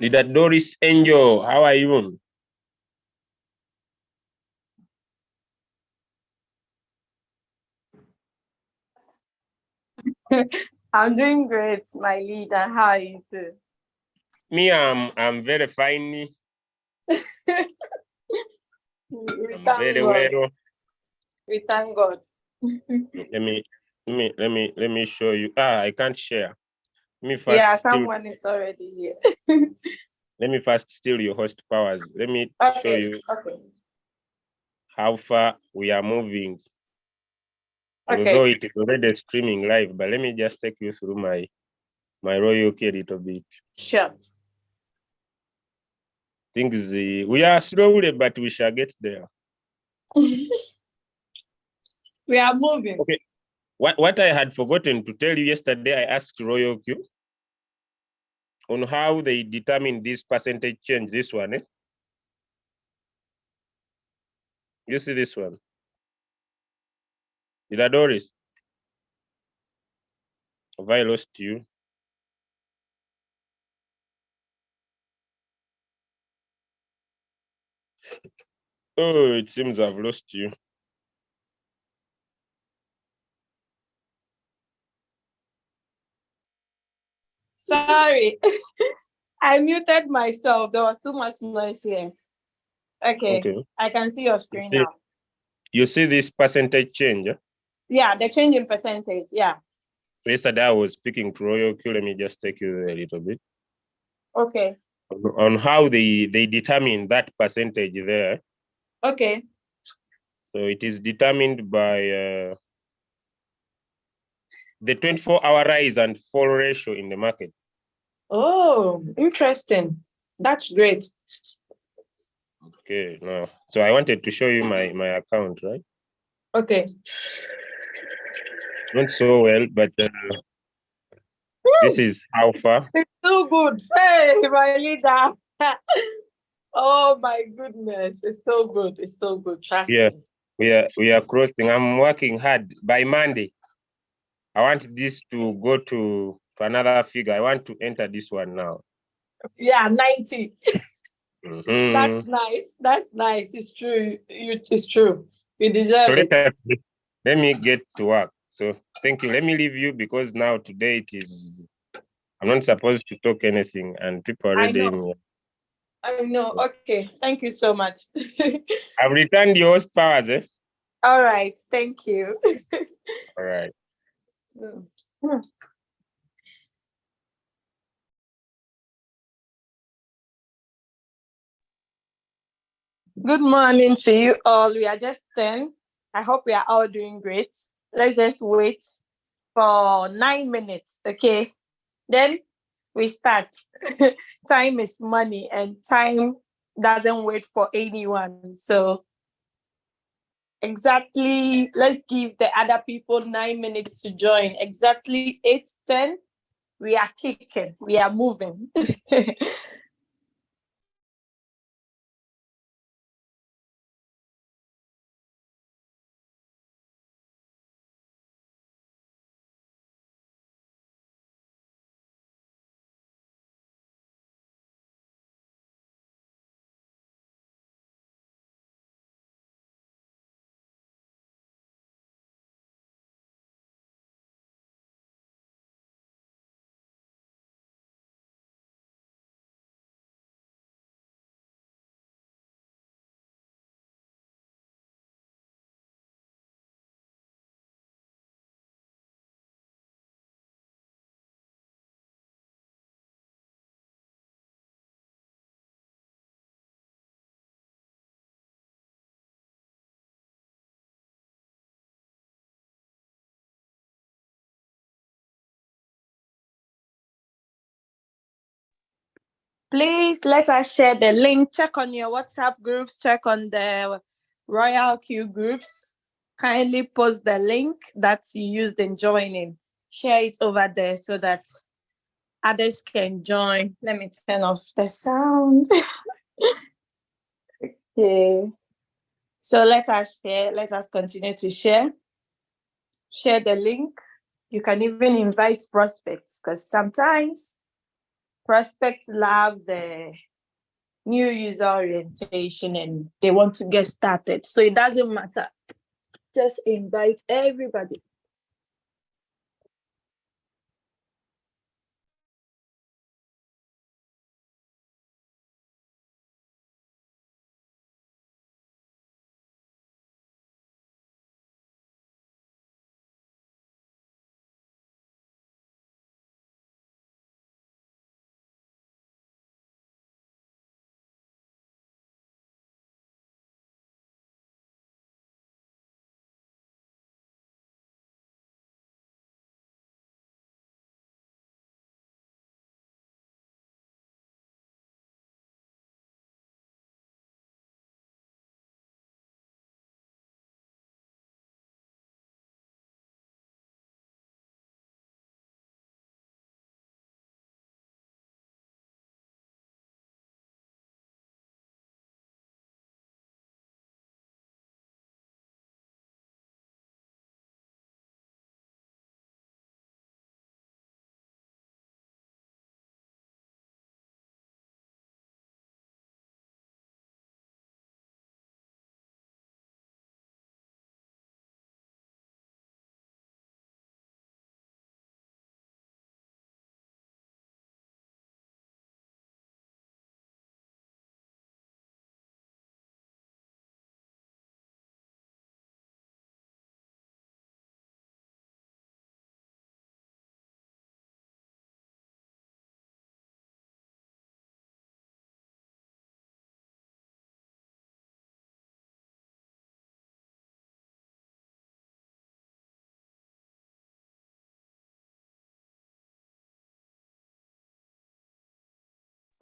Leader Doris Angel, how are you? I'm doing great, my leader. How are you too? Me, I'm very fine. We I'm thank very God. well. We thank God. Let me show you. I can't share. Let me first Yeah, steal. someone is already here. Let me first steal your host powers. Let me show Okay, you okay, how far we are moving. okay. Although it is already streaming live, but let me just take you through my Royalq a little bit. Sure. Things we are slowly, but we shall get there. We are moving. Okay. What I had forgotten to tell you yesterday, I asked Royalq on how they determine this percentage change. This one, You see this one? Did Doris? Have I lost you? Oh, it seems I've lost you. Sorry. I muted myself. There was too much noise here. Okay. I can see your screen now. You see this percentage change? Yeah, the change in percentage. Yeah. Yesterday I was speaking to Royalq. Let me just take you there a little bit. Okay. On how they determine that percentage there. Okay. So it is determined by the 24-hour rise and fall ratio in the market. Oh, interesting. That's great. Okay, now, so I wanted to show you my account, right? Okay. Not so well, but this is how far. It's so good. Hey, my leader. Oh my goodness. It's so good. It's so good. Trust me. We are crossing. I'm working hard. By Monday, I want this to go to another figure. I want to enter this one now. Yeah, 90. Mm-hmm. That's nice. That's nice. It's true. It's true. You deserve it. Let me get to work. So thank you. Let me leave you because now today it is. I'm not supposed to talk anything, and people are already in here. I know. Okay. Thank you so much. I've returned your host powers. All right. Thank you. All right. Good morning to you all. We are just 10. I hope we are all doing great. Let's just wait for 9 minutes. Okay. Then we start. Time is money and time doesn't wait for anyone. So exactly, let's give the other people 9 minutes to join. Exactly 8:10. We are kicking. We are moving. Please let us share the link. Check on your WhatsApp groups. Check on the Royalq groups. Kindly post the link that you used in joining. Share it over there so that others can join. Let me turn off the sound. Okay. So let us share. Let us continue to share. Share the link. You can even invite prospects because sometimes prospects love the new user orientation and they want to get started. So it doesn't matter. Just invite everybody.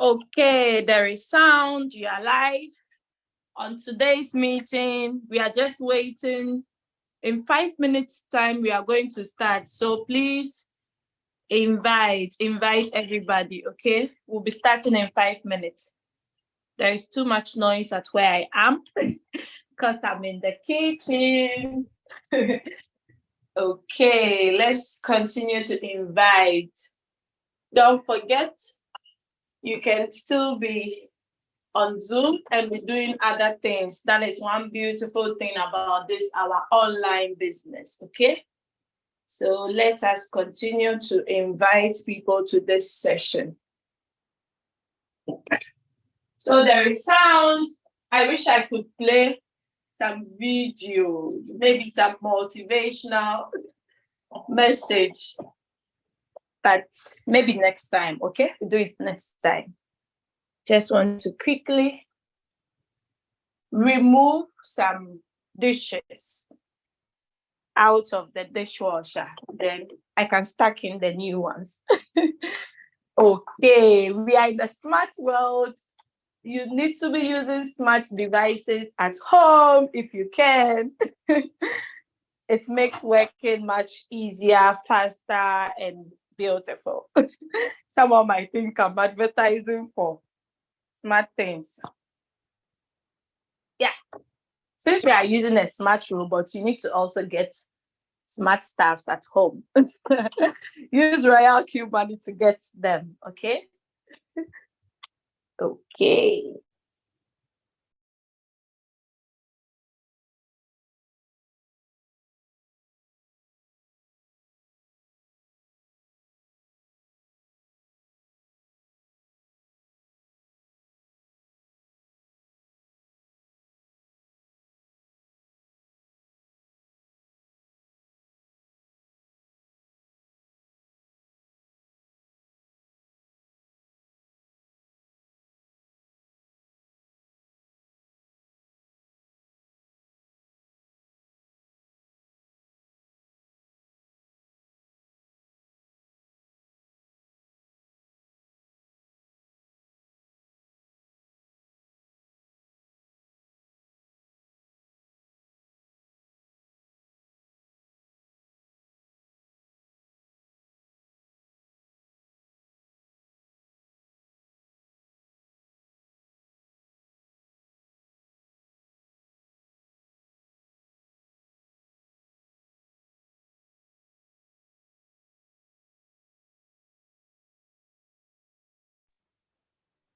Okay, there is sound. You are live on today's meeting. We are just waiting. In 5 minutes time, we are going to start. So please invite everybody, okay? We'll be starting in 5 minutes. There is too much noise at where I am because I'm in the kitchen. Okay, let's continue to invite. Don't forget, you can still be on Zoom and be doing other things. That is one beautiful thing about this, our online business, okay? So let us continue to invite people to this session. So there is sound. I wish I could play some video, maybe some motivational message, but maybe next time, okay? We'll do it next time. Just want to quickly remove some dishes out of the dishwasher, then I can stack in the new ones. Okay, we are in the smart world. You need to be using smart devices at home if you can. It makes working much easier, faster, and beautiful. Someone might think I'm advertising for smart things. Yeah. Since we are using a smart robot, you need to also get smart staffs at home. Use Royalq money to get them, okay? Okay.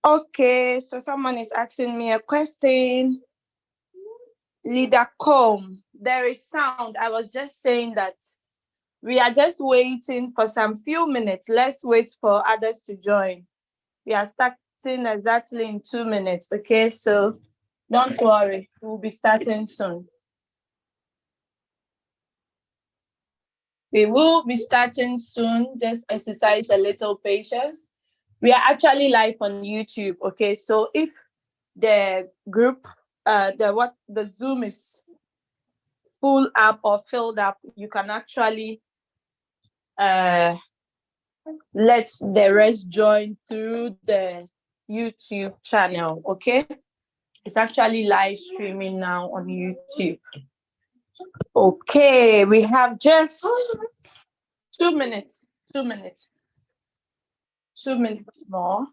Okay, so someone is asking me a question. Leader Com, there is sound. I was just saying that we are just waiting for some few minutes. Let's wait for others to join. We are starting exactly in 2 minutes, okay? So don't worry, we'll be starting soon. We will be starting soon. Just exercise a little patience. We are actually live on YouTube, okay? So if the group, the Zoom is full up or filled up, you can actually let the rest join through the YouTube channel, okay? It's actually live streaming now on YouTube. Okay, we have just 2 minutes, 2 minutes, 2 minutes more.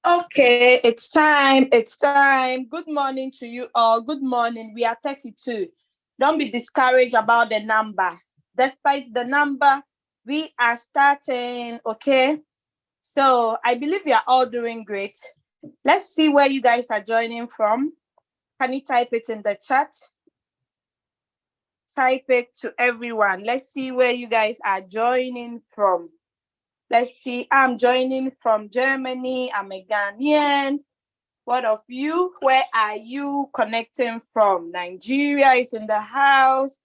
Okay, it's time. It's time. Good morning to you all. Good morning. We are 32. Don't be discouraged about the number. Despite the number, we are starting. Okay. So I believe we are all doing great. Let's see where you guys are joining from. Can you type it in the chat? Type it to everyone. Let's see where you guys are joining from. Let's see. I'm joining from Germany. I'm a Ghanaian. What of you? Where are you connecting from? Nigeria is in the house.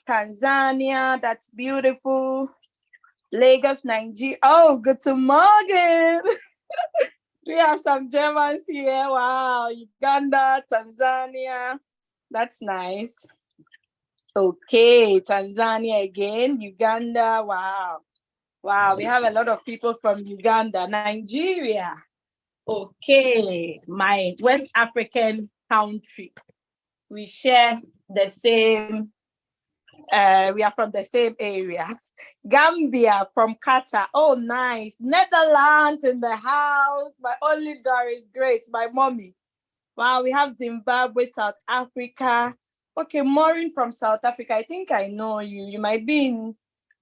Tanzania, that's beautiful. Lagos, Nigeria. Oh, good morning. We have some Germans here. Wow. Uganda, Tanzania. That's nice. Okay, Tanzania again. Uganda. Wow. Wow, we have a lot of people from Uganda. Nigeria. Okay, my West African country. We share the same, we are from the same area. Gambia from Qatar. Oh, nice. Netherlands in the house. My only Doris, great. My mommy. Wow, we have Zimbabwe, South Africa. Okay, Maureen from South Africa. I think I know you. You might be in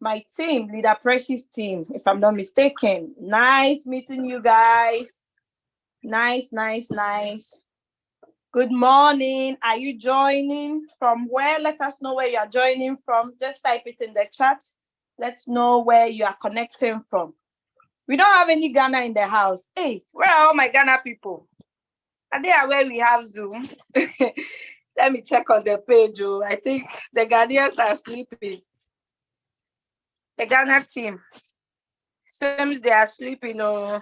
my team, Leader Precious team, if I'm not mistaken. Nice meeting you guys. Nice, nice, nice. Good morning. Are you joining from where? Let us know where you are joining from. Just type it in the chat. Let's know where you are connecting from. We don't have any Ghana in the house. Hey, where are all my Ghana people? Are they aware we have Zoom? Let me check on the page. Oh, I think the Ghanaians are sleeping. The Ghana team. Seems they are sleeping. Oh,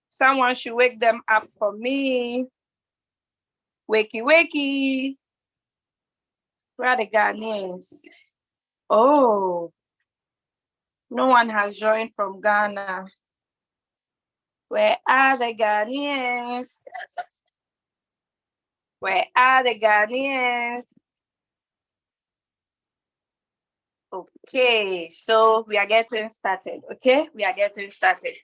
someone should wake them up for me. Wakey, wakey. Where are the Ghanaians? Oh, no one has joined from Ghana. Where are the Ghanaians? Where are the Ghanaians? Okay, so we are getting started. Okay, we are getting started.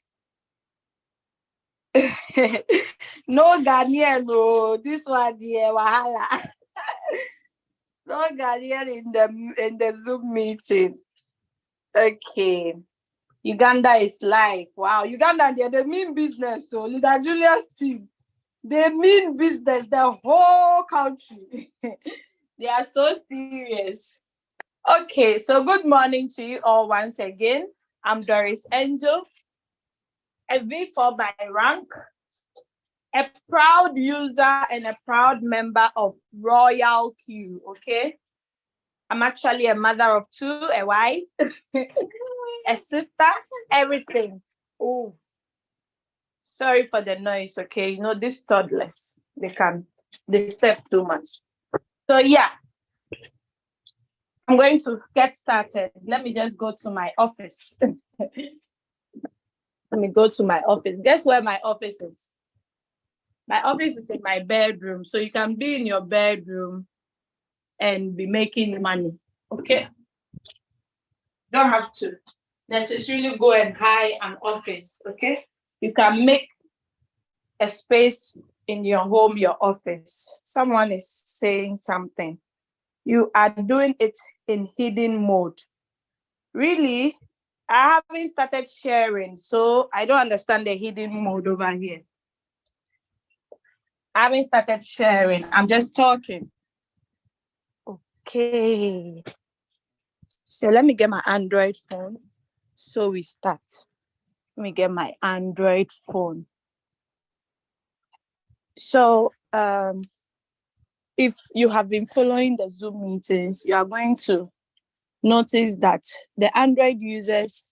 No Ghanaian, no. This one, dear wahala. No Ghanaian in the Zoom meeting. Okay. Uganda is live. Wow, Uganda, they mean business. So Leader Julius team, they mean business. The whole country. They are so serious. Okay, so good morning to you all once again. I'm Doris Angel, a V4 by rank, a proud user and a proud member of Royalq. Okay, I'm actually a mother of two, a wife, a sister, everything. Oh, sorry for the noise. Okay, you know these toddlers, they step too much. So yeah, I'm going to get started. Let me just go to my office. Let me go to my office. Guess where my office is? My office is in my bedroom. So you can be in your bedroom and be making money. Okay? Don't have to necessarily go and hire an office. Okay? You can make a space in your home, your office. Someone is saying something. You are doing it in hidden mode. Really? I haven't started sharing, so I don't understand the hidden mode over here. I haven't started sharing. I'm just talking. Okay. So let me get my Android phone. So we start. Let me get my Android phone. So if you have been following the Zoom meetings, you are going to notice that the Android users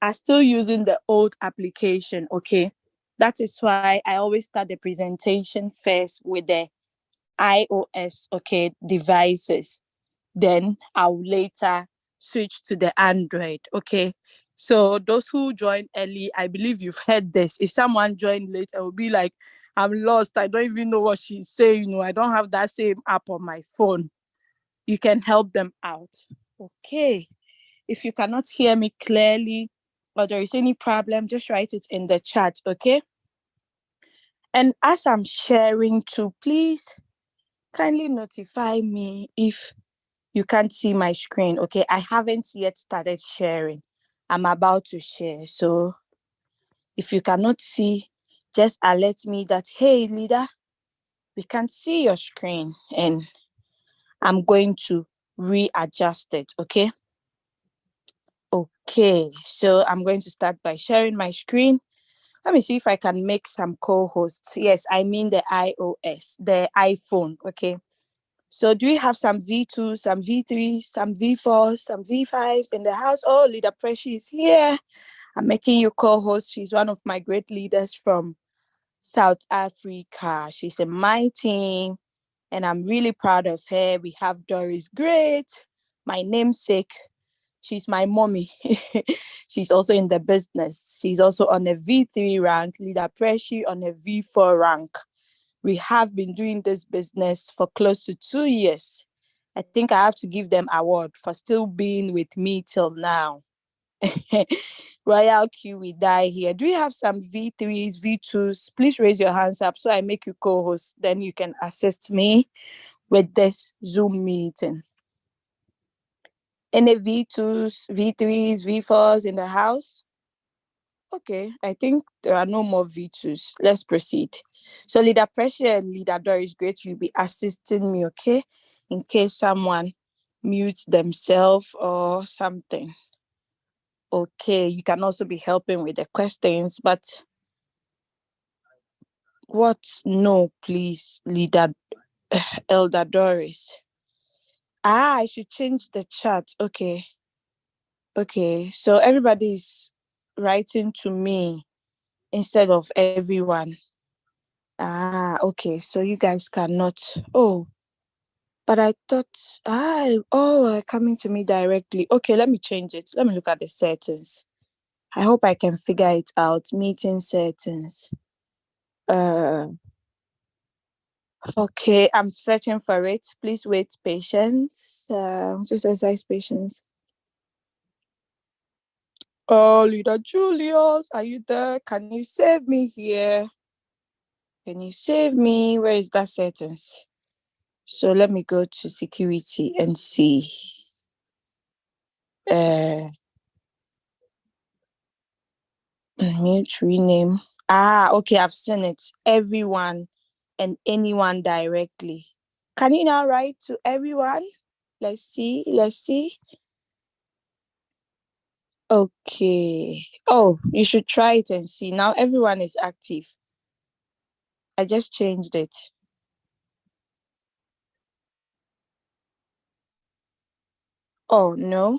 are still using the old application, okay? That is why I always start the presentation first with the iOS, okay, devices. Then I'll later switch to the Android, okay? So those who joined early, I believe you've heard this. If someone joined late, I will be like, I'm lost. I don't even know what she's saying. I don't have that same app on my phone. You can help them out. Okay. If you cannot hear me clearly or there is any problem, just write it in the chat, okay? And as I'm sharing too, please kindly notify me if you can't see my screen, okay? I haven't yet started sharing. I'm about to share. So if you cannot see, just alert me that, hey, leader, we can't see your screen. And I'm going to readjust it, okay? Okay, so I'm going to start by sharing my screen. Let me see if I can make some co-hosts. Yes, I mean the iOS, the iPhone, okay? So do we have some V2s, some V3s, some V4s, some V5s in the house? Oh, Leader Pressure is here. I'm making you co-host. She's one of my great leaders from South Africa. She's in my team, and I'm really proud of her. We have Doris Great, my namesake. She's my mommy. She's also in the business. She's also on a V3 rank, Leader Pressure on a V4 rank. We have been doing this business for close to 2 years. I think I have to give them award for still being with me till now. Royalq, we die here. Do you have some V3s, V2s? Please raise your hands up so I make you co-host. Then you can assist me with this Zoom meeting. Any V2s, V3s, V4s in the house? Okay, I think there are no more V2s. Let's proceed. So Leader Pressure and Leader Doris Great, you'll be assisting me, okay? In case someone mutes themselves or something. Okay, you can also be helping with the questions, but what? No, please, Leader Elder Doris. I should change the chat. Okay. Okay, so everybody's writing to me instead of everyone. Okay, so you guys cannot. Oh, but I thought, coming to me directly. Okay, let me change it. Let me look at the settings. I hope I can figure it out. Meeting settings. Okay, I'm searching for it. Please wait patience. Just exercise patience. Oh, Leader Julius, are you there? Can you save me here? Can you save me? Where is that sentence? So let me go to security and see. Mute rename. Okay, I've seen it. Everyone and anyone directly. Can you now write to everyone? Let's see. Okay. Oh, you should try it and see. Now everyone is active. I just changed it. Oh, no.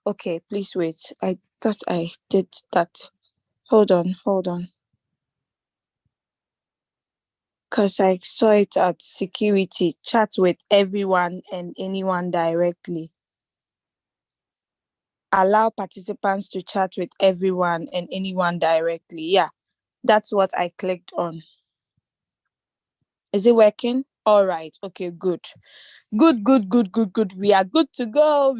Okay, please wait. I thought I did that. Hold on. Because I saw it at security. Chat with everyone and anyone directly. Allow participants to chat with everyone and anyone directly. Yeah, that's what I clicked on. Is it working? All right. Okay, good. Good. We are good to go.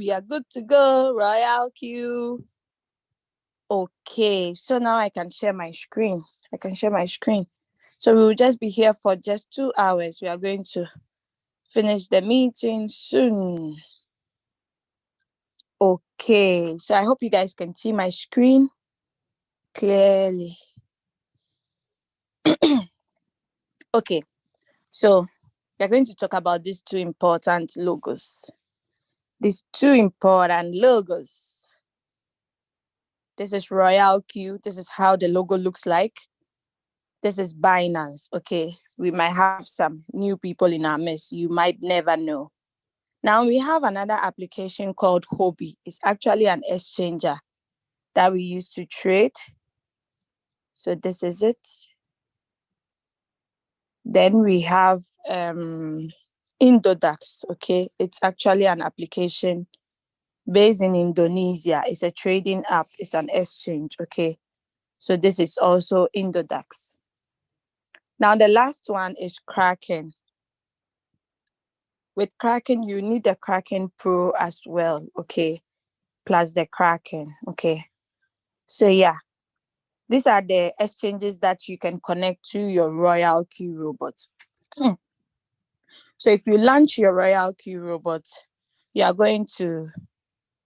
Royalq. Okay, so now I can share my screen. So we will just be here for just 2 hours. We are going to finish the meeting soon. Okay, so I hope you guys can see my screen clearly. Okay, so we're going to talk about these two important logos. This is Royalq. This is how the logo looks like. This is Binance. Okay, we might have some new people in our midst. You might never know. Now we have another application called Hobby. It's actually an exchanger that we use to trade. So this is it. Then we have Indodax. Okay, it's actually an application based in Indonesia. It's a trading app. It's an exchange. Okay, so this is also Indodax. Now the last one is Kraken. With Kraken, you need the Kraken Pro as well. Okay, plus the Kraken. Okay, so yeah. These are the exchanges that you can connect to your Royalq robot. So if you launch your Royalq robot, you are going to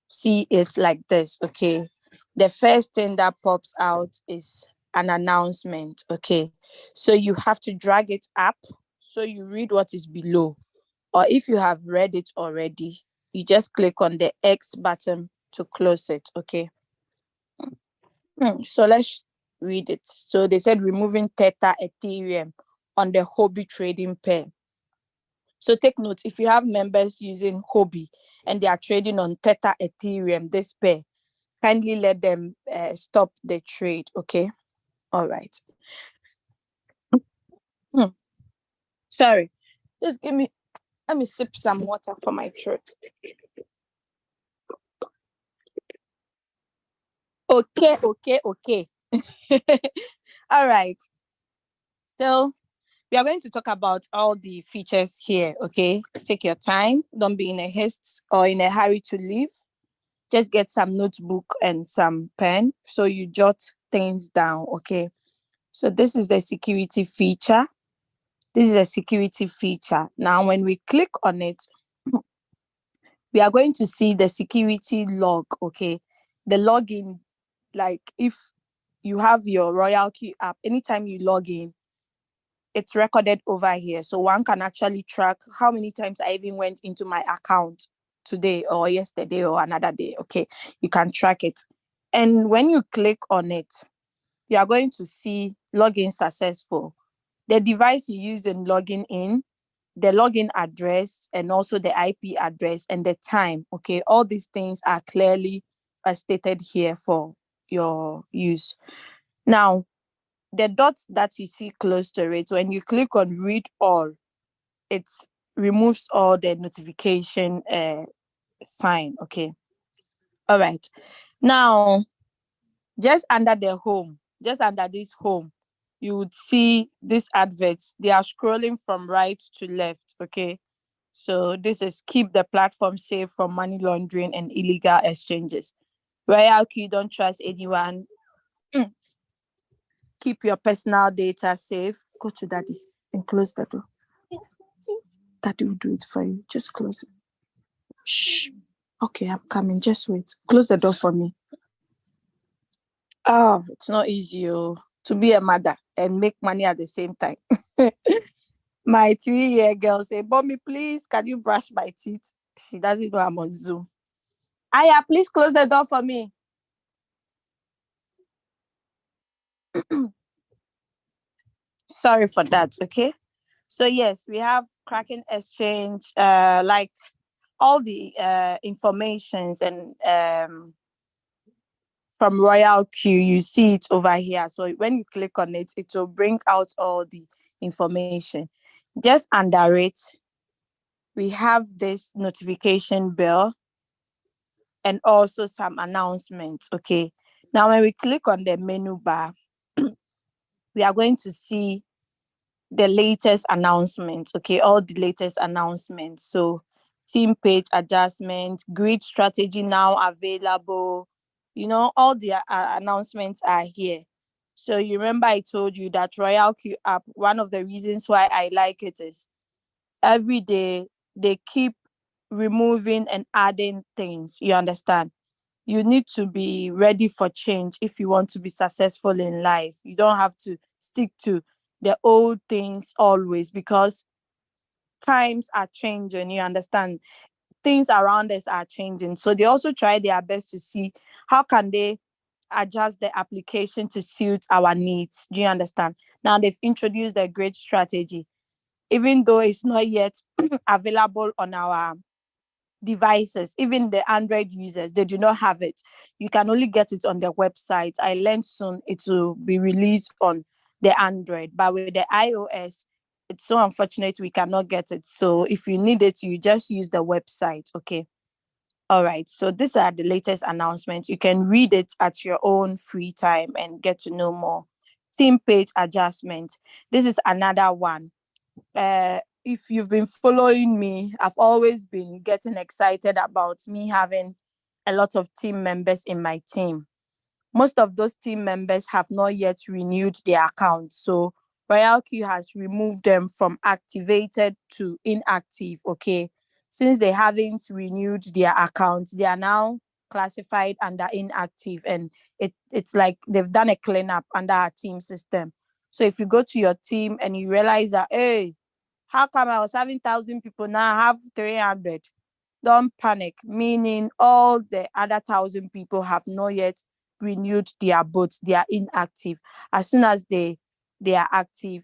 see it like this, okay? The first thing that pops out is an announcement, okay? So you have to drag it up so you read what is below. Or if you have read it already, you just click on the X button to close it, okay? So let's read it. So they said removing Theta Ethereum on the Hobby trading pair. So take note, if you have members using Hobby and they are trading on Theta Ethereum, this pair, kindly let them stop the trade, okay? All right. Sorry, just let me sip some water for my throat. Okay. All right. So we are going to talk about all the features here, okay? Take your time. Don't be in a haste or in a hurry to leave. Just get some notebook and some pen so you jot things down, okay? So this is the security feature. Now, when we click on it, we are going to see the security log, okay? The login, like if you have your Royalq app, anytime you log in, it's recorded over here. So one can actually track how many times I even went into my account today or yesterday or another day. Okay, you can track it. And when you click on it, you are going to see login successful. The device you use in logging in, the login address, and also the IP address and the time. Okay, all these things are clearly stated here for your use. Now, the dots that you see close to it, when you click on read all, it removes all the notification sign. Okay. All right. Now, just under this home, you would see these adverts. They are scrolling from right to left. Okay. So this is keep the platform safe from money laundering and illegal exchanges. Royalq, don't trust anyone. Keep your personal data safe. Go to daddy and close the door. Daddy will do it for you. Just close it. Shh. Okay, I'm coming. Just wait. Close the door for me. Oh, it's not easy to be a mother and make money at the same time. My 3-year girl say, "Mommy, please, can you brush my teeth?" She doesn't know I'm on Zoom. Aya, please close the door for me. Sorry for that, okay? So yes, we have Kraken Exchange, like all the informations and from Royalq, you see it over here. So when you click on it, it will bring out all the information. Just under it, we have this notification bell and also some announcements. Okay. Now, when we click on the menu bar, we are going to see the latest announcements. Okay. All the latest announcements. So, team page adjustment, grid strategy now available. All the announcements are here. So, you remember I told you that Royalq app, one of the reasons why I like it is every day they keep removing and adding things. You understand? You need to be ready for change if you want to be successful in life. You don't have to stick to the old things always, because times are changing. You understand? Things around us are changing. So they also try their best to see how can they adjust the application to suit our needs. Do you understand? Now they've introduced a great strategy, even though it's not yet available on our devices. Even the Android users, they do not have it. You can only get it on their website. I learned soon it will be released on the Android, but with the iOS, it's so unfortunate we cannot get it. So if you need it, you just use the website. Okay. All right. So these are the latest announcements. You can read it at your own free time and get to know more. Team page adjustment. This is another one. If you've been following me, I've always been getting excited about me having a lot of team members in my team. Most of those team members have not yet renewed their accounts. So Royalq has removed them from activated to inactive. Okay. Since they haven't renewed their accounts, they are now classified under inactive, and it's like they've done a cleanup under our team system. So if you go to your team and you realize that, hey, how come I was having 1,000 people, now I have 300? Don't panic, meaning all the other 1,000 people have not yet renewed their boats. They are inactive. As soon as they are active,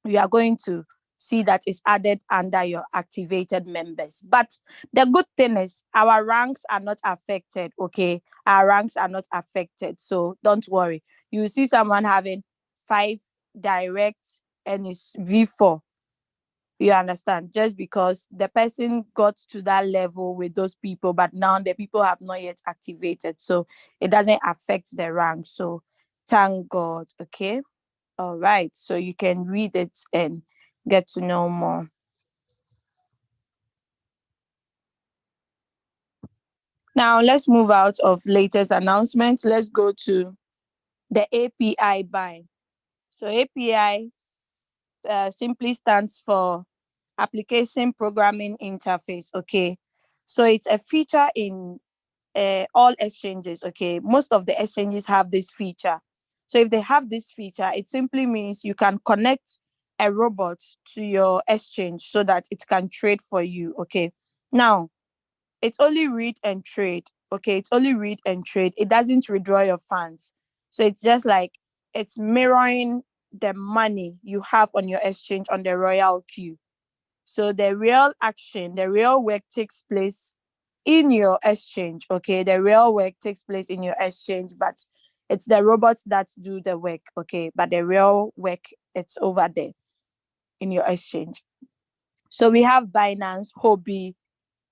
we are going to see that it's added under your activated members. But the good thing is our ranks are not affected. Okay, our ranks are not affected, so don't worry. You see someone having 5 direct and it's V4. You understand? Just because the person got to that level with those people, but now the people have not yet activated. So it doesn't affect the rank. So thank God. Okay. All right. So you can read it and get to know more. Now let's move out of latest announcements. Let's go to the API bind. So API simply stands for Application Programming Interface. Okay. So it's a feature in all exchanges. Okay. Most of the exchanges have this feature. So if they have this feature, it simply means you can connect a robot to your exchange so that it can trade for you. Okay. Now, it's only read and trade. Okay. It's only read and trade. It doesn't withdraw your funds. So it's just like it's mirroring the money you have on your exchange on the Royalq. So the real action, the real work takes place in your exchange. Okay. The real work takes place in your exchange, but it's the robots that do the work. Okay. But the real work, it's over there in your exchange. So we have Binance, Hobby,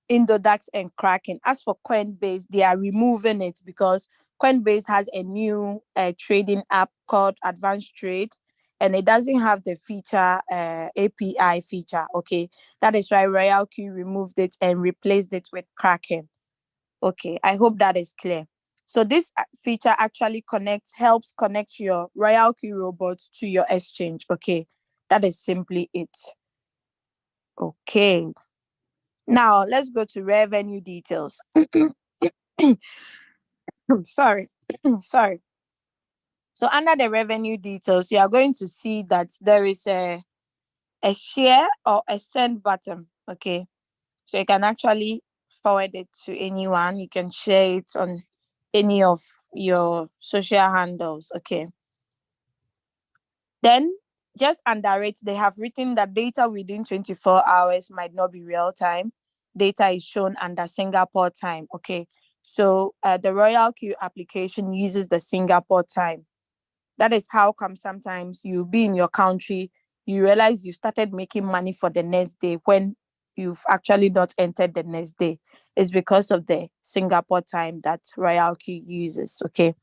Indodax, and Kraken. As for Coinbase, they are removing it because Coinbase has a new trading app called Advanced Trade, and it doesn't have the feature API feature. Okay, that is why Royalq removed it and replaced it with Kraken. Okay, I hope that is clear. So this feature actually helps connect your Royalq robot to your exchange. Okay, that is simply it. Okay, now let's go to revenue details. Sorry, sorry. So under the revenue details, you are going to see that there is a share or a send button. Okay, so you can actually forward it to anyone. You can share it on any of your social handles. Okay. Then just under it, they have written that data within 24 hours might not be real time. Data is shown under Singapore time. Okay. So the Royalq application uses the Singapore time. That is how come sometimes you'll be in your country, you realize you started making money for the next day when you've actually not entered the next day. It's because of the Singapore time that Royalq uses. Okay.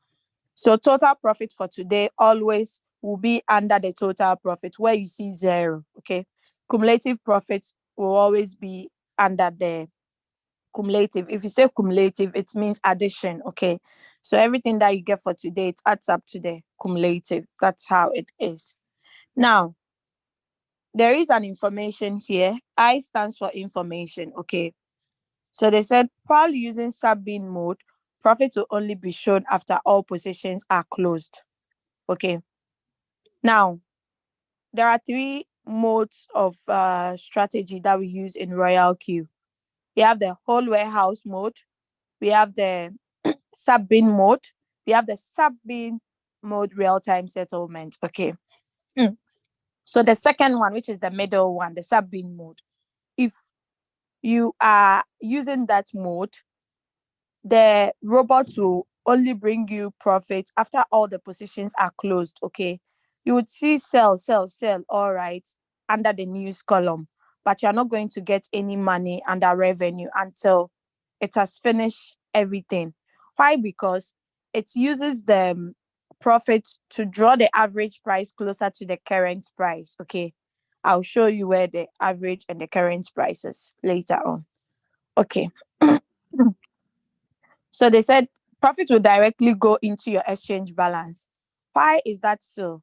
So total profit for today always will be under the total profit where you see 0. Okay. Cumulative profits will always be under the cumulative. If you say cumulative, it means addition. Okay. So everything that you get for today, it adds up to the cumulative. That's how it is. Now, there is an information here. I stands for information. Okay. So they said while using sub-bin mode, profit will only be shown after all positions are closed. Okay. Now, there are 3 modes of strategy that we use in Royalq. We have the whole warehouse mode. We have the sub-bin mode. We have the sub-bin mode real-time settlement. Okay. So the second one, which is the middle one, the sub-bin mode, if you are using that mode, the robot will only bring you profit after all the positions are closed. Okay. You would see sell, sell, sell, all right, under the news column, but you're not going to get any money under revenue until it has finished everything. Why? Because it uses the profit to draw the average price closer to the current price. Okay. I'll show you where the average and the current prices later on. Okay. So they said profit will directly go into your exchange balance. Why is that so?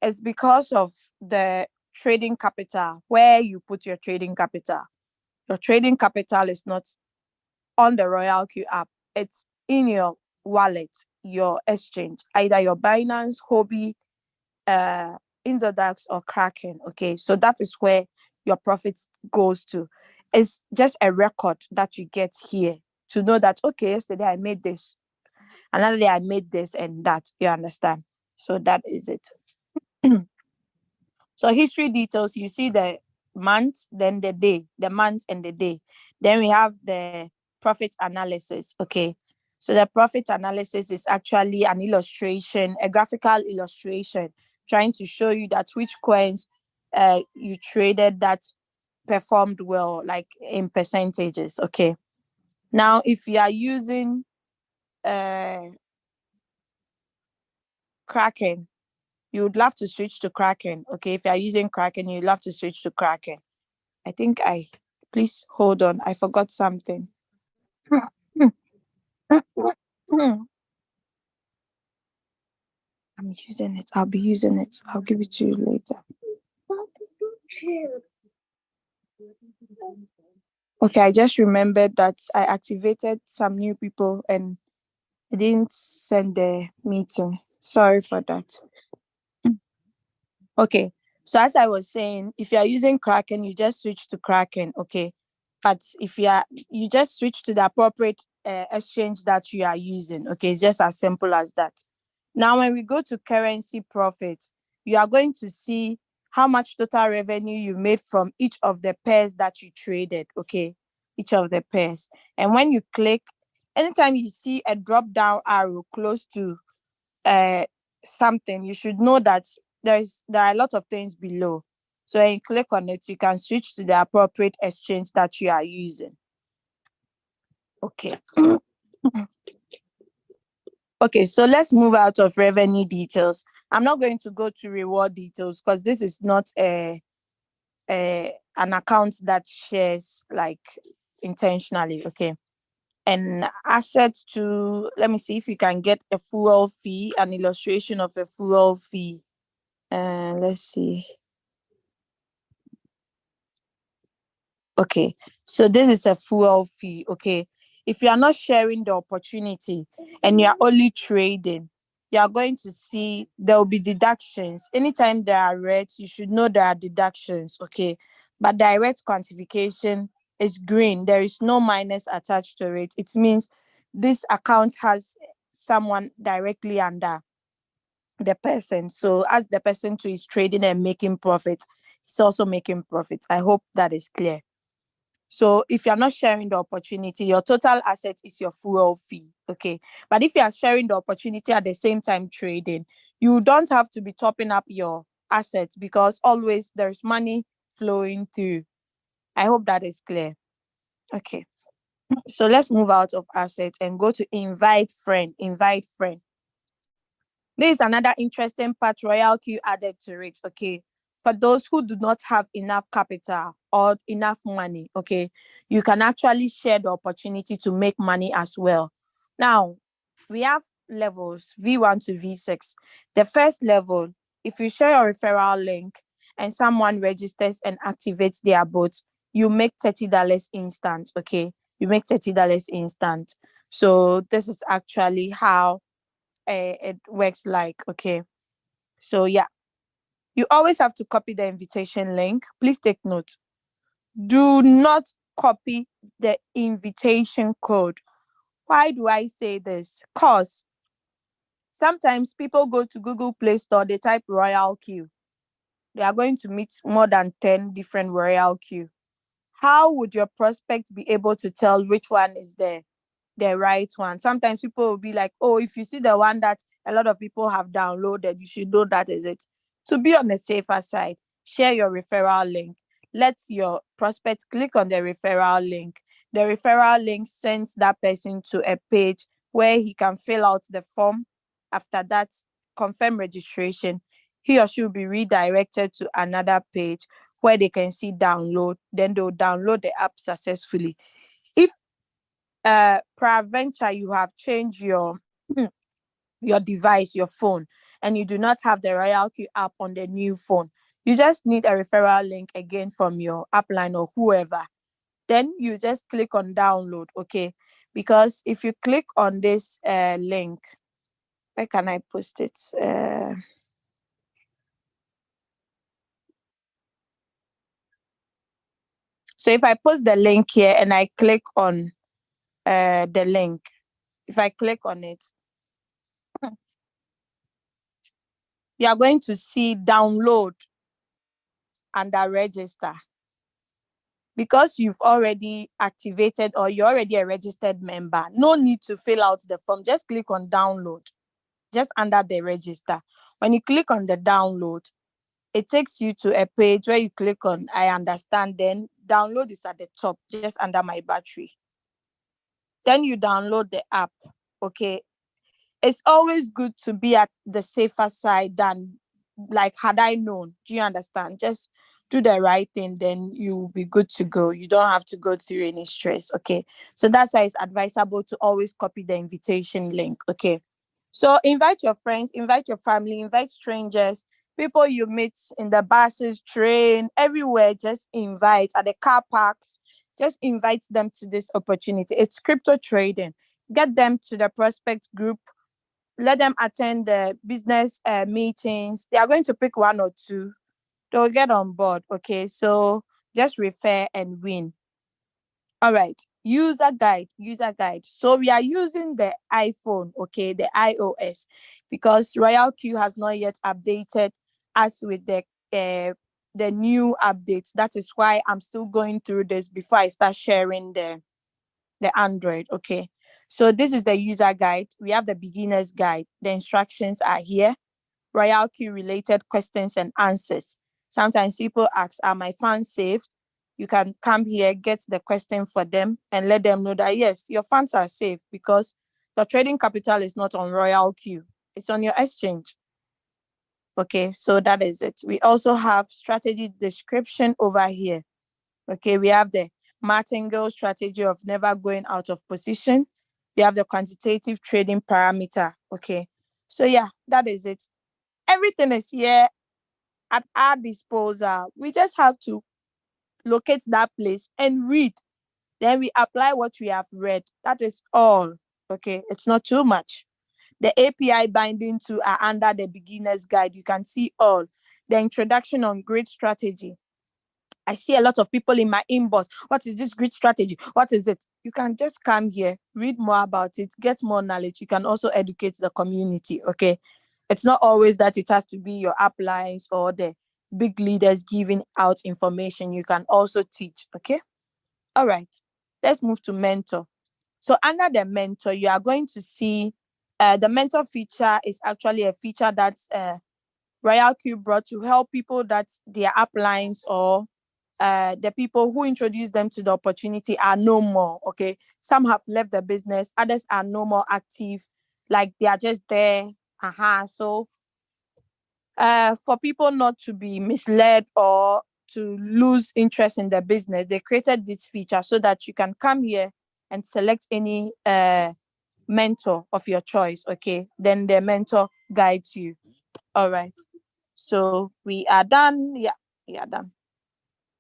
It's because of the trading capital, where you put your trading capital. Your trading capital is not on the Royalq app. It's in your wallet, your exchange, either your Binance, Hobby, Indodax, or Kraken. Okay, so that is where your profits goes to. It's just a record that you get here to know that, okay, yesterday I made this, another day I made this and that. You understand? So that is it. So history details, you see the month, then the day, the month and the day. Then we have the profit analysis. Okay. So the profit analysis is actually an illustration, a graphical illustration, trying to show you that which coins you traded that performed well, like in percentages. Okay. Now, if you are using Kraken, you would love to switch to Kraken. Okay, if you are using Kraken, you'd love to switch to Kraken. Please hold on. I forgot something. I'm using it. I'll be using it. I'll give it to you later. Okay, I just remembered that I activated some new people and I didn't send the meeting. Sorry for that. Okay, so as I was saying, if you are using Kraken, you just switch to Kraken. Okay, but if you just switch to the appropriate exchange that you are using. Okay, it's just as simple as that. Now, when we go to currency profit, you are going to see how much total revenue you made from each of the pairs that you traded. Okay, each of the pairs. And when you click, anytime you see a drop down arrow close to something, you should know that there are a lot of things below. So when you click on it, you can switch to the appropriate exchange that you are using. Okay. Okay, so let's move out of revenue details. I'm not going to go to reward details because this is not an account that shares like intentionally. Okay. And asset to, let me see if you can get a fuel fee, an illustration of a fuel fee. Let's see. Okay, so this is a fuel fee. Okay, if you are not sharing the opportunity and you are only trading, you are going to see there will be deductions. Anytime there are reds, you should know there are deductions. Okay, but direct quantification is green. There is no minus attached to it. It means this account has someone directly under the person. So as the person too is trading and making profit, he's also making profit. I hope that is clear. So if you're not sharing the opportunity, your total asset is your fuel fee. Okay. But if you are sharing the opportunity at the same time trading, you don't have to be topping up your assets because always there's money flowing through. I hope that is clear. Okay. So let's move out of assets and go to invite friend. Invite friend. This is another interesting part Royalq added to it. Okay. For those who do not have enough capital or enough money, okay, you can actually share the opportunity to make money as well. Now, we have levels V1 to V6. The first level, if you share your referral link and someone registers and activates their bot, you make $30 instant. Okay. You make $30 instant. So this is actually how it works like. Okay, so yeah, you always have to copy the invitation link. Please take note, do not copy the invitation code. Why do I say this? Because sometimes people go to Google Play Store, they type Royalq, they are going to meet more than 10 different Royalq. How would your prospect be able to tell which one is the right one? Sometimes people will be like, oh, if you see the one that a lot of people have downloaded, you should know that is it. To be on the safer side, share your referral link. Let your prospect click on the referral link. The referral link sends that person to a page where he can fill out the form. After that, confirm registration. He or she will be redirected to another page where they can see download. Then they'll download the app successfully. If peradventure you have changed your device, your phone, and you do not have the Royalq app on the new phone, you just need a referral link again from your upline or whoever. Then you just click on download. Okay, because if you click on this link, where can I post it? So if I post the link here and I click on the link, if I click on it, you are going to see download under register. Because you've already activated or you're already a registered member, no need to fill out the form. Just click on download, just under the register. When you click on the download, it takes you to a page where you click on I understand. Then download is at the top, just under my battery. Then you download the app. Okay, it's always good to be at the safer side than like had I known. Do you understand? Just do the right thing, then you'll be good to go. You don't have to go through any stress. Okay. So that's why it's advisable to always copy the invitation link. Okay. So invite your friends, invite your family, invite strangers, people you meet in the buses, train, everywhere. Just invite at the car parks. Just invite them to this opportunity. It's crypto trading. Get them to the prospect group, let them attend the business meetings. They are going to pick one or two. They'll get on board. Okay, so just refer and win. All right, user guide, user guide. So we are using the iPhone, okay, the iOS, because Royalq has not yet updated us with the new updates. That is why I'm still going through this before I start sharing the Android. Okay. So this is the user guide. We have the beginner's guide. The instructions are here. Royalq related questions and answers. Sometimes people ask, are my funds saved? You can come here, get the question for them, and let them know that yes, your funds are safe because The trading capital is not on Royalq. It's on your exchange. Okay, so that is it. We also have strategy description over here. Okay, we have the martingale strategy of never going out of position. We have the quantitative trading parameter. Okay, so yeah, that is it. Everything is here at our disposal. We just have to locate that place and read. Then we apply what we have read. That is all. Okay, it's not too much. The API binding to are under the beginner's guide. You can see all. The introduction on grid strategy. I see a lot of people in my inbox. What is this grid strategy? What is it? You can just come here, read more about it, get more knowledge. You can also educate the community. Okay. It's not always that it has to be your uplines or the big leaders giving out information. You can also teach. Okay. All right. Let's move to mentor. So under the mentor, you are going to see the mentor feature is actually a feature that's Royalq brought to help people that their uplines or the people who introduced them to the opportunity are no more. Okay. Some have left the business, others are no more active, like they are just there. So for people not to be misled or to lose interest in the business, they created this feature so that you can come here and select any mentor of your choice. Okay, then the mentor guides you. All right, so we are done. Yeah, we are done.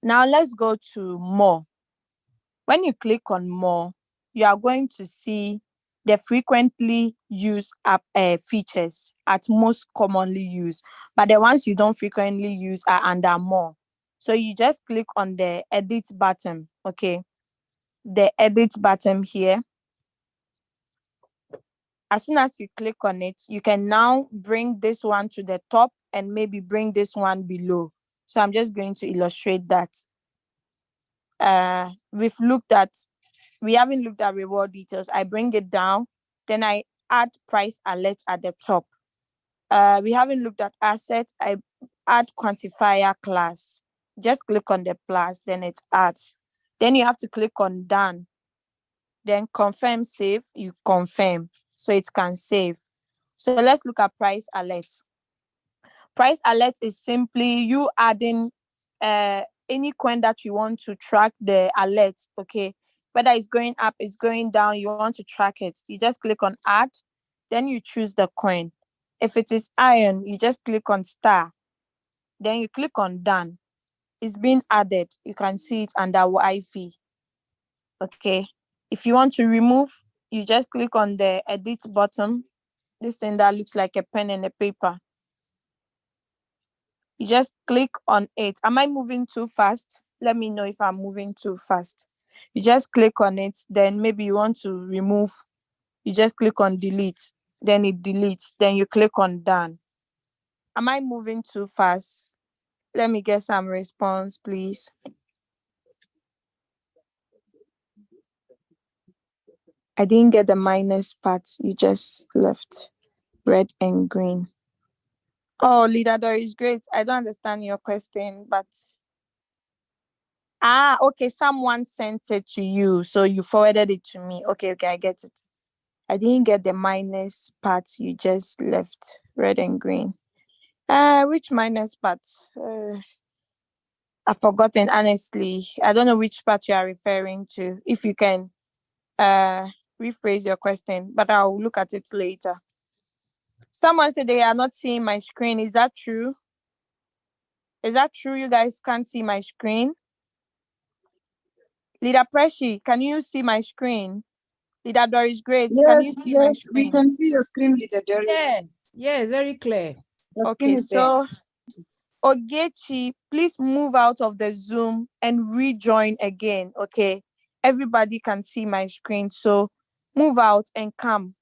Now let's go to more. When you click on more, you are going to see the frequently used app features at most commonly used, but the ones you don't frequently use are under more. So you just click on the edit button. Okay, the edit button here. As soon as you click on it, you can now bring this one to the top and maybe bring this one below. So I'm just going to illustrate that. We haven't looked at reward details. I bring it down, then I add price alert at the top. We haven't looked at assets. I add quantifier class. Just click on the plus, then it adds. Then you have to click on done. Then confirm save, you confirm. So it can save. So let's look at price alert. Price alert is simply you adding any coin that you want to track the alert. Okay, whether it's going up, it's going down, you want to track it. You just click on add, then you choose the coin. If it is iron, you just click on star, then you click on done. It's been added. You can see it under Wi-Fi. Okay, if you want to remove, you just click on the edit button, this thing that looks like a pen and a paper. You just click on it. Am I moving too fast? Let me know if I'm moving too fast. You just click on it, then maybe you want to remove. You just click on delete, then it deletes, then you click on done. Am I moving too fast? Let me get some response, please. I didn't get the minus part. You just left red and green. Oh, Leader Doris, great. I don't understand your question, but okay, someone sent it to you, so you forwarded it to me. Okay, I get it. I didn't get the minus part. You just left red and green. Which minus part? I've forgotten, honestly. I don't know which part you are referring to. If you can rephrase your question, but I'll look at it later. Someone said they are not seeing my screen. Is that true? Is that true? You guys can't see my screen? Leader Preshi, can you see my screen? Leader Doris, great. Yes, can you see my screen? We can see your screen, Leader Doris. Yes, very clear. Okay, so Ogechi, please move out of the Zoom and rejoin again. Okay, everybody can see my screen, so move out and come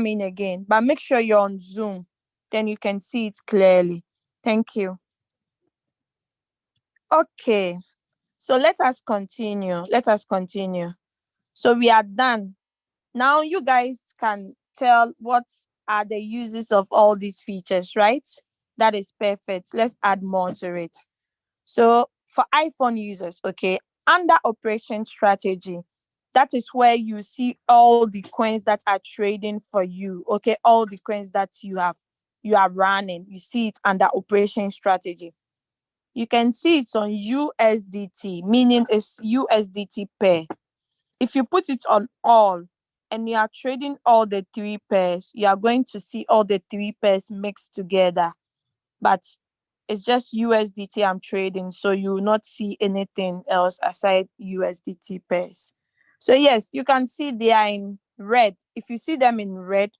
in again, but make sure you're on Zoom, then you can see it clearly. Thank you. Okay, so let us continue. So we are done. Now you guys can tell what are the uses of all these features, right? That is perfect. Let's add more to it. So for iPhone users, okay, under operation strategy, That is where you see all the coins that are trading for you. Okay, all the coins that you are running. You see it under operation strategy. You can see it's on USDT, meaning it's USDT pair. If you put it on all and you are trading all the three pairs, you are going to see all the three pairs mixed together. But it's just USDT I'm trading, so you will not see anything else aside USDT pairs. So yes, you can see they are in red. If you see them in red,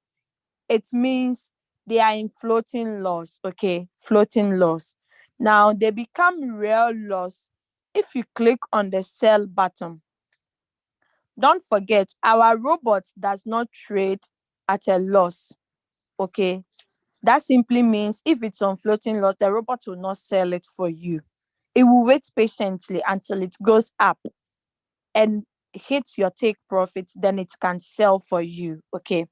it means they are in floating loss. Okay, floating loss. Now they become real loss if you click on the sell button. Don't forget, our robot does not trade at a loss. Okay, that simply means if it's on floating loss, the robot will not sell it for you. It will wait patiently until it goes up and hits your take profit, then it can sell for you. Okay.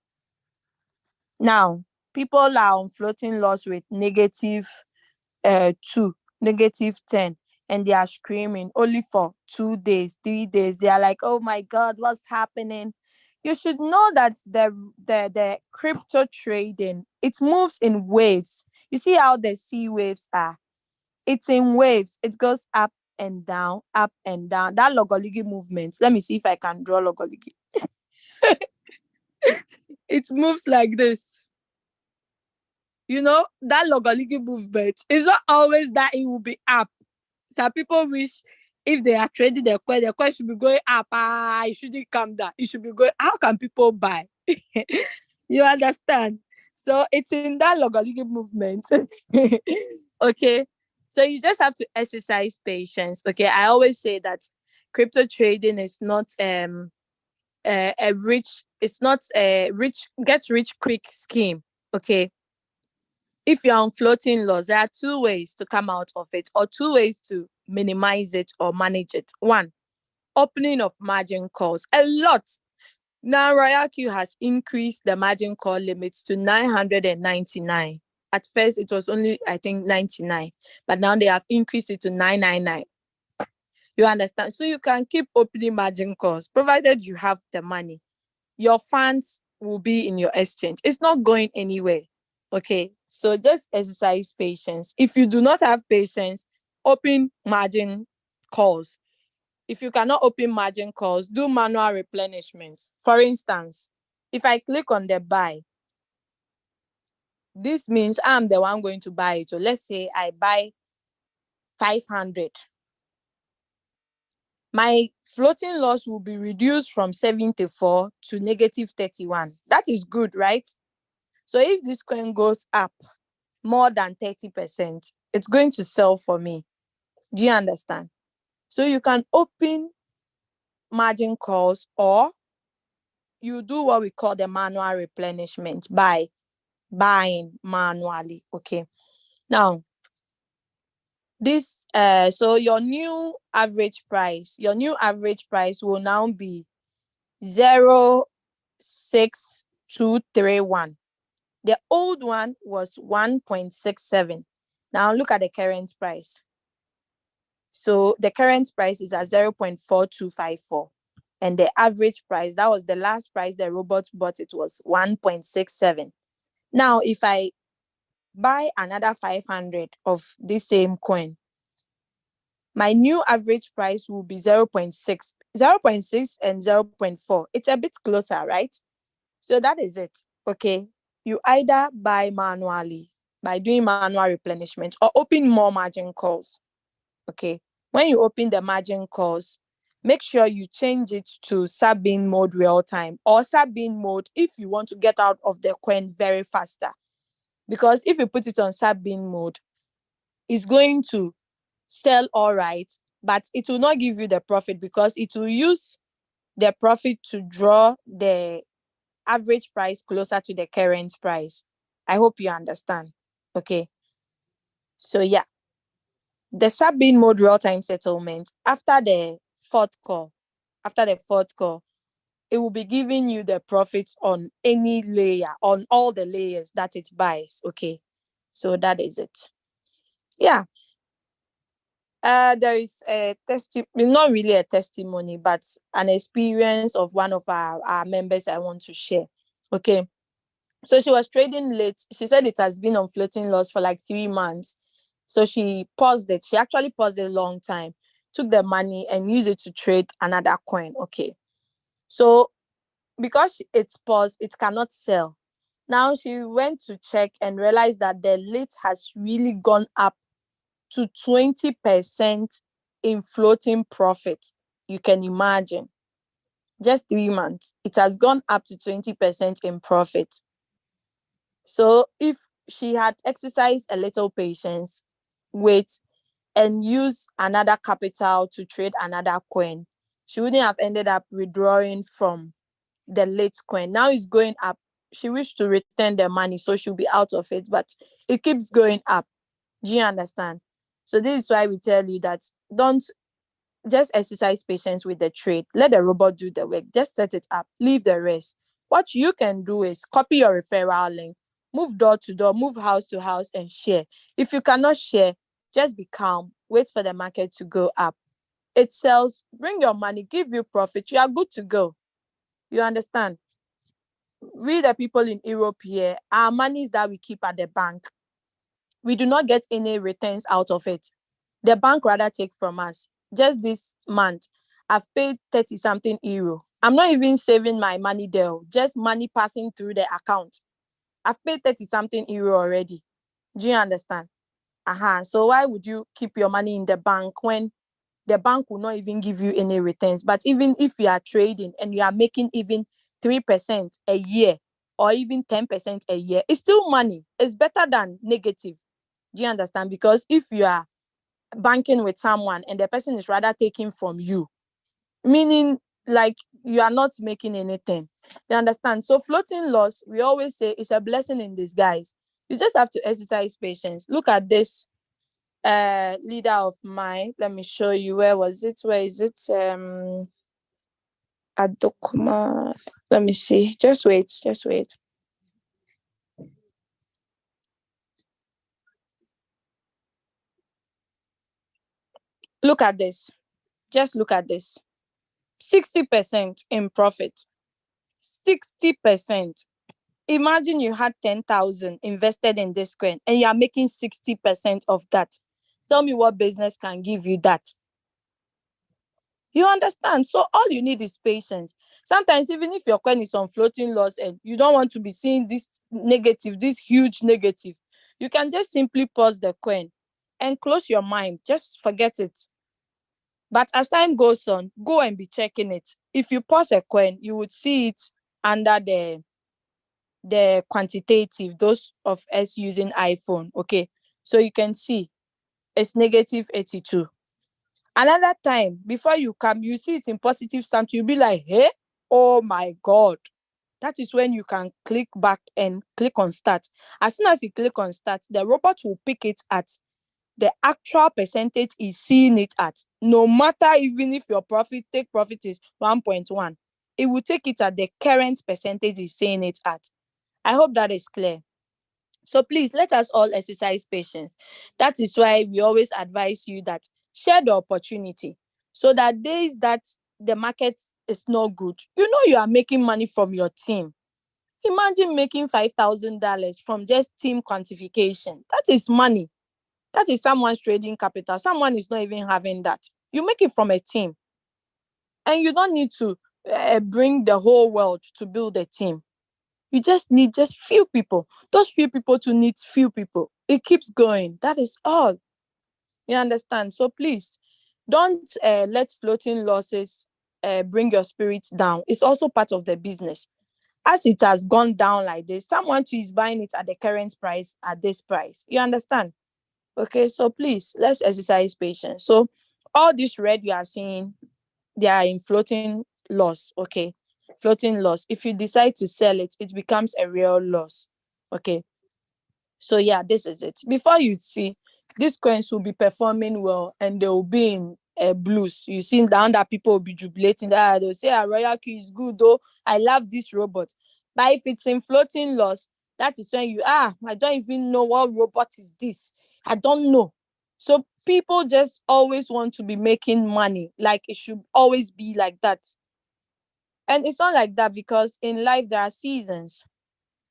Now, people are on floating loss with negative 2, negative 10, and they are screaming only for 2 days, 3 days. They are like, oh my God, what's happening? You should know that the crypto trading, it moves in waves. You see how the sea waves are? It's in waves. It goes up and down, up and down. That logoligi movement. Let me see if I can draw logoligi. It moves like this. You know, that logoligi movement is not always that it will be up. Some people wish if they are trading the coin should be going up. It shouldn't come down. It should be going. How can people buy? You understand? So it's in that logoligi movement. Okay. So you just have to exercise patience. Okay. I always say that crypto trading is not it's not a get rich quick scheme. Okay. If you're on floating loss, there are two ways to come out of it, or two ways to minimize it or manage it. One, opening of margin calls. A lot. Now, Royalq has increased the margin call limits to 999. At first, it was only, I think, 99, but now they have increased it to 999. You understand? So you can keep opening margin calls, provided you have the money. Your funds will be in your exchange. It's not going anywhere. Okay, so just exercise patience. If you do not have patience, open margin calls. If you cannot open margin calls, do manual replenishment. For instance, if I click on the buy, this means I'm the one going to buy it. So let's say I buy 500. My floating loss will be reduced from 74 to negative 31. That is good, right? So if this coin goes up more than 30%, it's going to sell for me. Do you understand? So you can open margin calls, or you do what we call the manual replenishment by buying manually. Okay. Now, this so your new average price will now be 0.6231. The old one was 1.67. Now look at the current price. So the current price is at 0.4254. And the average price, that was the last price the robot bought, it was 1.67. Now, if I buy another 500 of this same coin, my new average price will be 0.6. 0.6 and 0.4. It's a bit closer, right? So that is it. Okay. You either buy manually by doing manual replenishment, or open more margin calls. Okay. When you open the margin calls, make sure you change it to sub-bin mode real time, or sub-bin mode if you want to get out of the coin very faster. Because if you put it on sub-bin mode, it's going to sell all right, but it will not give you the profit, because it will use the profit to draw the average price closer to the current price. I hope you understand. Okay. So yeah, the sub-bin mode real-time settlement, after the fourth call, it will be giving you the profits on any layer, on all the layers that it buys. Okay. So that is it. Yeah. There is a not really a testimony, but an experience of one of our members I want to share. Okay. So she was trading late. She said it has been on floating loss for like 3 months. So she paused it. She actually paused it a long time, took the money and used it to trade another coin. Okay. So because it's paused, it cannot sell. Now she went to check and realized that the late has really gone up to 20% in floating profit. You can imagine. Just 3 months, it has gone up to 20% in profit. So if she had exercised a little patience, wait, and use another capital to trade another coin, she wouldn't have ended up withdrawing from the late coin. Now it's going up. She wished to return the money, so she'll be out of it, but it keeps going up. Do you understand? So this is why we tell you that don't just exercise patience with the trade. Let the robot do the work. Just set it up. Leave the rest. What you can do is copy your referral link, move door to door, move house to house, and share. If you cannot share, just be calm. Wait for the market to go up. It sells. Bring your money. Give you profit. You are good to go. You understand? We, the people in Europe here, our monies that we keep at the bank, we do not get any returns out of it. The bank rather take from us. Just this month, I've paid 30 something euro. I'm not even saving my money there, just money passing through the account. I've paid 30 something euro already. Do you understand? So why would you keep your money in the bank when the bank will not even give you any returns? But even if you are trading and you are making even 3% a year or even 10% a year, it's still money. It's better than negative. Do you understand? Because if you are banking with someone and the person is rather taking from you, meaning like you are not making anything. You understand? So floating loss, we always say, it's a blessing in disguise. You just have to exercise patience. Look at this leader of mine. Let me show you. Where was it? Where is it? Adokuma. Let me see. Just wait. Look at this. Just look at this. 60% in profit. 60%. Imagine you had 10,000 invested in this coin and you are making 60% of that. Tell me what business can give you that. You understand? So all you need is patience. Sometimes even if your coin is on floating loss and you don't want to be seeing this negative, this huge negative, you can just simply pause the coin and close your mind. Just forget it. But as time goes on, go and be checking it. If you pause a coin, you would see it under the quantitative, those of us using iPhone. Okay, so you can see it's negative 82. Another time, before you come, you see it in positive something, you'll be like, hey, oh my God. That is when you can click back and click on start. As soon as you click on start, the robot will pick it at the actual percentage is seeing it at. No matter even if your take profit is 1.1, it will take it at the current percentage is seeing it at. I hope that is clear. So please, let us all exercise patience. That is why we always advise you that share the opportunity so that days that the market is not good, you are making money from your team. Imagine making $5,000 from just team quantification. That is money. That is someone's trading capital. Someone is not even having that. You make it from a team. And you don't need to bring the whole world to build a team. You just need just few people. Those few people to need few people. It keeps going. That is all. You understand? So please, don't let floating losses bring your spirit down. It's also part of the business. As it has gone down like this, someone too is buying it at the current price, at this price. You understand? Okay, so please, let's exercise patience. So all this red you are seeing, they are in floating loss. Okay, floating loss. If you decide to sell it, it becomes a real loss. Okay, so yeah, this is it. Before you see, these coins will be performing well and they will be in blues. You see down that people will be jubilating that they'll say Royalq is good though. I love this robot. But if it's in floating loss, that is when I don't even know what robot is this. I don't know. So people just always want to be making money. Like it should always be like that. And it's not like that, because in life there are seasons.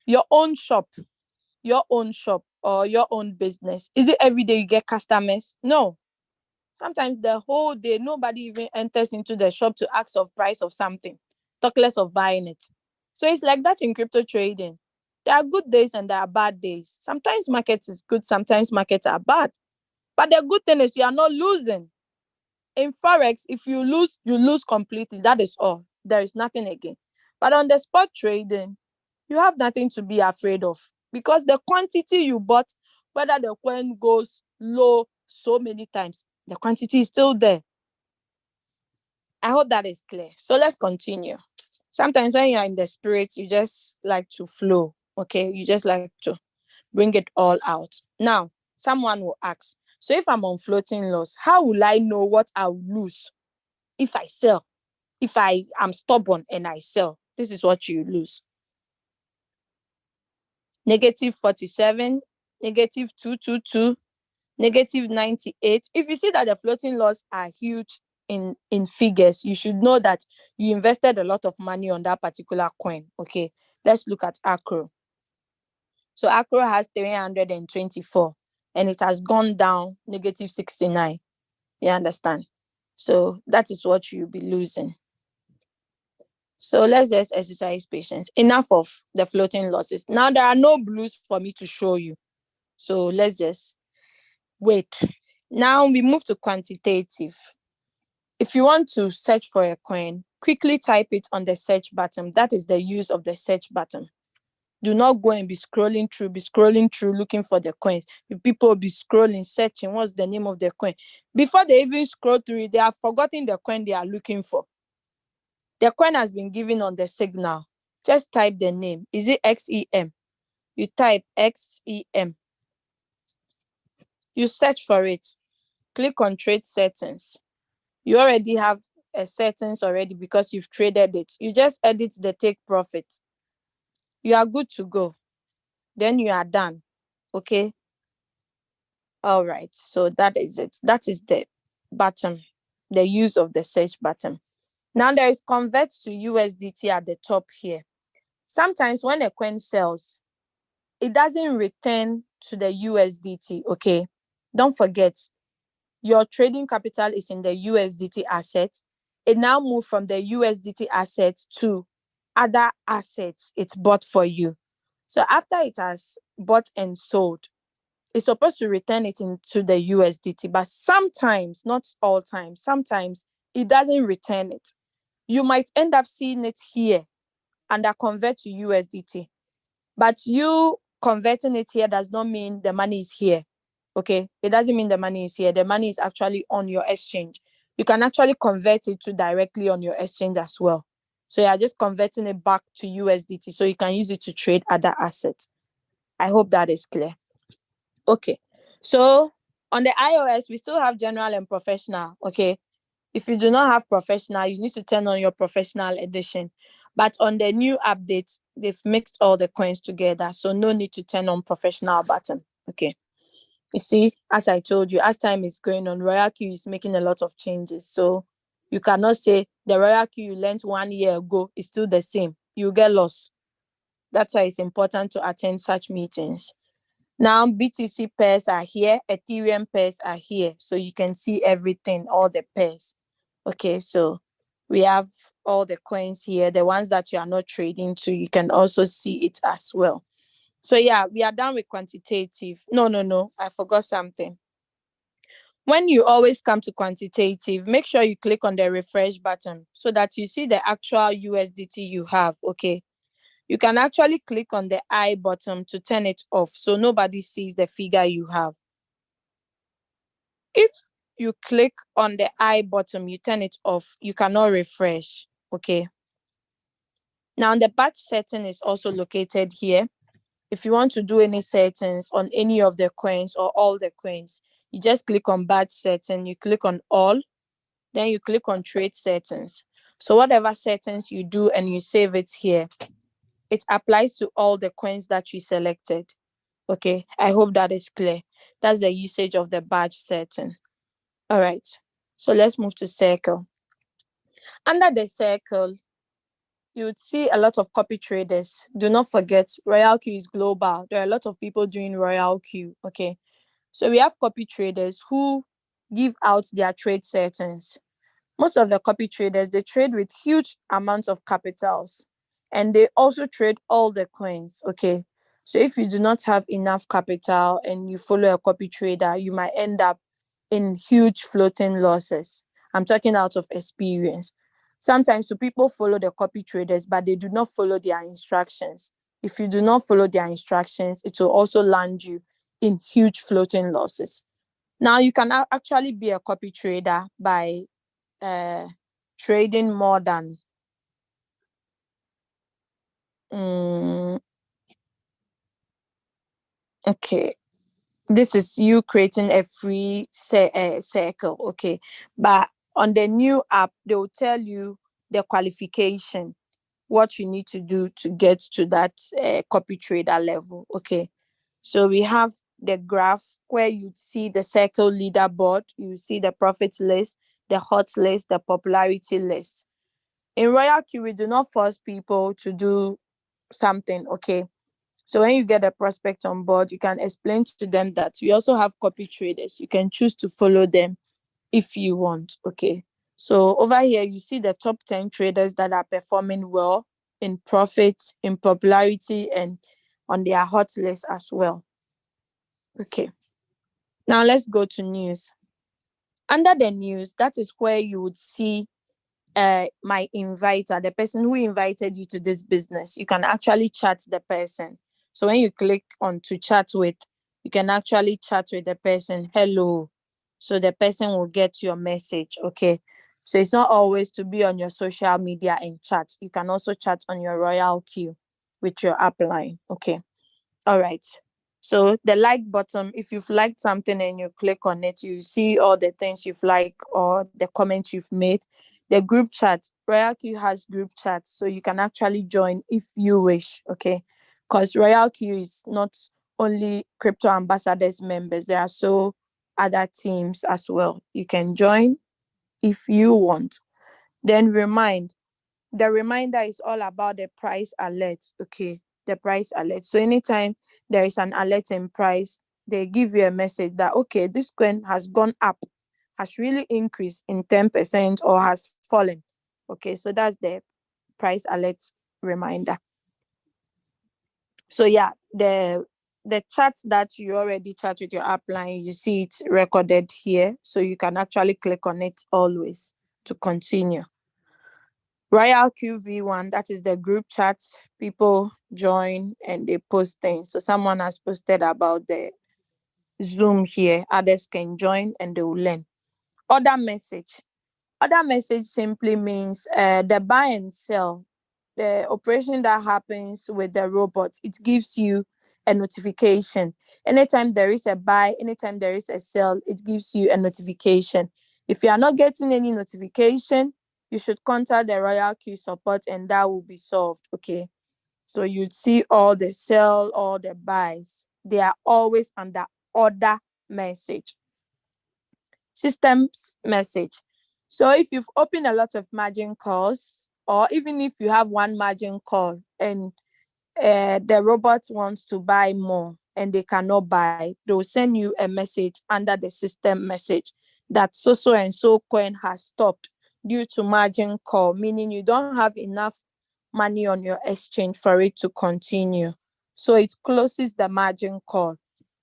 Your own shop, or your own business. Is it every day you get customers? No. Sometimes the whole day, nobody even enters into the shop to ask of price of something, talk less of buying it. So it's like that in crypto trading. There are good days and there are bad days. Sometimes markets is good, sometimes markets are bad. But the good thing is you are not losing. In Forex, if you lose, you lose completely. That is all. There is nothing again. But on the spot trading, you have nothing to be afraid of, because the quantity you bought, whether the coin goes low so many times, the quantity is still there. I hope that is clear. So let's continue. Sometimes when you're in the spirit, you just like to flow. Okay. You just like to bring it all out. Now, someone will ask, so if I'm on floating loss, how will I know what I'll lose if I sell? If I am stubborn and I sell, this is what you lose. Negative 47, negative 222, negative 98. If you see that the floating loss are huge in figures, you should know that you invested a lot of money on that particular coin. Okay, let's look at Acro. So Acro has 324 and it has gone down negative 69. You understand? So that is what you'll be losing. So let's just exercise patience. Enough of the floating losses. Now there are no blues for me to show you. So let's just wait. Now we move to quantitative. If you want to search for a coin, quickly type it on the search button. That is the use of the search button. Do not go and be scrolling through looking for the coins. People will be scrolling, searching, what's the name of the coin? Before they even scroll through it, they have forgotten the coin they are looking for. The coin has been given on the signal. Just type the name. Is it XEM? You type XEM. You search for it. Click on trade settings. You already have a settings already because you've traded it. You just edit the take profit. You are good to go. Then you are done. Okay. All right. So that is it. That is the button, the use of the search button. Now there is convert to USDT at the top here. Sometimes when a coin sells, it doesn't return to the USDT. Okay. Don't forget, your trading capital is in the USDT asset. It now moved from the USDT asset to other assets it's bought for you. So after it has bought and sold, it's supposed to return it into the USDT. But sometimes, not all times, sometimes it doesn't return it. You might end up seeing it here and that convert to USDT. But you converting it here does not mean the money is here. Okay, it doesn't mean the money is here. The money is actually on your exchange. You can actually convert it to directly on your exchange as well. So you're just converting it back to USDT so you can use it to trade other assets. I hope that is clear. Okay, so on the iOS, we still have general and professional. Okay, if you do not have professional, you need to turn on your professional edition. But on the new updates, they've mixed all the coins together. So no need to turn on professional button. Okay. You see, as I told you, as time is going on, Royalq is making a lot of changes. So you cannot say the Royalq you learned 1 year ago is still the same. You get lost. That's why it's important to attend such meetings. Now, BTC pairs are here. Ethereum pairs are here. So you can see everything, all the pairs. Okay, so we have all the coins here. The ones that you are not trading to, you can also see it as well. So yeah, we are done with quantitative. No, I forgot something. When you always come to quantitative, make sure you click on the refresh button so that you see the actual USDT you have. Okay. You can actually click on the I button to turn it off so nobody sees the figure you have. If you click on the I button, you turn it off, you cannot refresh. Okay. Now the batch setting is also located here. If you want to do any settings on any of the coins or all the coins, you just click on batch setting, you click on all, then you click on trade settings. So whatever settings you do and you save it here, it applies to all the coins that you selected. Okay, I hope that is clear. That's the usage of the badge setting. All right. So let's move to circle. Under the circle, you would see a lot of copy traders. Do not forget, Royalq is global. There are a lot of people doing Royalq. Okay. So we have copy traders who give out their trade settings. Most of the copy traders, they trade with huge amounts of capitals, and they also trade all the coins. Okay. So if you do not have enough capital and you follow a copy trader, you might end up in huge floating losses. I'm talking out of experience. Sometimes people follow the copy traders, but they do not follow their instructions. If you do not follow their instructions, it will also land you in huge floating losses. Now, you can actually be a copy trader by trading more than okay, this is you creating a free circle. Okay, but on the new app they will tell you the qualification, what you need to do to get to that copy trader level. Okay, so we have the graph where you see the circle leaderboard, you see the profit list, the hot list, the popularity list. In Royalq, we do not force people to do something. Okay, so when you get a prospect on board, you can explain to them that we also have copy traders. You can choose to follow them if you want. Okay, so over here you see the top 10 traders that are performing well in profit, in popularity, and on their hot list as well. Okay, now let's go to news. Under the news, that is where you would see my inviter, the person who invited you to this business. You can actually chat the person. So when you click on to chat with, you can actually chat with the person. Hello. So the person will get your message. Okay. So it's not always to be on your social media and chat. You can also chat on your Royalq with your upline. Okay. All right. So the like button, if you've liked something and you click on it, you see all the things you've liked or the comments you've made. The group chat, Royalq has group chat, so you can actually join if you wish. Okay, because Royalq is not only crypto ambassadors members, there are so other teams as well. You can join if you want. Then the reminder is all about the price alert. Okay, the price alert. So anytime there is an alert in price, they give you a message that okay, this coin has gone up, has really increased in 10% or has fallen. Okay, so that's the price alert reminder. So yeah, the chat that you already chat with your upline, you see it recorded here, so you can actually click on it always to continue. Royalq V1, that is the group chat. People join and they post things. So someone has posted about the Zoom here. Others can join and they will learn. Other message. Other message simply means the buy and sell, the operation that happens with the robot. It gives you a notification. Anytime there is a buy, anytime there is a sell, it gives you a notification. If you are not getting any notification, you should contact the Royalq support and that will be solved. Okay. So you'd see all the sell, all the buys. They are always under order message. Systems message. So if you've opened a lot of margin calls, or even if you have one margin call and the robot wants to buy more and they cannot buy, they'll send you a message under the system message that so and so coin has stopped due to margin call, meaning you don't have enough money on your exchange for it to continue. So it closes the margin call.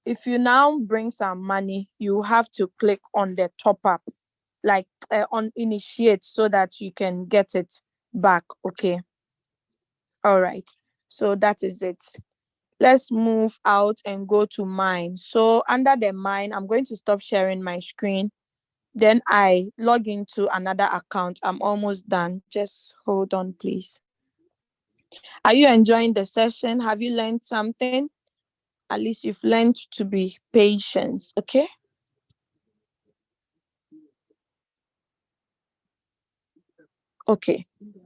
If you now bring some money, you have to click on the top up, like on initiate, so that you can get it back. Okay. All right. So that is it. Let's move out and go to mine. So under the mine, I'm going to stop sharing my screen. Then I log into another account. I'm almost done. Just hold on, please. Are you enjoying the session? Have you learned something? At least you've learned to be patient. Okay. Okay.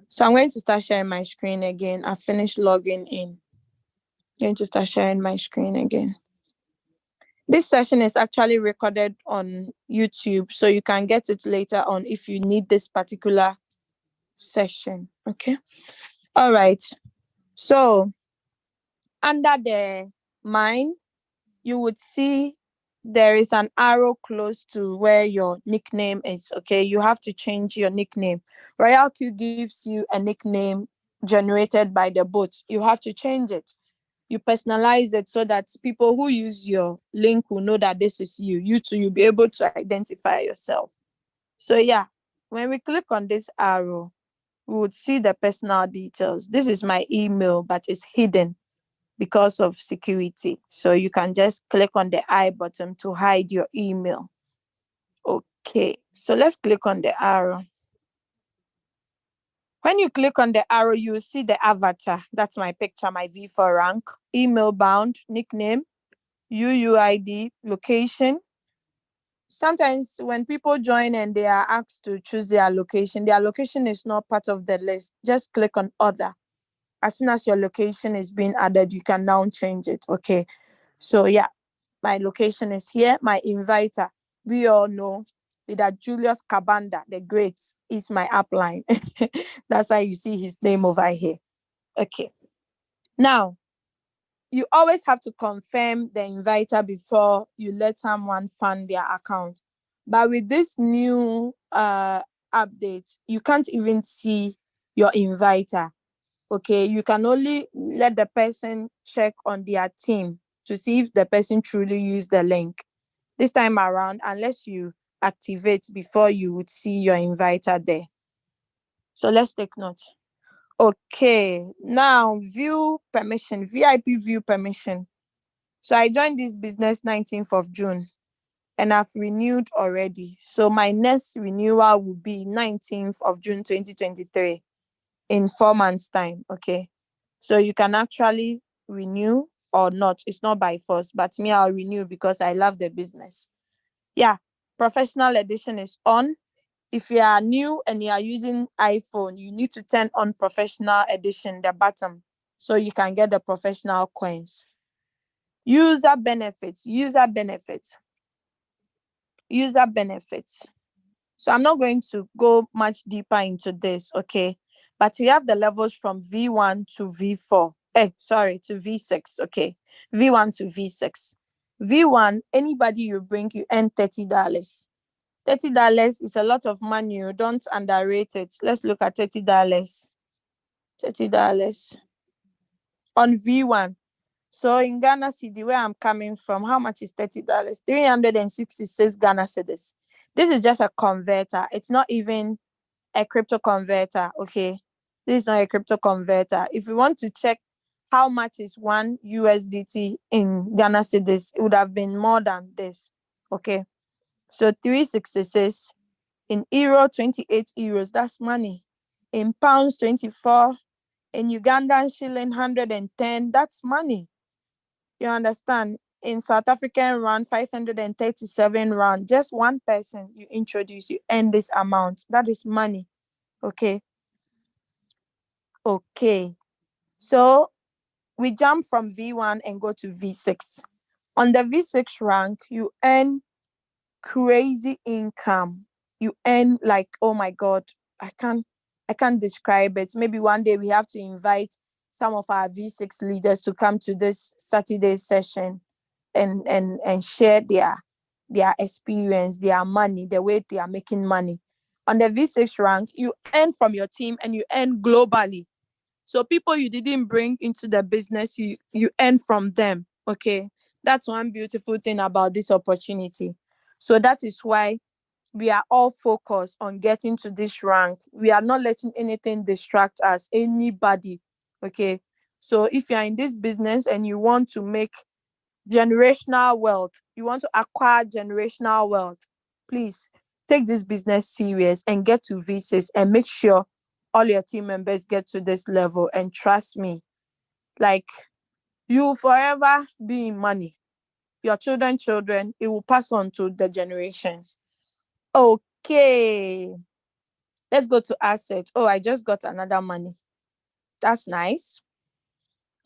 So I'm going to start sharing my screen again. I finished logging in. I'm going to start sharing my screen again. This session is actually recorded on YouTube, so you can get it later on if you need this particular session. Okay. All right. So under the mine, you would see there is an arrow close to where your nickname is. Okay. You have to change your nickname. Royalq gives you a nickname generated by the bot. You have to change it. You personalize it so that people who use your link will know that this is you. You too, you'll be able to identify yourself. So yeah, when we click on this arrow, we would see the personal details. This is my email, but it's hidden because of security. So you can just click on the I button to hide your email. Okay, so let's click on the arrow. When you click on the arrow, you will see the avatar. That's my picture, my V4 rank, email bound, nickname, UUID, location. Sometimes when people join and they are asked to choose their location is not part of the list. Just click on other. As soon as your location is being added, you can now change it. Okay. So yeah, my location is here. My inviter, we all know that Julius Kabanda, the Great, is my upline. That's why you see his name over here. Okay. Now, you always have to confirm the inviter before you let someone fund their account. But with this new update, you can't even see your inviter. Okay, you can only let the person check on their team to see if the person truly used the link. This time around, unless you activate before, you would see your inviter there. So let's take note. Okay, now view permission, VIP view permission. So I joined this business 19th of June and I've renewed already. So my next renewal will be 19th of June 2023 in 4 months' time. Okay. So you can actually renew or not. It's not by force, but me, I'll renew because I love the business. Yeah. Professional edition is on. If you are new and you are using iPhone, you need to turn on professional edition, the bottom, so you can get the professional coins. User benefits. So I'm not going to go much deeper into this, okay? But we have the levels from V1 to V4. To V6, okay? V1 to V6. V1, anybody you bring, you earn $30. $30 is a lot of money. You don't underrate it. Let's look at $30. $30 on V1. So in Ghana cedi, where I'm coming from, how much is $30? 366 Ghana cedis. This is just a converter. It's not even a crypto converter, okay? This is not a crypto converter. If you want to check how much is one USDT in Ghana cedis, it would have been more than this, okay? So 366 in euro, 28 euros, that's money. In pounds, 24. In Ugandan shilling, 110, that's money. You understand? In South African rand, 537 rand. Just one person you introduce, you earn this amount. That is money. Okay. Okay. So we jump from V1 and go to V6. On the V6 rank, you earn crazy income. You earn like, oh my God, I can't describe it. Maybe one day we have to invite some of our V6 leaders to come to this Saturday session and share their experience, their money, the way they are making money. On the V6 rank, you earn from your team and you earn globally. So people you didn't bring into the business, you earn from them. Okay. That's one beautiful thing about this opportunity. So that is why we are all focused on getting to this rank. We are not letting anything distract us, anybody. Okay. So if you're in this business and you want to make generational wealth, you want to acquire generational wealth, please take this business serious and get to V6 and make sure all your team members get to this level. And trust me, like, you will forever be in money. Your children, it will pass on to the generations. Okay. Let's go to asset. Oh, I just got another money. That's nice.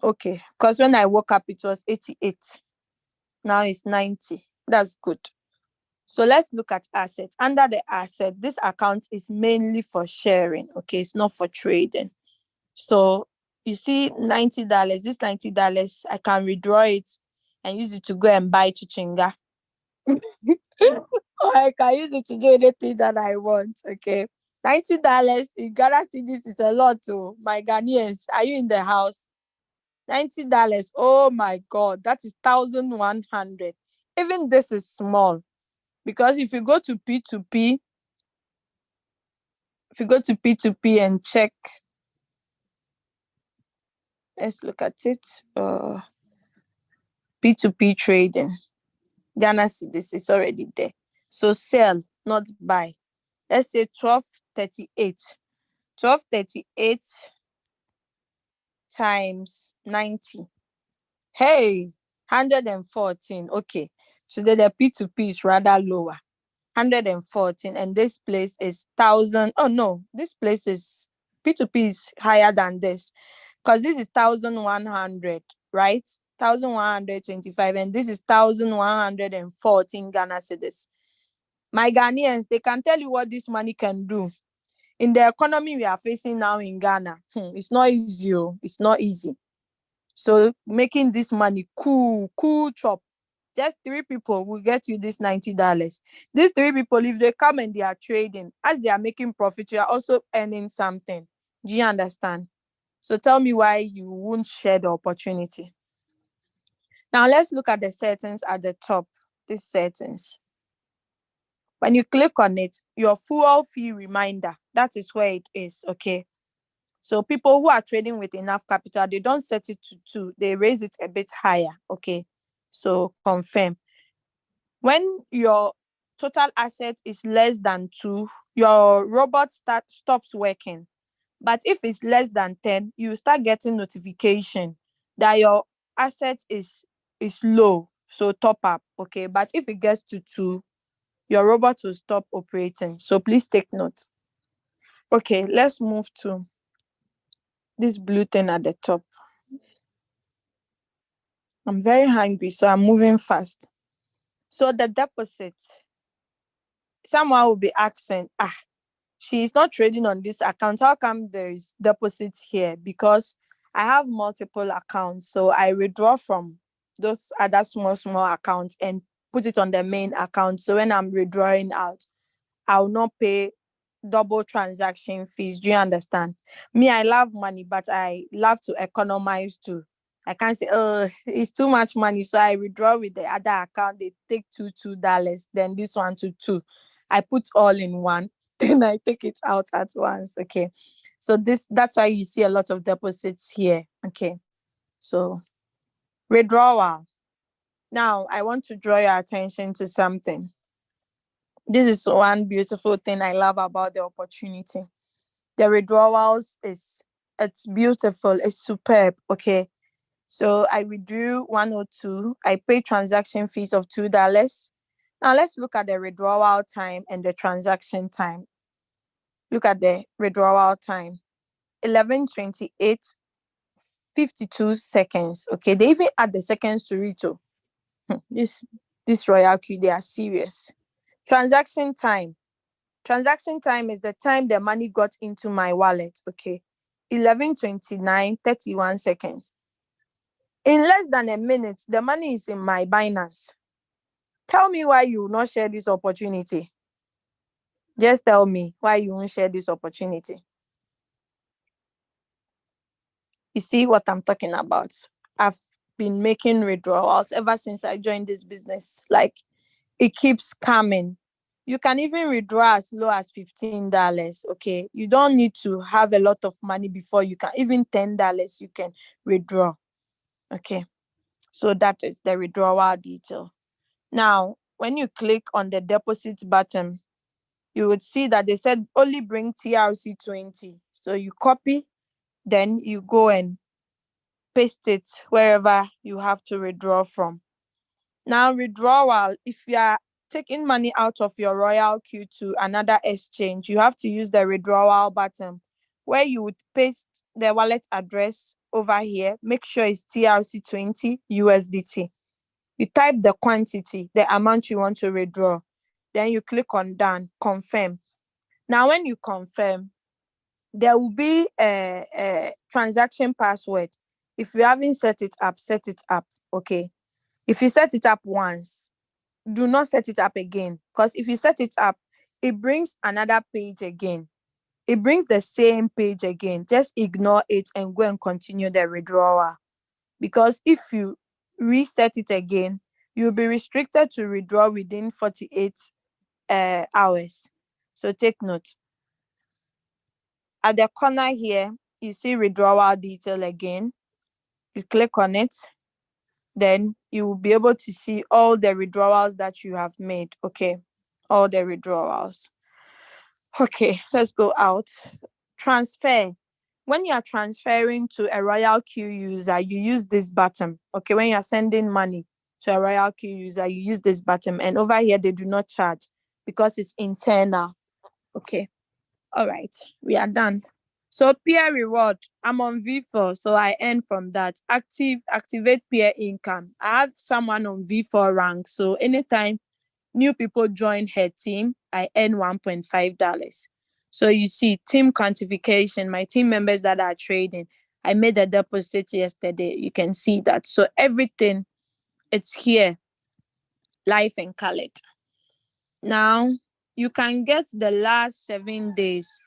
Okay. Because when I woke up, it was 88. Now it's 90. That's good. So let's look at assets. Under the asset, this account is mainly for sharing. Okay, it's not for trading. So you see $90. This $90, I can withdraw it and use it to go and buy chichinga. Or I can use it to do anything that I want. Okay. $90 in Ghana cedis is a lot to my Ghanaians. Are you in the house? $90. Oh my God, that is 1,100. Even this is small. Because if you go to P2P, and check, let's look at it. P2P trading. Ghana cedis is already there. So sell, not buy. Let's say 1238. 1238 times 90. Hey, 114. Okay. Today the P2P is rather lower. 114. And this place is 1,000. Oh no, this place is P2P is higher than this. Because this is 1,100, right? 1,125. And this is 1,114 Ghana cedis. My Ghanaians, they can tell you what this money can do. In the economy we are facing now in Ghana, it's not easy. It's not easy. So making this money cool chop. Just 3 people will get you this $90. These 3 people, if they come and they are trading, as they are making profit, you are also earning something. Do you understand? So tell me why you won't share the opportunity. Now let's look at the settings at the top. These settings. When you click on it, your fuel fee reminder, that is where it is. Okay. So people who are trading with enough capital, they don't set it to 2, they raise it a bit higher. Okay. So confirm. When your total asset is less than 2, your robot stops working. But if it's less than 10, you start getting notification that your asset is low. So top up. Okay. But if it gets to 2, your robot will stop operating. So please take note. Okay, let's move to this blue thing at the top. I'm very hungry, so I'm moving fast. So the deposit, someone will be asking, she's not trading on this account. How come there is deposit here? Because I have multiple accounts. So I withdraw from those other small accounts and put it on the main account. So when I'm withdrawing out, I will not pay double transaction fees. Do you understand? Me, I love money, but I love to economize too. I can't say, oh, it's too much money, so I withdraw with the other account. They take $2, then this one to 2. I put all in one, then I take it out at once. Okay. So that's why you see a lot of deposits here. Okay. So withdrawal. Now I want to draw your attention to something. This is one beautiful thing I love about the opportunity. The withdrawals it's beautiful, it's superb. Okay. So I withdrew 102. I paid transaction fees of $2. Now let's look at the withdrawal time and the transaction time. Look at the withdrawal time. 11:28, 52 seconds. Okay, they even add the seconds to it too. This Royalq, they are serious. Transaction time. Transaction time is the time the money got into my wallet. Okay. 11:29, 31 seconds. In less than a minute, the money is in my Binance. Tell me why you will not share this opportunity. Just tell me why you won't share this opportunity. You see what I'm talking about? I've been making withdrawals ever since I joined this business. Like, it keeps coming. You can even withdraw as low as $15. Okay. You don't need to have a lot of money before you can. Even $10 you can withdraw. Okay. So that is the withdrawal detail. Now, when you click on the deposit button, you would see that they said only bring TRC20. So you copy, then you go and paste it wherever you have to withdraw from. Now, withdrawal, if you are taking money out of your Royalq to another exchange, you have to use the withdrawal button where you would paste the wallet address over here. Make sure it's TRC20 USDT. You type the quantity, the amount you want to withdraw. Then you click on done, confirm. Now, when you confirm, there will be a transaction password. If you haven't set it up, set it up. Okay. If you set it up once, do not set it up again. Because if you set it up, it brings another page again. It brings the same page again. Just ignore it and go and continue the withdrawal. Because if you reset it again, you'll be restricted to withdraw within 48 hours. So take note. At the corner here, you see withdrawal detail again. You click on it. Then you will be able to see all the withdrawals that you have made. Okay. All the withdrawals. Okay, let's go out. Transfer. When you are transferring to a Royalq user, you use this button. Okay, when you are sending money to a Royalq user, you use this button. And over here, they do not charge because it's internal. Okay. All right, we are done. So peer reward, I'm on V4, so I earn from that. Activate peer income. I have someone on V4 rank, so anytime new people join her team, I earn $1.5. So you see, team quantification, my team members that are trading, I made a deposit yesterday. You can see that. So everything, it's here, live and colored. Now, you can get the last 7 days.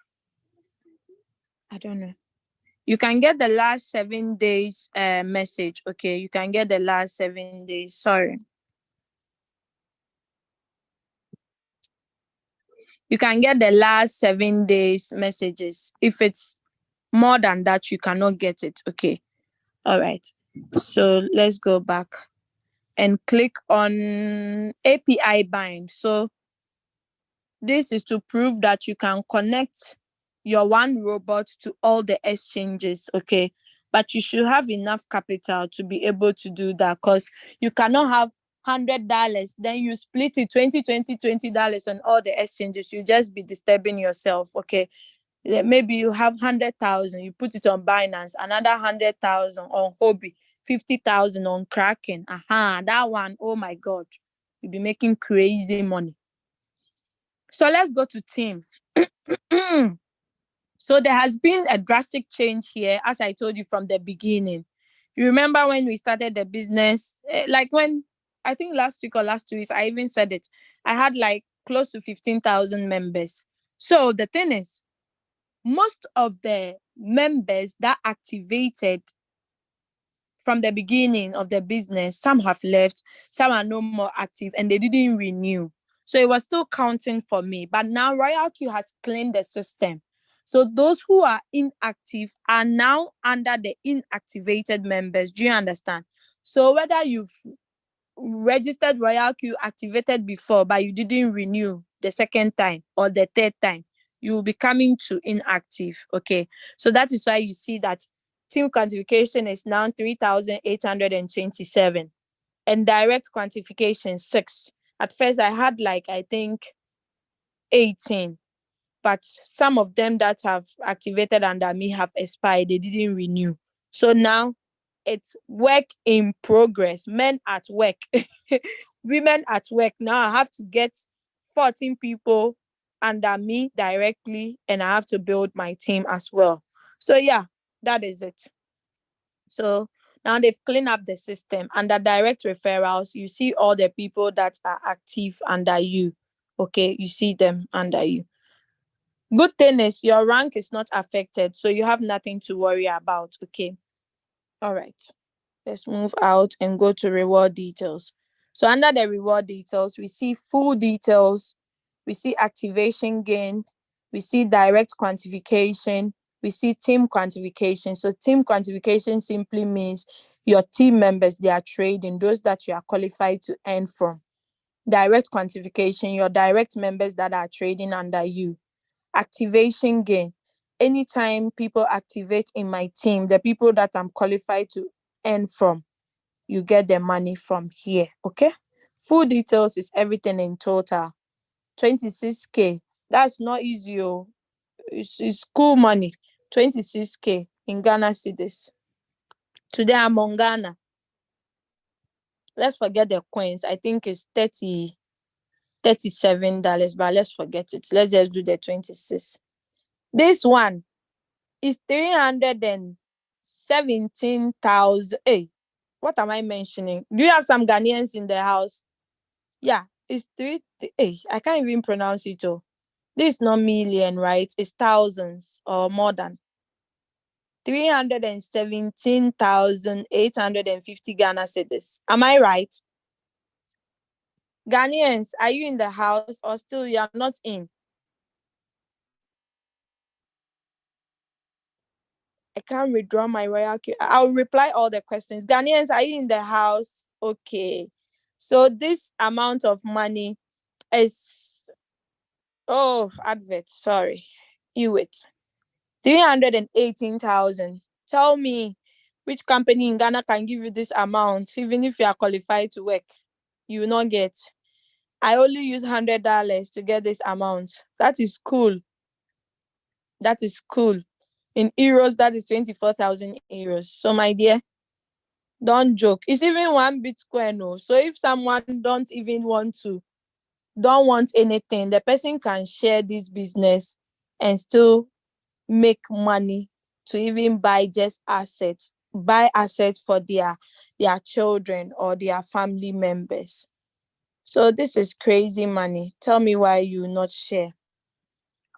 I don't know. You can get the last 7 days message. Okay, you can get the last 7 days. Sorry. You can get the last 7 days messages. If it's more than that, you cannot get it. Okay. All right. So let's go back and click on API bind. So this is to prove that you can connect your one robot to all the exchanges. Okay. But you should have enough capital to be able to do that, because you cannot have $100, then you split it $20 on all the exchanges. You just be disturbing yourself. Okay. Maybe you have 100,000, you put it on Binance, another 100,000 on Hobby, 50,000 on Kraken. That one, oh my God, you'll be making crazy money. So let's go to team. So there has been a drastic change here, as I told you from the beginning. You remember when we started the business, like when, I think last week or last 2 weeks, I even said it. I had like close to 15,000 members. So the thing is, most of the members that activated from the beginning of the business, some have left, some are no more active, and they didn't renew. So it was still counting for me. But now Royalq has cleaned the system. So those who are inactive are now under the inactivated members. Do you understand? So whether you've registered Royalq activated before, but you didn't renew the second time or the third time, you will be coming to inactive. Okay. So that is why you see that team quantification is now 3,827 and direct quantification 6. At first, I had like, I think 18, but some of them that have activated under me have expired. They didn't renew. So now it's work in progress. Men at work, women at work. Now I have to get 14 people under me directly, and I have to build my team as well. So yeah, that is it. So now they've cleaned up the system. Under direct referrals, you see all the people that are active under you. Okay, you see them under you. Good thing is your rank is not affected, so you have nothing to worry about. Okay. All right. Let's move out and go to reward details. So under the reward details, we see full details, we see activation gain, we see direct quantification, we see team quantification. So team quantification simply means your team members, they are trading, those that you are qualified to earn from. Direct quantification, your direct members that are trading under you. Activation gain, anytime people activate in my team, the people that I'm qualified to earn from, you get the money from here. Okay. Full details is everything in total. 26K. That's not easy. It's cool money. 26K in Ghana cedis. Today I'm on Ghana. Let's forget the coins. I think it's $37, but let's forget it. Let's just do the 26. This one is 317,000. Hey, what am I mentioning? Do you have some Ghanaians in the house? Yeah, it's three. Hey, I can't even pronounce it. Oh, this is not million, right? It's thousands or more than 317,850 Ghana cedis. Am I right? Ghanaians, are you in the house or still you are not in? I can't withdraw my Royalq. I'll reply all the questions. Ghanaians, are you in the house? Okay. So this amount of money is, oh, advert, sorry. You wait. 318,000. Tell me which company in Ghana can give you this amount, even if you are qualified to work. You will not get. I only use $100 to get this amount. That is cool. That is cool. In euros, that is 24,000 euros. So, my dear, don't joke. It's even one Bitcoin. No. So, if someone don't want anything, the person can share this business and still make money to even buy assets for their children or their family members. So this is crazy money. Tell me why you not share.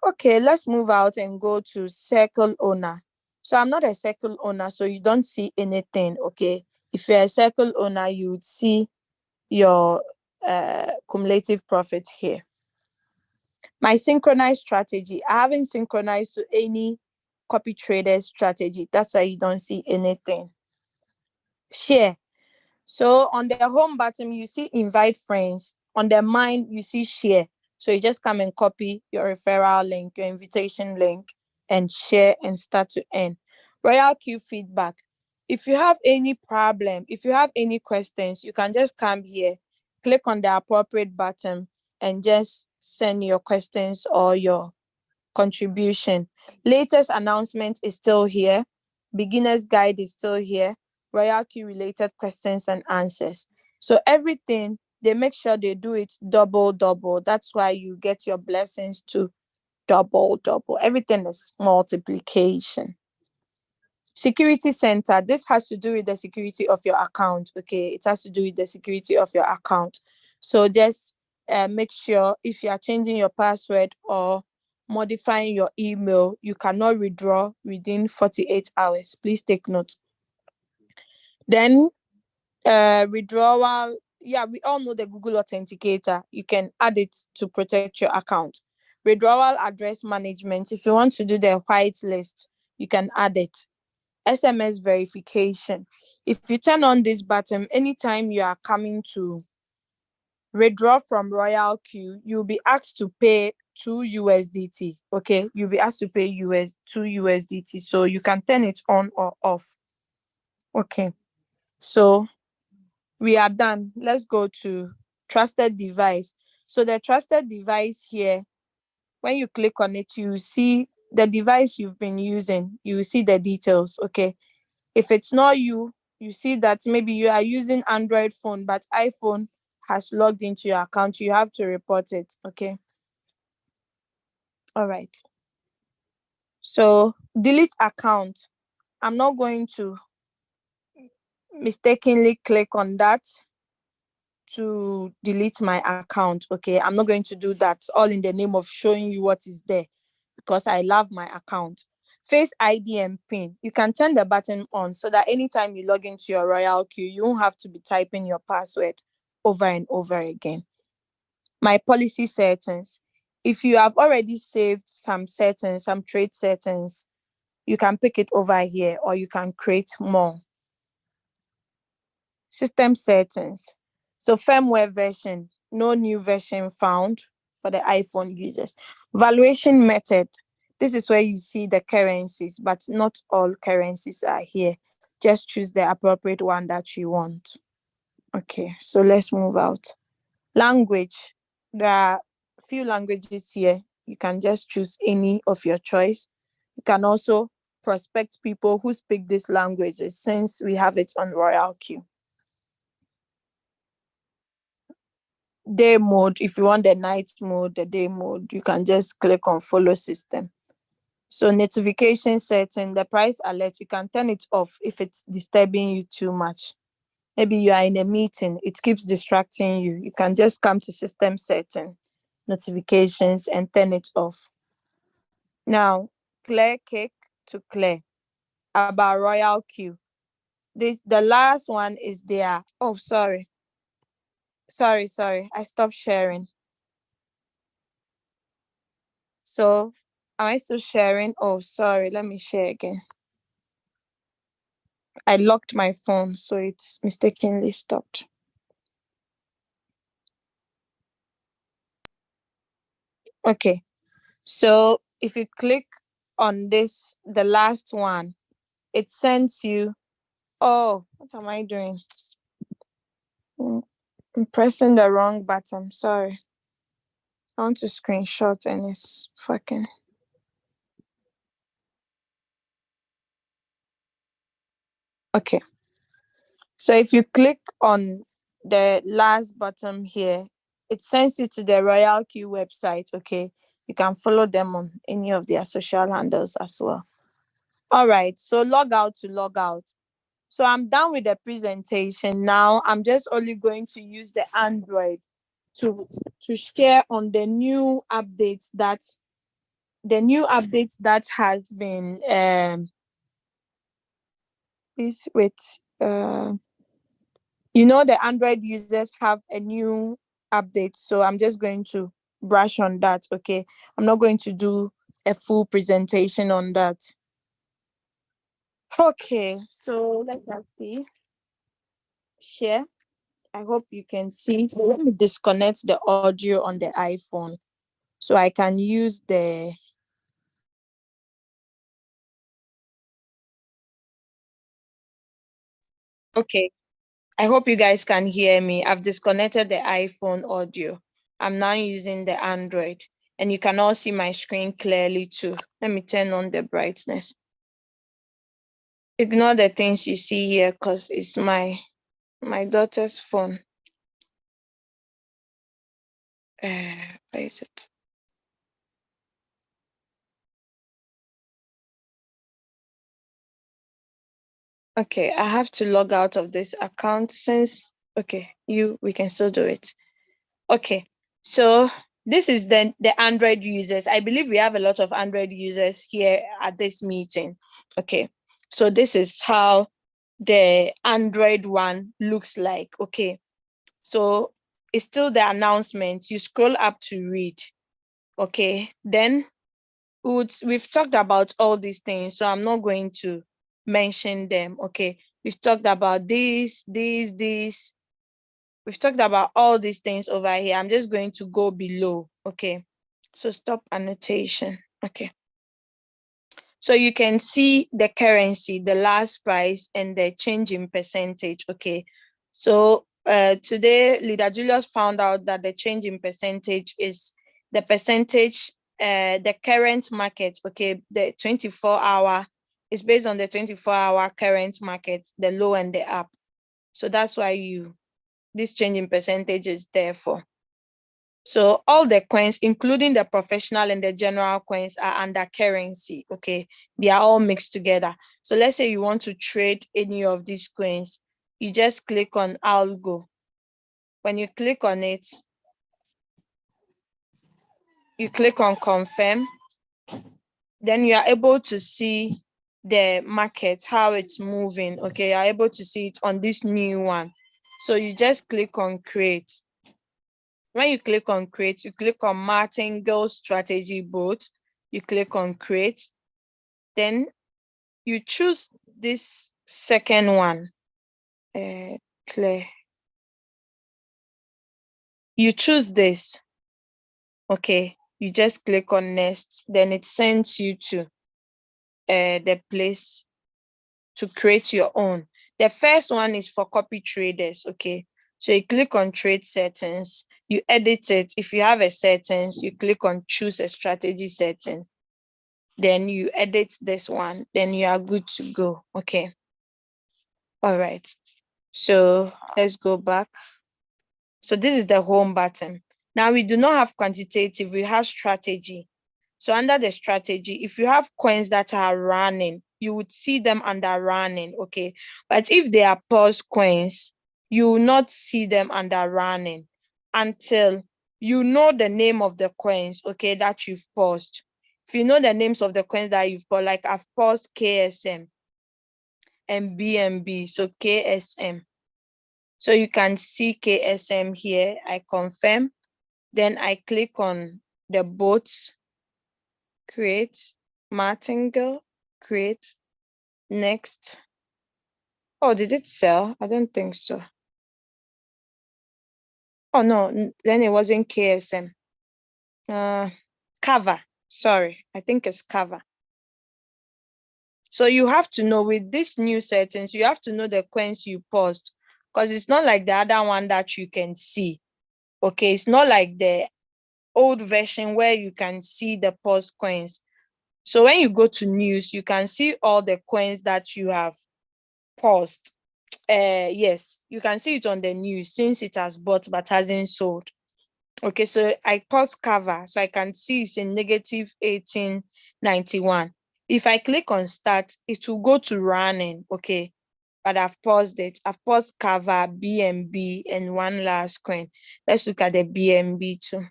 Okay, let's move out and go to circle owner. So I'm not a circle owner, so you don't see anything. Okay, if you're a circle owner, you would see your cumulative profit here. My synchronized strategy, I haven't synchronized to any copy trader strategy. That's why you don't see anything. Share. So on the home button, you see invite friends. On the mine, you see share. So you just come and copy your referral link, your invitation link, and share and start to earn. Royalq feedback. If you have any problem, if you have any questions, you can just come here, click on the appropriate button, and just send your questions or your contribution. Latest announcement is still here. Beginner's guide is still here. Royalq related questions and answers. So everything, they make sure they do it double. That's why you get your blessings to double. Everything is multiplication. Security center. This has to do with the security of your account. Okay, it has to do with the security of your account. So just make sure if you are changing your password or modifying your email, you cannot withdraw within 48 hours. Please take note. Then withdrawal. Yeah, we all know the Google Authenticator. You can add it to protect your account. Withdrawal address management. If you want to do the whitelist, you can add it. SMS verification. If you turn on this button, anytime you are coming to withdraw from Royalq, you'll be asked to pay 2 USDT. Okay, you'll be asked to pay 2 USDT. So you can turn it on or off. Okay, so we are done. Let's go to trusted device. So the trusted device here, when you click on it, you see the device you've been using. You see the details. Okay, if it's not you, you see that maybe you are using Android phone, but iPhone has logged into your account. You have to report it. Okay. All right. So delete account. I'm not going to mistakenly click on that to delete my account. Okay, I'm not going to do that, all in the name of showing you what is there, because I love my account. Face ID and PIN. You can turn the button on so that anytime you log into your Royalq, you won't have to be typing your password over and over again. My policy settings. If you have already saved some settings, some trade settings, you can pick it over here or you can create more. System settings. So firmware version, no new version found for the iPhone users. Valuation method. This is where you see the currencies, but not all currencies are here. Just choose the appropriate one that you want. Okay, so let's move out. Language. There are a few languages here. You can just choose any of your choice. You can also prospect people who speak these languages since we have it on Royalq. day mode. If you want the night mode, the day mode, you can just click on follow system. So notification setting, the price alert, you can turn it off if it's disturbing you too much. Maybe you are in a meeting, it keeps distracting you. You can just come to system setting, notifications, and turn it off. Now, clear cake to clear about Royalq. The last one is there. Oh, sorry. Sorry. I stopped sharing. So, am I still sharing? Oh, sorry. Let me share again. I locked my phone, so it's mistakenly stopped. Okay. So, if you click on this, the last one, it sends you. Oh, what am I doing? I'm pressing the wrong button. Sorry. I want to screenshot and it's fucking. Okay. So if you click on the last button here, it sends you to the Royalq website. Okay. You can follow them on any of their social handles as well. All right. So log out to log out. So I'm done with the presentation. Now I'm just only going to use the Android to share on the new updates that has been please wait. The Android users have a new update, so I'm just going to brush on that. Okay, I'm not going to do a full presentation on that. Okay, so let us see. Share. I hope you can see. So let me disconnect the audio on the iPhone so I can use the. Okay, I hope you guys can hear me. I've disconnected the iPhone audio. I'm now using the Android, and you can all see my screen clearly too. Let me turn on the brightness. Ignore the things you see here because it's my daughter's phone. Where is it? Okay, I have to log out of this account since, we can still do it. Okay, so this is the Android users. I believe we have a lot of Android users here at this meeting. Okay, so this is how the Android one looks like. Okay, so it's still the announcement. You scroll up to read. Okay, then we've talked about all these things, so I'm not going to mention them. Okay, we've talked about this. We've talked about all these things over here. I'm just going to go below. Okay, so stop annotation. Okay, so you can see the currency, the last price, and the change in percentage. Okay, so today Leader Julius found out that the change in percentage is the percentage, the current market. Okay, the 24-hour is based on the 24-hour current market, the low and the up. So that's why this change in percentage is there for. So all the coins, including the professional and the general coins, are under currency. Okay, they are all mixed together. So let's say you want to trade any of these coins, you just click on algo. When you click on it, you click on confirm. Then you are able to see the market, how it's moving. Okay, you are able to see it on this new one. So you just click on create. When you click on create, you click on Martingale strategy board, you click on create, then you choose this second one, Claire. You choose this, okay, you just click on next, then it sends you to the place to create your own. The first one is for copy traders, okay, so you click on trade settings, you edit it. If you have a settings, you click on choose a strategy setting, then you edit this one, then you are good to go. Okay, all right, so let's go back. So this is the home button. Now we do not have quantitative, we have strategy. So under the strategy, if you have coins that are running, you would see them under running, okay? But if they are pause coins, you will not see them under running until you know the name of the coins, okay, that you've paused. If you know the names of the coins that you've paused, like I've paused KSM and BNB, so KSM. So you can see KSM here. I confirm. Then I click on the boats, create, martingale, create, next. Oh, did it sell? I don't think so. Oh no, then it wasn't KSM. Cover, sorry, I think it's cover. So you have to know with these new settings, you have to know the coins you paused, because it's not like the other one that you can see. Okay, it's not like the old version where you can see the paused coins. So when you go to news, you can see all the coins that you have paused. Yes, you can see it on the news since it has bought but hasn't sold. Okay, so I pause cover, so I can see it's in negative 1891. If I click on start, it will go to running, okay, but I've paused it. I've paused cover, BNB, and one last coin. Let's look at the BNB too.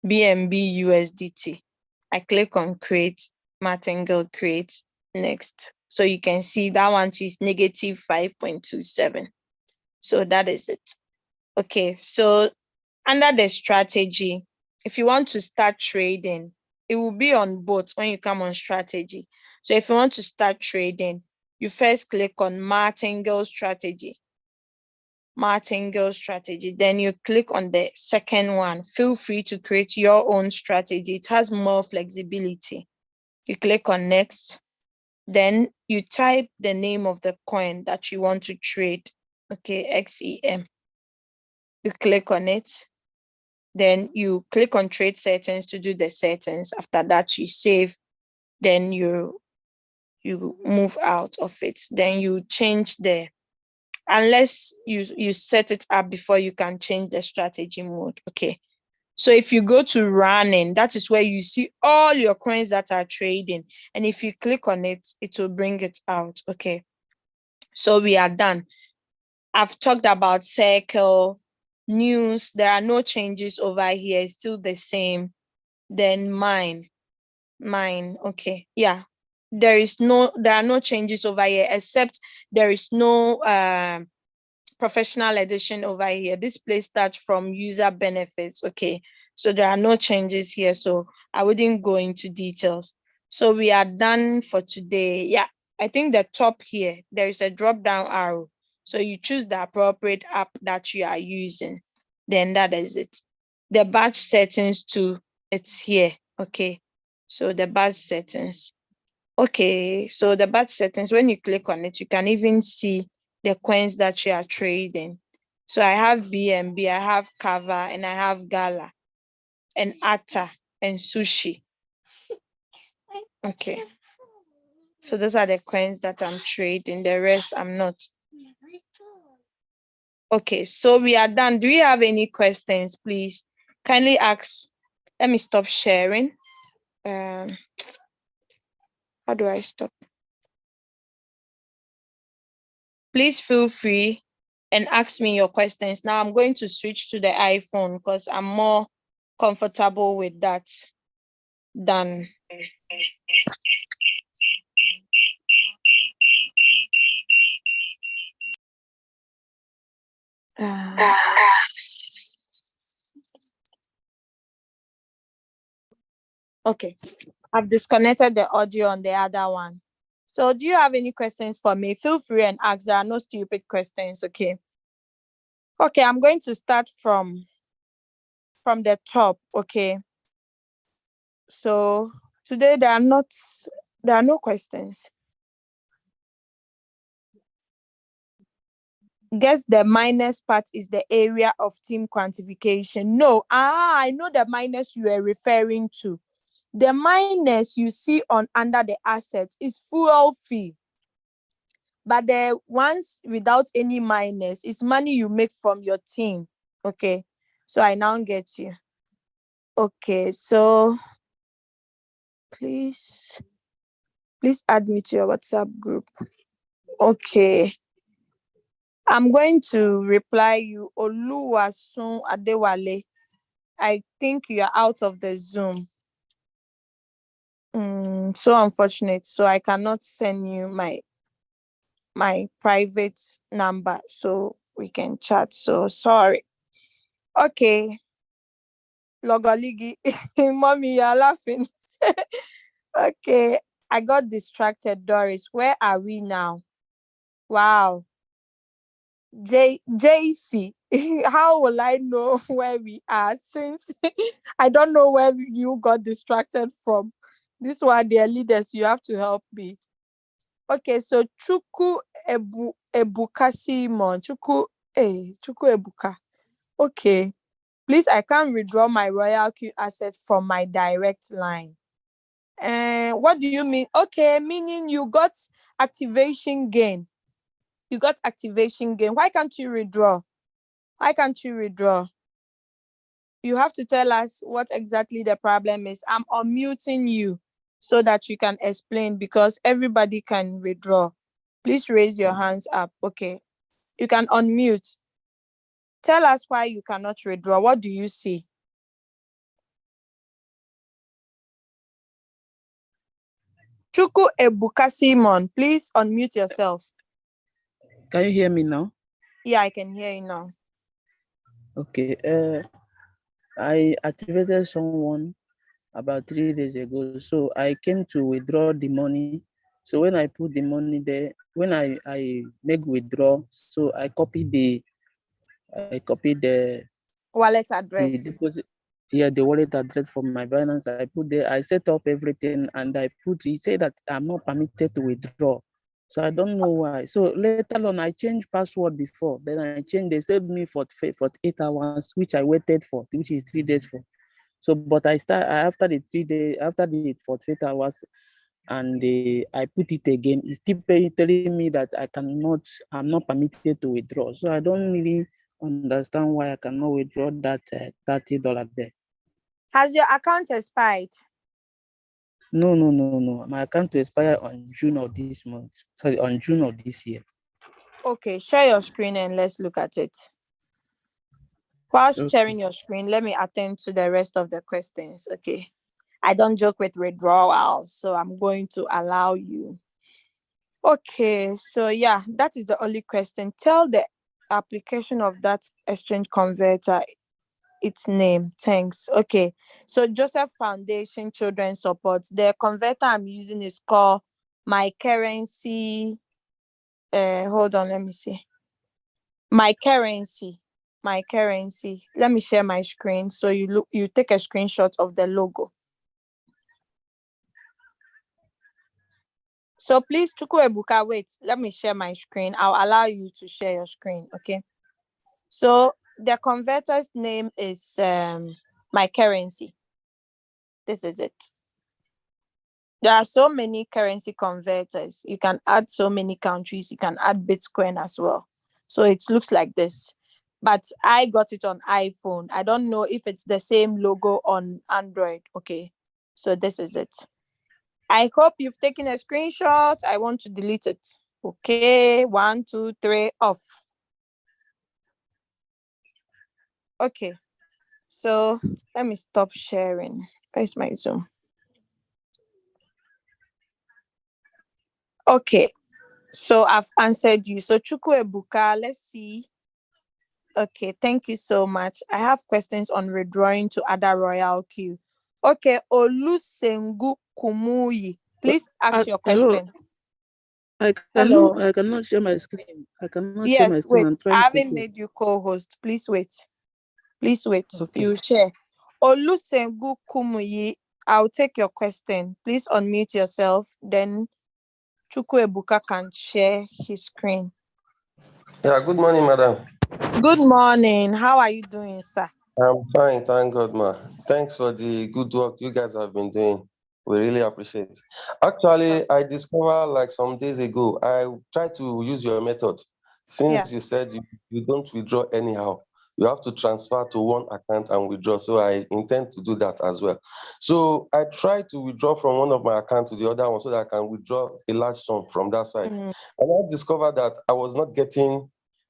BNB USDT. I click on create, martingale create, next. So you can see that one is negative 5.27. So that is it. Okay, so under the strategy, if you want to start trading, it will be on both when you come on strategy. So if you want to start trading, you first click on martingale strategy. Martingale strategy. Then you click on the second one. Feel free to create your own strategy. It has more flexibility. You click on next. Then you type the name of the coin that you want to trade. Okay, XEM. You click on it. Then you click on trade settings to do the settings. After that, you save. Then you move out of it. Then you change the, unless you set it up before you can change the strategy mode. Okay. So if you go to running, that is where you see all your coins that are trading. And if you click on it, it will bring it out. Okay. So we are done. I've talked about circle, news. There are no changes over here. It's still the same. Then mine. Okay. Yeah. There are no changes over here, except there is no professional edition over here. This place starts from user benefits. Okay, so there are no changes here, so I wouldn't go into details. So we are done for today. Yeah, I think the top here, there is a drop down arrow, so you choose the appropriate app that you are using, then that is it. The batch settings too, it's here. Okay, so the batch settings. Okay, so the batch settings, when you click on it, you can even see the coins that you are trading. So I have BNB, I have Kava, and I have Gala, and Atta, and Sushi. Okay. So those are the coins that I'm trading. The rest I'm not. Okay, so we are done. Do you have any questions, please? Kindly ask. Let me stop sharing. How do I stop? Please feel free and ask me your questions. Now I'm going to switch to the iPhone because I'm more comfortable with that than okay. I've disconnected the audio on the other one. So do you have any questions for me? Feel free and ask. There are no stupid questions, okay? Okay, I'm going to start from the top, okay? So today there are no questions. Guess the minus part is the area of team quantification. No, I know the minus you are referring to. The minus you see on under the assets is fuel fee. But the ones without any minus is money you make from your team. Okay. So I now get you. Okay, so please add me to your WhatsApp group. Okay. I'm going to reply you, Oluwasun Adewale. I think you are out of the Zoom. So unfortunate. So I cannot send you my private number so we can chat. So sorry. Okay. Logoligi. Mommy, you're laughing. Okay. I got distracted, Doris. Where are we now? Wow. JC. How will I know where we are since I don't know where you got distracted from? This one, dear leaders, you have to help me. Okay, so Chuku Ebuka Simon. Chuku Ebuka. Okay. Please, I can't withdraw my Royalq asset from my direct line. What do you mean? Okay, meaning you got activation gain. You got activation gain. Why can't you withdraw? Why can't you withdraw? You have to tell us what exactly the problem is. I'm unmuting you so that you can explain because everybody can withdraw. Please raise your hands up. Okay. You can unmute. Tell us why you cannot withdraw. What do you see? Chuku Ebuka Simon, please unmute yourself. Can you hear me now? Yeah, I can hear you now. Okay. I activated someone about 3 days ago. So I came to withdraw the money. So when I put the money there, when I make withdraw, so I copied the wallet address. The deposit, the wallet address for my Binance. I put there, I set up everything, and it said that I'm not permitted to withdraw. So I don't know why. So later on, I changed password before. Then I changed. They said me for 8 hours, which I waited for, which is 3 days for. So, but after the 3 days, after the 48 hours, and I put it again. It's still telling me that I'm not permitted to withdraw. So I don't really understand why I cannot withdraw that $30 there. Has your account expired? No. My account will expire on June of this month. Sorry, on June of this year. Okay, share your screen and let's look at it. Whilst sharing your screen, let me attend to the rest of the questions. Okay. I don't joke with withdrawals, so I'm going to allow you. Okay, so yeah, that is the only question. Tell the application of that exchange converter its name. Thanks. Okay, so Joseph Foundation Children Support. The converter I'm using is called My Currency. Hold on, let me see. My Currency. Let me share my screen so you take a screenshot of the logo. So please, Chuku Ebuka, wait, let me share my screen. I'll allow you to share your screen, okay? So the converter's name is My Currency. This is it. There are so many currency converters. You can add so many countries. You can add Bitcoin as well. So it looks like this. But I got it on iPhone. I don't know if it's the same logo on Android. Okay. So this is it. I hope you've taken a screenshot. I want to delete it. Okay, 1, 2, 3, off. Okay, so let me stop sharing. Where's my Zoom? Okay, so I've answered you. So Chuku Ebuka, let's see. Okay, thank you so much. I have questions on withdrawing to other Royalq. Okay, Olusengu Kumuyi, please ask your question. Hello. I cannot share my screen. Yes, wait. I haven't made you co-host. Please wait. Okay. You share. Olusengu Kumuyi, I'll take your question. Please unmute yourself. Then Chuku Ebuka can share his screen. Yeah, good morning, madam. Good morning. How are you doing, sir? I'm fine, thank God, ma. Thanks for the good work you guys have been doing. We really appreciate it. Actually, I discovered like some days ago, I tried to use your method. Since you said you don't withdraw anyhow, you have to transfer to one account and withdraw. So I intend to do that as well. So I tried to withdraw from one of my accounts to the other one so that I can withdraw a large sum from that side. And I discovered that I was not getting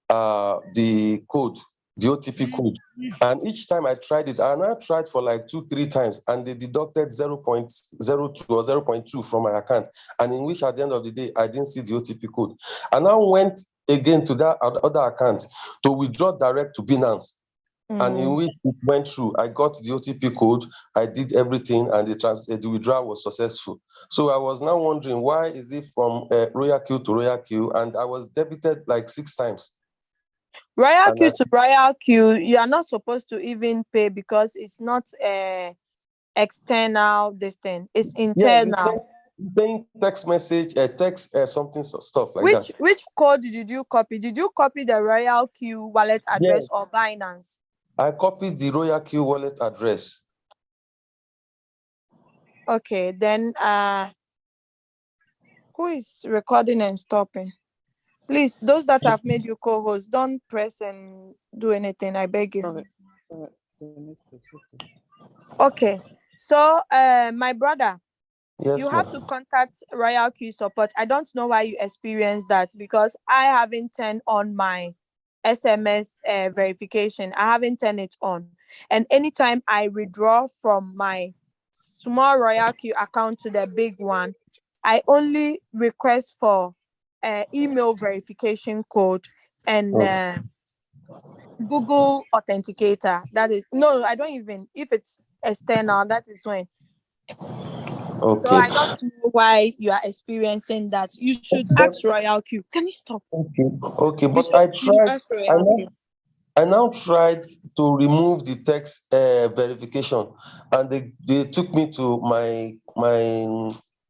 the code, the OTP code. And each time I tried it, and I tried for like 2-3 times, and they deducted 0.02 or 0.2 from my account. And in which at the end of the day, I didn't see the OTP code. And I went again to that other account to withdraw direct to Binance. And in which it went through, I got the OTP code, I did everything, and the withdrawal was successful. So I was now wondering, why is it from Royalq to Royalq, and I was debited like 6 times. Royalq to Royalq, you are not supposed to even pay because it's not external this thing. It's internal. Saying text message, text something stuff like that. Which code did you copy? Did you copy the Royalq wallet address or Binance? I copied the Royalq wallet address. Okay, then who is recording and stopping? Please, those that have made you co-host, don't press and do anything. I beg you. Okay, so my brother, you have to contact Royalq support. I don't know why you experienced that because I haven't turned on my SMS verification. I haven't turned it on. And anytime I withdraw from my small Royalq account to the big one, I only request for email verification code and Google Authenticator. That is, no, I don't even, if it's external, that is when. Okay. So I don't know why you are experiencing that. You should ask Royalq. Can you stop? Okay, but I tried. I now tried to remove the text verification, and they took me to my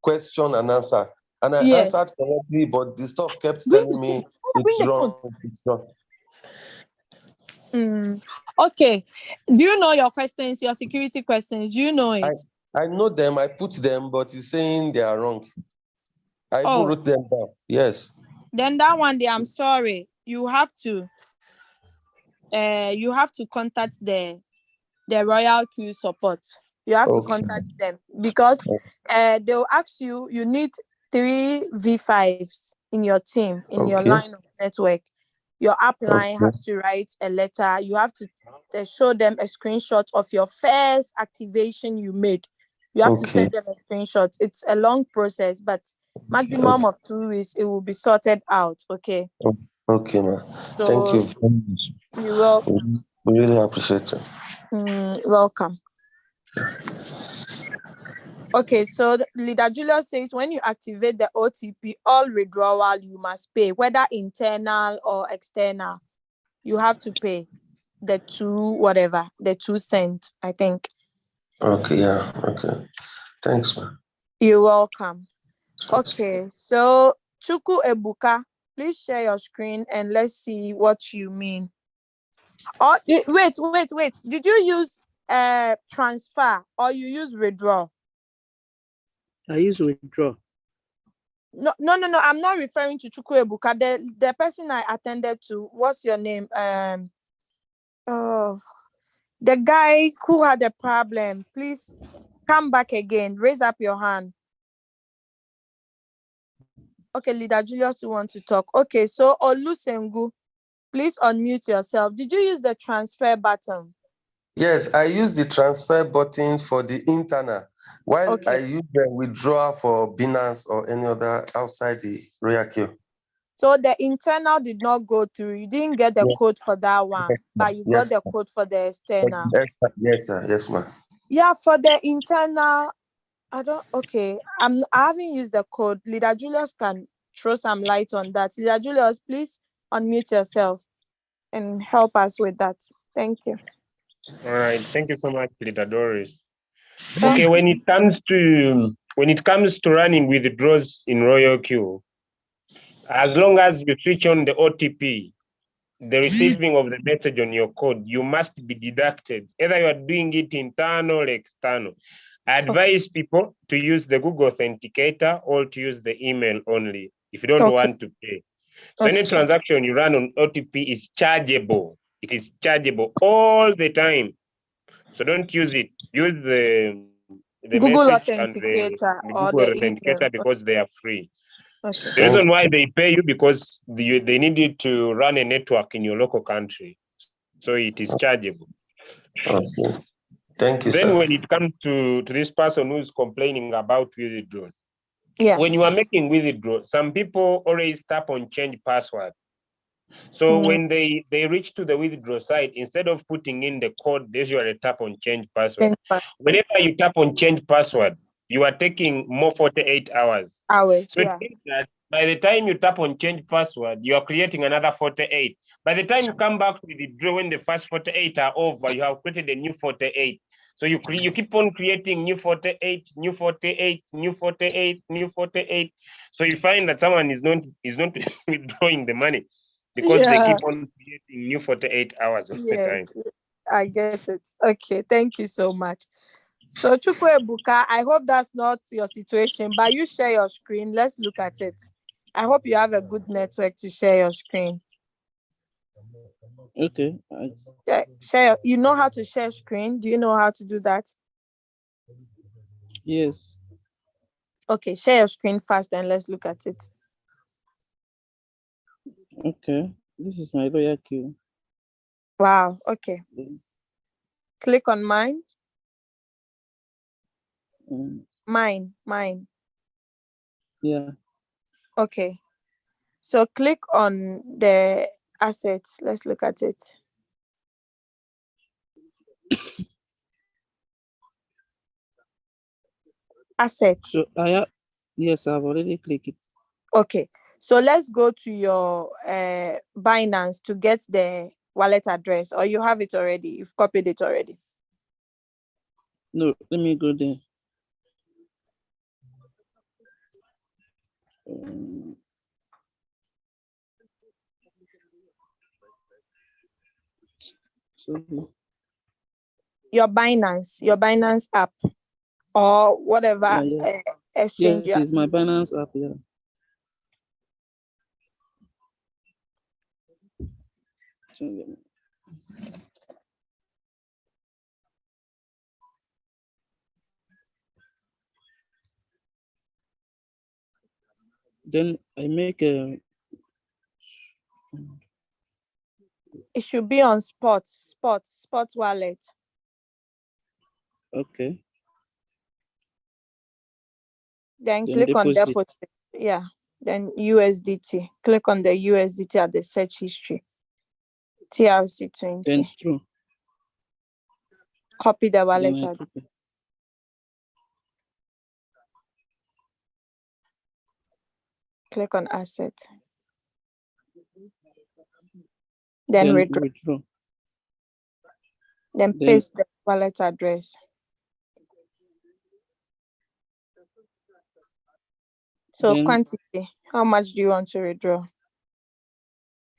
question and answer, and I answered correctly, but the stuff kept telling me it's wrong. It's wrong. Okay. Do you know your questions, your security questions? Do you know it? I know them. I put them, but it's saying they are wrong. I even wrote them down. Yes. Then that one day, I'm sorry. You have to contact the Royalq support. You have to contact them because they'll ask you. You need 3 V5s in your team, in your line of network. Your upline has to write a letter. You have to show them a screenshot of your first activation you made. You have to send them a screenshot. It's a long process, but maximum of 2 weeks, it will be sorted out. Okay. Okay, man. So, thank you. You're welcome. We really appreciate it. Welcome. Okay, so Leader Julius says when you activate the OTP, all withdrawal you must pay, whether internal or external. You have to pay the 2 cents, I think. Okay, yeah. Okay. Thanks, man. You're welcome. Okay, so Chuku Ebuka, please share your screen and let's see what you mean. Oh, wait. Did you use transfer or you use withdraw? I use withdraw. No. I'm not referring to Chuku Ebuka. The person I attended to. What's your name? The guy who had a problem. Please come back again. Raise up your hand. Okay, Leader Julius, you want to talk? Okay, so Olusengu, please unmute yourself. Did you use the transfer button? Yes, I use the transfer button for the internal, while I use the withdraw for Binance or any other outside the Royalq. So the internal did not go through. You didn't get the code for that one, but you got the code for the external. Yes, sir. Yes, ma'am. Yeah, for the internal, I haven't used the code. Leader Julius can throw some light on that. Leader Julius, please unmute yourself and help us with that. Thank you. All right, thank you so much, Leader Doris. Okay, when it comes to running withdrawals in Royalq, as long as you switch on the OTP, the receiving of the message on your code, you must be deducted. Either you are doing it internal or external. I advise people to use the Google Authenticator or to use the email only if you don't want to pay. So any transaction you run on OTP is chargeable. It is chargeable all the time. So don't use it. Use the Google message and Authenticator the or Google the Authenticator email. because they are free. Okay. The reason why they pay you because they need you to run a network in your local country. So it is chargeable. Okay. Thank you, Then sir. when it comes to this person who's complaining about withdrawal, Yeah. when you are making withdrawal, some people always tap on change password. So when they reach to the withdraw side, instead of putting in the code, they usually tap on change password. Whenever you tap on change password, you are taking more 48 hours. So it means that by the time you tap on change password, you are creating another 48. By the time you come back to withdraw, when the first 48 are over, you have created a new 48. So you keep on creating new 48, new 48, new 48, new 48. So you find that someone is not withdrawing the money because they keep on creating new 48 hours of the time. I get it. Okay, thank you so much. So Chukwebuka, I hope that's not your situation, but you share your screen. Let's look at it. I hope you have a good network to share your screen. Okay. Share. You know how to share screen? Do you know how to do that? Yes. Okay, share your screen first, and let's look at it. Okay. This is my Royalq. Wow. Okay. Click on mine. Mine. Yeah. Okay. So click on the assets. Let's look at it. Assets. So yes, I've already clicked it. Okay. So let's go to your Binance to get the wallet address, or you have it already. You've copied it already. No, let me go there. Your Binance app, or whatever exchange. Yes, it's my Binance app. Yeah. Then I make a. It should be on Spot wallet. Okay. Then click on deposit. Yeah. Then USDT. Click on the USDT at the search history. TRC20. Then true. Copy the wallet address. Click on asset. Then withdraw. Then paste the wallet address. So quantity, how much do you want to withdraw?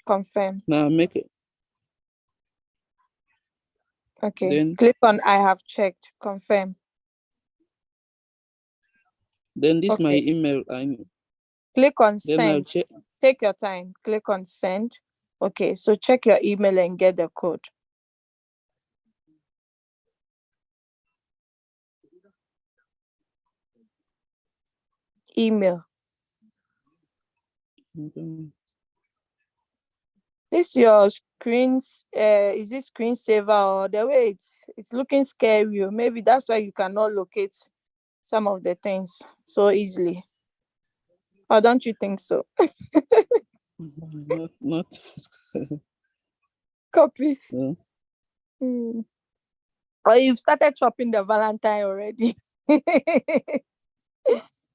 Confirm. Now make it. Okay. Then click on I have checked. Confirm. Then this my email. Click on send. Take your time. Click on send. Okay, so check your email and get the code. Email. This your screens, is this screensaver, or the way it's looking scary? Maybe that's why you cannot locate some of the things so easily. Or don't you think so? Not. Copy. Yeah. Or you've started chopping the Valentine already.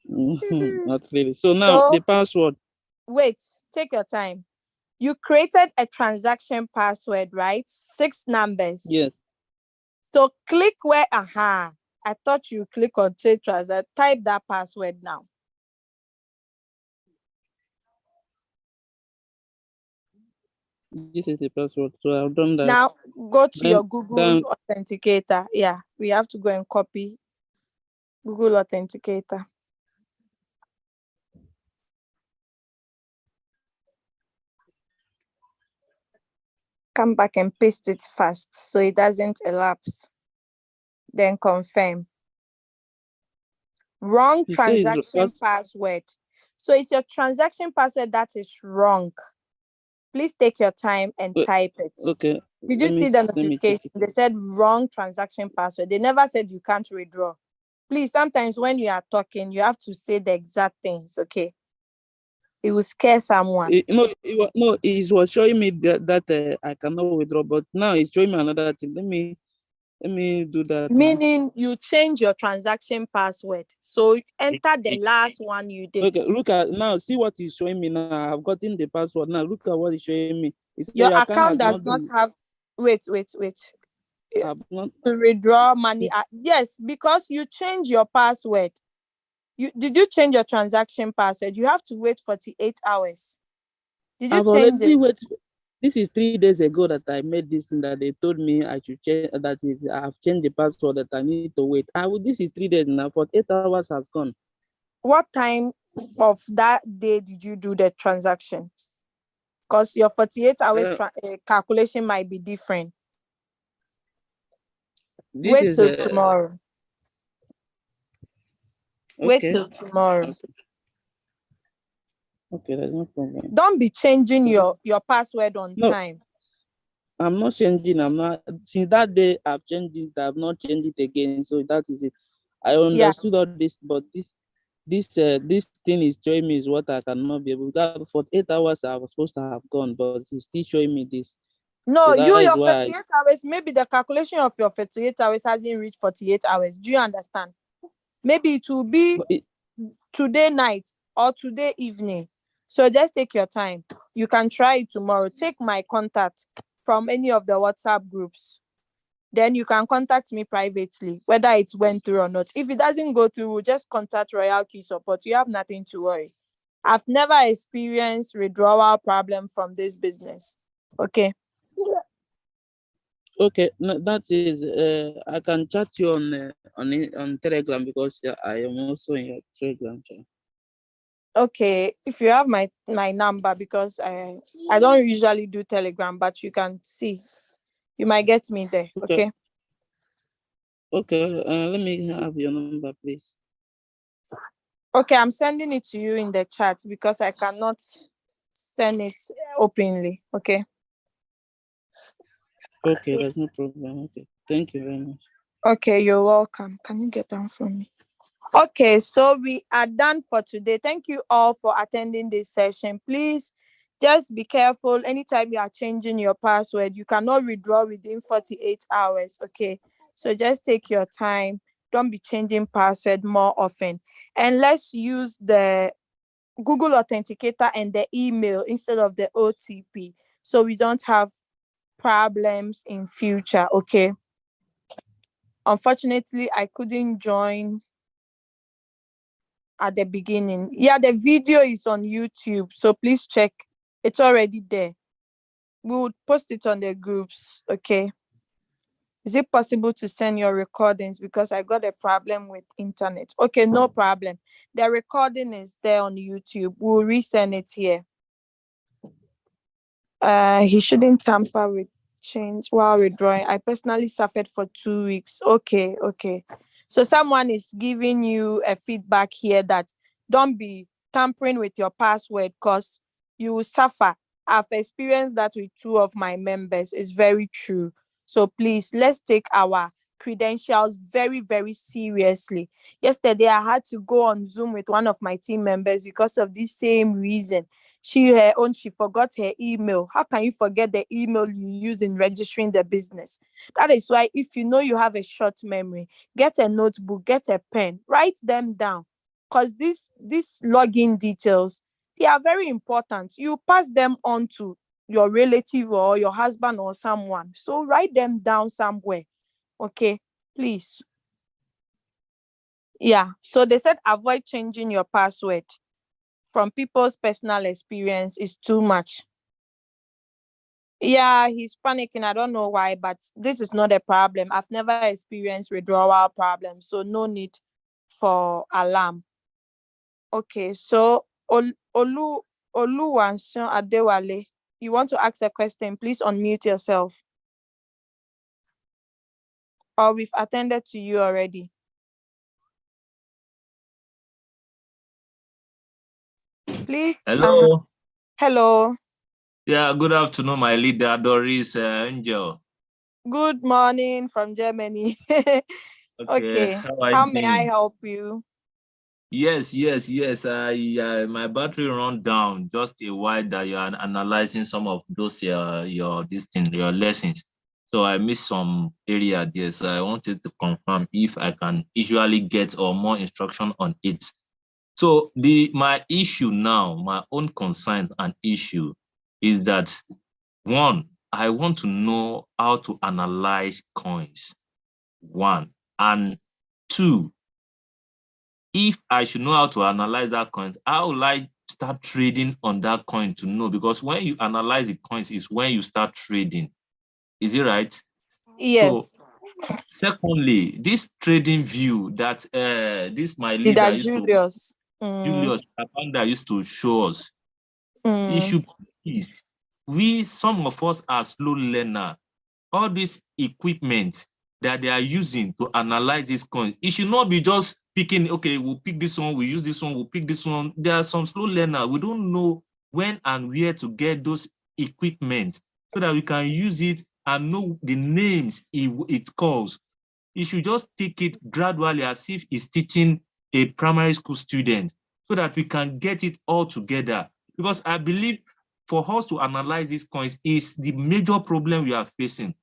Not really. So now the password. Wait, take your time. You created a transaction password, right? 6 numbers. Yes. So click where, I thought you click on change transaction. Type that password now. This is the password. So I've done that. Now go to your Google Authenticator. Yeah, we have to go and copy Google Authenticator. Come back and paste it fast so it doesn't elapse. Then confirm. Wrong transaction password. So it's your transaction password that is wrong. Please take your time and type it. Okay. Did you see the notification? They said wrong transaction password. They never said you can't withdraw. Please, sometimes when you are talking, you have to say the exact things, okay? It will scare someone. It was showing me that I cannot withdraw, but now it's showing me another thing. Let me do that. Meaning you change your transaction password. So enter the last one you did. Okay, look at now. See what is showing me now. I've gotten the password. Now look at what is showing me. Your account does not have. Wait. To withdraw money. Yes, because you change your password. Did you change your transaction password? You have to wait 48 hours. Did you change it? This is 3 days ago that I made this thing that they told me I should change. That is, I have changed the password that I need to wait. This is 3 days now. 48 hours has gone. What time of that day did you do the transaction? Because your 48 hours calculation might be different. Wait till tomorrow. Wait till tomorrow. Okay, there's no problem. Don't be changing your password on time. I'm not changing. I'm not. Since that day, I've changed it. I've not changed it again. So that is it. I understood all this, but this thing is showing me is what I cannot be able. That for 8 hours I was supposed to have gone, but it's still showing me this. No, so your 48 hours. Maybe the calculation of your 48 hours hasn't reached 48 hours. Do you understand? Maybe it will be today night or today evening. So just take your time. You can try it tomorrow. Take my contact from any of the WhatsApp groups. Then you can contact me privately, whether it went through or not. If it doesn't go through, we'll just contact Royalq support. You have nothing to worry. I've never experienced withdrawal problem from this business. Okay. Okay, no, that is. I can chat you on Telegram because I am also in your Telegram channel. Okay, if you have my number, because I don't usually do Telegram, but you can see. You might get me there. Okay. Okay. Let me have your number, please. Okay, I'm sending it to you in the chat because I cannot send it openly. Okay. Okay, there's no problem. Okay, thank you very much. Okay, you're welcome. Can you get down from me? Okay, so we are done for today. Thank you all for attending this session. Please just be careful. Anytime you are changing your password, you cannot withdraw within 48 hours. Okay, so just take your time. Don't be changing password more often. And let's use the Google Authenticator and the email instead of the OTP, so we don't have problems in future. Okay. Unfortunately, I couldn't join at the beginning. Yeah, the video is on YouTube, so please check. It's already there. We would post it on the groups. Okay. Is it possible to send your recordings? Because I got a problem with internet. Okay, no problem. The recording is there on YouTube. We'll resend it here. He shouldn't tamper with change while withdrawing. I personally suffered for 2 weeks. Okay. So someone is giving you a feedback here that don't be tampering with your password because you will suffer. I've experienced that with 2 of my members. It's very true. So please, let's take our credentials very, very seriously. Yesterday, I had to go on Zoom with one of my team members because of this same reason. She forgot her email. How can you forget the email you use in registering the business? That is why if you know you have a short memory, get a notebook, get a pen, write them down. Because these login details, they are very important. You pass them on to your relative or your husband or someone. So write them down somewhere. Okay, please. Yeah, so they said avoid changing your password. From people's personal experience is too much. Yeah, he's panicking. I don't know why, but this is not a problem. I've never experienced withdrawal problems, so no need for alarm. Okay, so Oluwansan Adewale, you want to ask a question? Please unmute yourself. Or we've attended to you already. Please. Hello. Hello. Yeah, good afternoon, my leader, Doris Angel. Good morning from Germany. Okay. How may I help you? Yes. My battery run down just a while that you are analyzing some of those your lessons. So I missed some area there. So I wanted to confirm if I can usually get or more instruction on it. So my issue now, my own concern and issue is that one, I want to know how to analyze coins. One. And two, if I should know how to analyze that coins, how will I start trading on that coin to know? Because when you analyze the coins is when you start trading. Is it right? Yes. So, secondly, this trading view that this my leader Julius Apanda used to show us. It should please, some of us are slow learner. All this equipment that they are using to analyze this coin, it should not be just picking, okay, we'll pick this one, we use this one, we'll pick this one. There are some slow learners. We don't know when and where to get those equipment so that we can use it and know the names it calls. You should just take it gradually as if it's teaching a primary school student so that we can get it all together. Because I believe for us to analyze these coins is the major problem we are facing.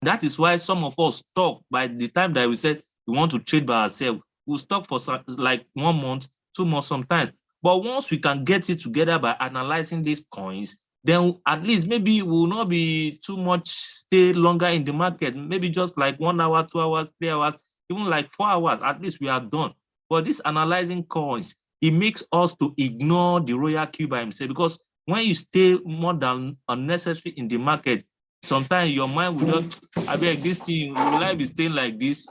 That is why some of us stop by the time that we said we want to trade by ourselves. We'll stop for like 1 month, 2 months sometimes. But once we can get it together by analyzing these coins, then at least maybe we'll not be too much stay longer in the market. Maybe just like 1 hour, 2 hours, 3 hours, even like 4 hours, at least we are done. But this analyzing coins, it makes us to ignore the Royalq by himself, because when you stay more than unnecessary in the market, sometimes your mind will just, I beg, this thing, will I be staying like this?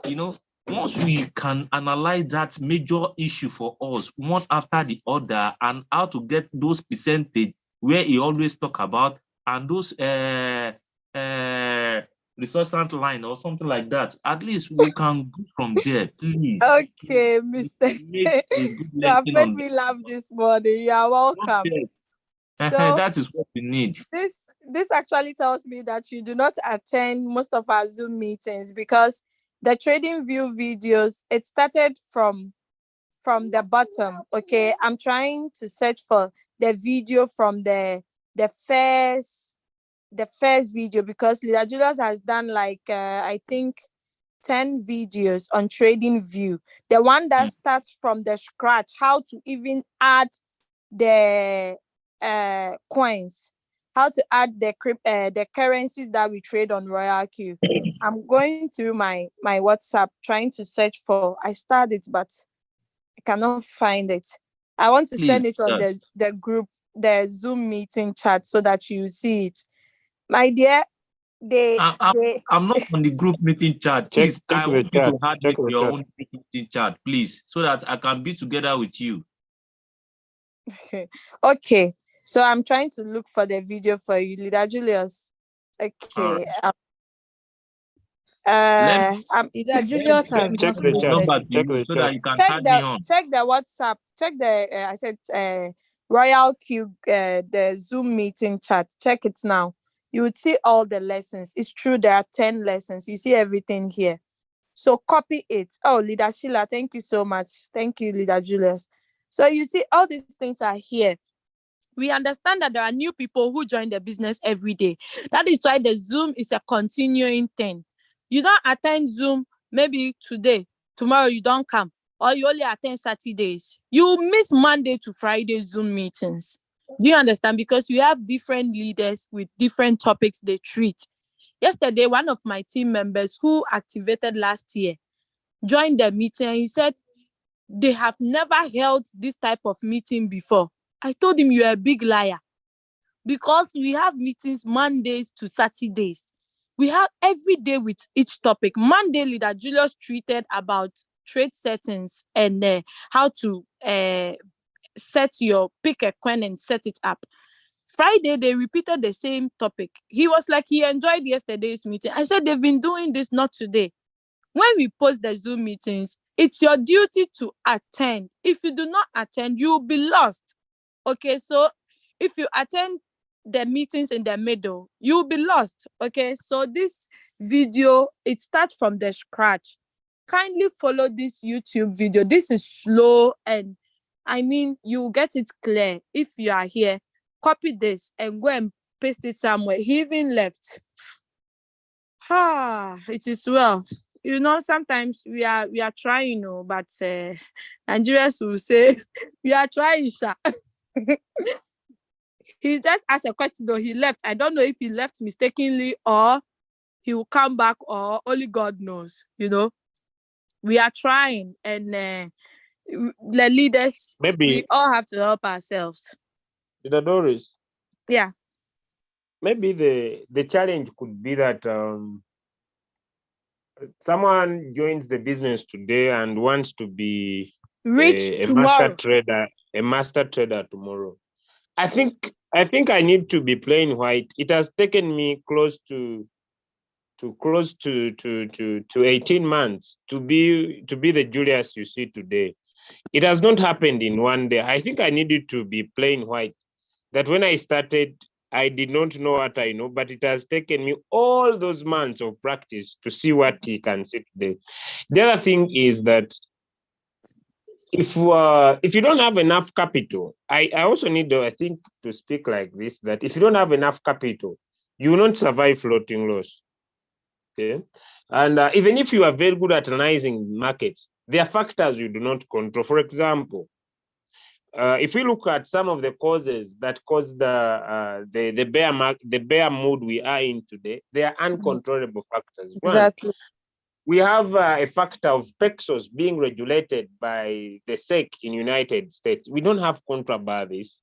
Once we can analyze that major issue for us, one after the other, and how to get those percentage where he always talk about, and those resource line or something like that, at least we can go from there, please. Okay, Mr. You have made me laugh this morning. You are welcome. So that is what we need. This actually tells me that you do not attend most of our Zoom meetings, because the trading view videos, it started from the bottom. Okay, I'm trying to search for the video from the first video, because Leader Julius has done like I think 10 videos on trading view. The one that starts from the scratch, how to even add the coins, how to add the currencies that we trade on Royalq. I'm going through my WhatsApp trying to search for. I started, but I cannot find it. I want to send it on the group, the Zoom meeting chat, so that you see it. My dear, I'm not on the group meeting chat. Please, I want you to add me to your own meeting chat, please, so that I can be together with you. Okay, so I'm trying to look for the video for you, Leader Julius. Okay. Leader Julius has check the number to you so that you can add me on. Check the WhatsApp. Check the I said Royalq the Zoom meeting chat. Check it now. You would see all the lessons. It's true, there are 10 lessons. You see everything here. So copy it. Oh, Leader Sheila, thank you so much. Thank you, Leader Julius. So you see, all these things are here. We understand that there are new people who join the business every day. That is why the Zoom is a continuing thing. You don't attend Zoom maybe today, tomorrow you don't come, or you only attend Saturdays. You miss Monday to Friday Zoom meetings. Do you understand? Because you have different leaders with different topics they treat. Yesterday, one of my team members who activated last year joined the meeting, and he said they have never held this type of meeting before. I told him, you're a big liar, because we have meetings Mondays to Saturdays. We have every day with each topic. Monday, Leader Julius treated about trade settings and how to pick a coin and set it up. Friday, they repeated the same topic. He was like, he enjoyed yesterday's meeting. I said, they've been doing this, not today. When we post the Zoom meetings, it's your duty to attend. If you do not attend, you'll be lost. Okay, so if you attend the meetings in the middle, you'll be lost. Okay, so this video, it starts from the scratch. Kindly follow this YouTube video. This is slow, and I mean, you get it clear. If you are here, copy this and go and paste it somewhere. He even left. It is well. You know, sometimes we are trying, but Nigerians will say we are trying, sha. He just asked a question, though. He left. I don't know if he left mistakenly or he will come back, or only God knows. You know, we are trying, and the leaders, we all have to help ourselves. Doris. Yeah. Maybe the challenge could be that someone joins the business today and wants to be rich a master trader tomorrow. I think I need to be plain white. It has taken me close to 18 months to be the Julius you see today. It has not happened in one day. I think I needed to be plain white. That when I started, I did not know what I know, but it has taken me all those months of practice to see what he can see today. The other thing is that if you don't have enough capital, I also need, I think, to speak like this, that if you don't have enough capital, you will not survive floating loss. Okay, and even if you are very good at analyzing markets, there are factors you do not control. For example, if we look at some of the causes that caused the bear mood we are in today, they are uncontrollable factors. Exactly. One, we have a factor of pesos being regulated by the SEC in United States. We don't have control about this.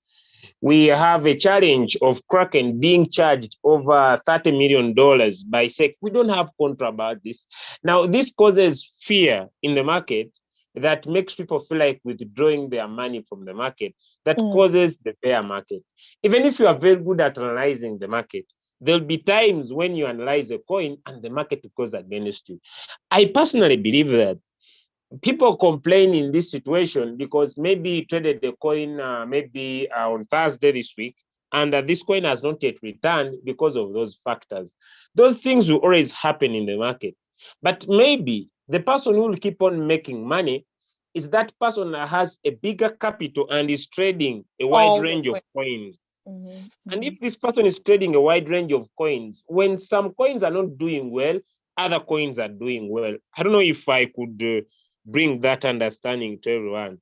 We have a challenge of Kraken being charged over $30 million by SEC. We don't have control about this. Now, this causes fear in the market that makes people feel like withdrawing their money from the market. That causes the bear market. Even if you are very good at analyzing the market, there'll be times when you analyze a coin and the market goes against you. I personally believe that people complain in this situation because maybe you traded the coin on Thursday this week, and this coin has not yet returned because of those factors. Those things will always happen in the market. But maybe the person who will keep on making money is that person that has a bigger capital and is trading a wide range of coins. And if this person is trading a wide range of coins, when some coins are not doing well, other coins are doing well. I don't know if I could bring that understanding to everyone.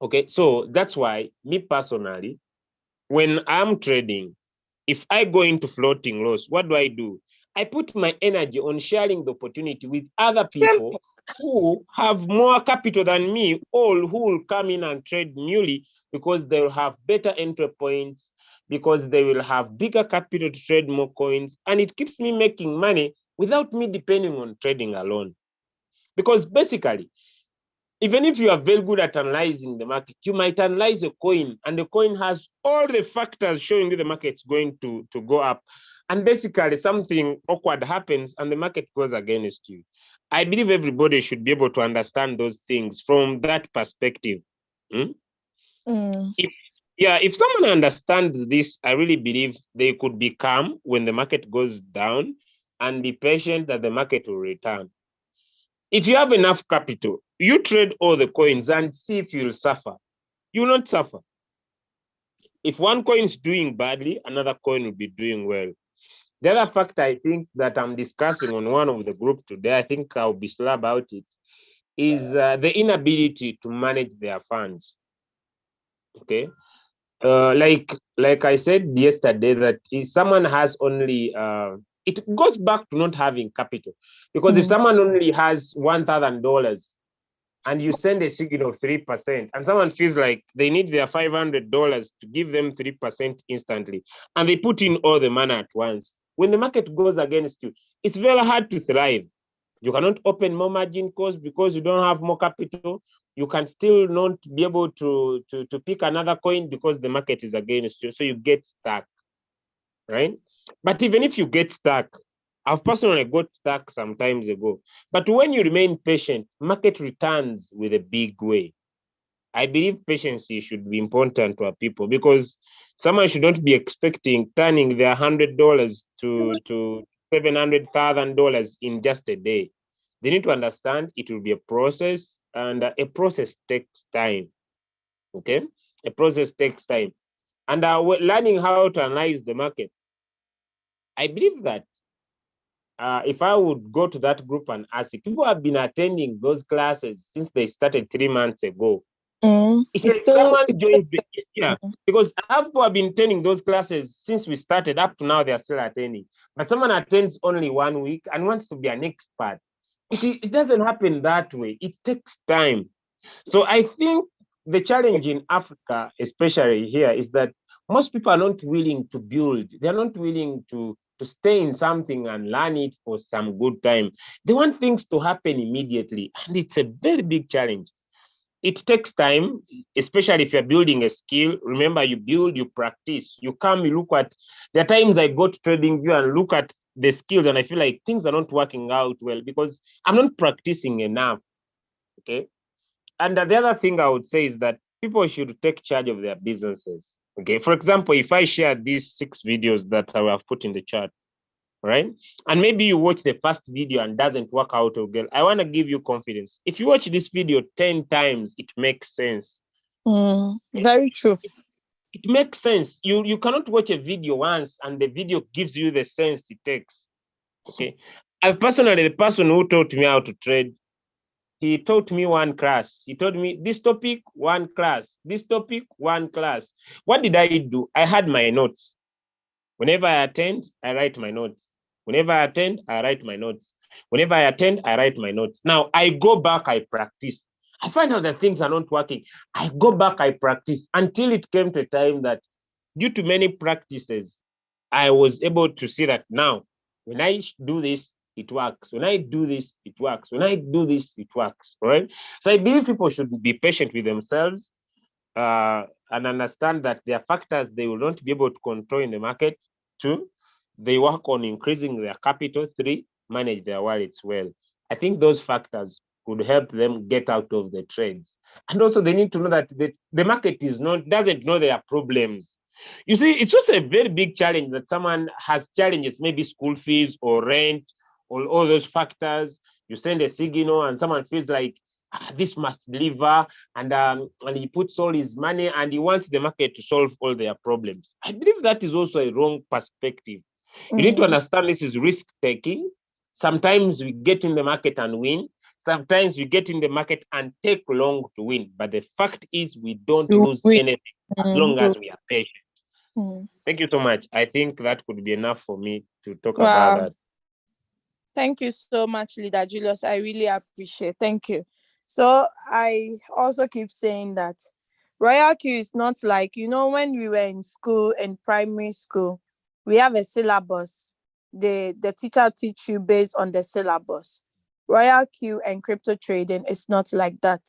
Okay, so that's why me personally, when I'm trading, if I go into floating loss, what do? I put my energy on sharing the opportunity with other people who have more capital than me, all who will come in and trade newly because they will have better entry points, because they will have bigger capital to trade more coins, and it keeps me making money without me depending on trading alone. Because basically, even if you are very good at analyzing the market, you might analyze a coin and the coin has all the factors showing you the market's going to go up. And basically something awkward happens and the market goes against you. I believe everybody should be able to understand those things from that perspective. If someone understands this, I really believe they could be calm when the market goes down and be patient that the market will return. If you have enough capital, you trade all the coins and see if you'll suffer. You will not suffer. If one coin is doing badly, another coin will be doing well. The other factor I think that I'm discussing on one of the group today, I think I'll be slow about it, is the inability to manage their funds. Okay. Like I said yesterday, that if someone has only it goes back to not having capital, because if someone only has $1,000 and you send a signal of 3%, and someone feels like they need their $500 to give them 3% instantly, and they put in all the money at once, when the market goes against you, it's very hard to thrive. You cannot open more margin calls because you don't have more capital. You can still not be able to pick another coin because the market is against you. So you get stuck, right? But even if you get stuck, I've personally got stuck some times ago. But when you remain patient, market returns with a big way. I believe patience should be important to our people because someone should not be expecting turning their $100 to $700,000 in just a day. They need to understand it will be a process, and a process takes time. Okay, a process takes time, and learning how to analyze the market. I believe that if I would go to that group and ask, people have been attending those classes since they started 3 months ago. If someone joins because people have been attending those classes since we started up to now, they are still attending. But someone attends only 1 week and wants to be an expert. It doesn't happen that way. It takes time. So I think the challenge in Africa, especially here, is that most people are not willing to build. They're not willing to stay in something and learn it for some good time. They want things to happen immediately. And it's a very big challenge. It takes time, especially if you're building a skill. Remember, you build, you practice, you come, you look at. There are times I go to TradingView and look at the skills and I feel like things are not working out well because I'm not practicing enough. Okay. And the other thing I would say is that people should take charge of their businesses. Okay. For example, if I share these 6 videos that I have put in the chat, right? And maybe you watch the first video and doesn't work out okay. I want to give you confidence. If you watch this video 10 times, it makes sense. Very true. It makes sense. You cannot watch a video once and the video gives you the sense it takes. Okay. I personally, the person who taught me how to trade, he taught me one class. He told me this topic, one class, this topic, one class. What did I do? I had my notes. Whenever I attend, I write my notes. Whenever I attend, I write my notes. Whenever I attend, I write my notes. Now I go back, I practice. I find out that things are not working. I go back, I practice until it came to a time that due to many practices, I was able to see that now when I do this, it works. When I do this, it works. When I do this, it works. Right? So I believe people should be patient with themselves and understand that there are factors they will not be able to control in the market. 2, they work on increasing their capital. 3, manage their wallets well. I think those factors could help them get out of the trades. And also they need to know that the market doesn't know their problems. You see, it's also a very big challenge that someone has challenges, maybe school fees or rent or all those factors. You send a signal and someone feels like this must deliver, and he puts all his money and he wants the market to solve all their problems. I believe that is also a wrong perspective. You need to understand this is risk taking. Sometimes we get in the market and win. Sometimes we get in the market and take long to win. But the fact is we don't lose anything as long as we are patient. Thank you so much. I think that could be enough for me to talk about that. Thank you so much, Leader Julius. I really appreciate it. Thank you. So I also keep saying that Royalq is not like, when we were in school, in primary school, we have a syllabus. The teacher teach you based on the syllabus. Royalq and crypto trading is not like that.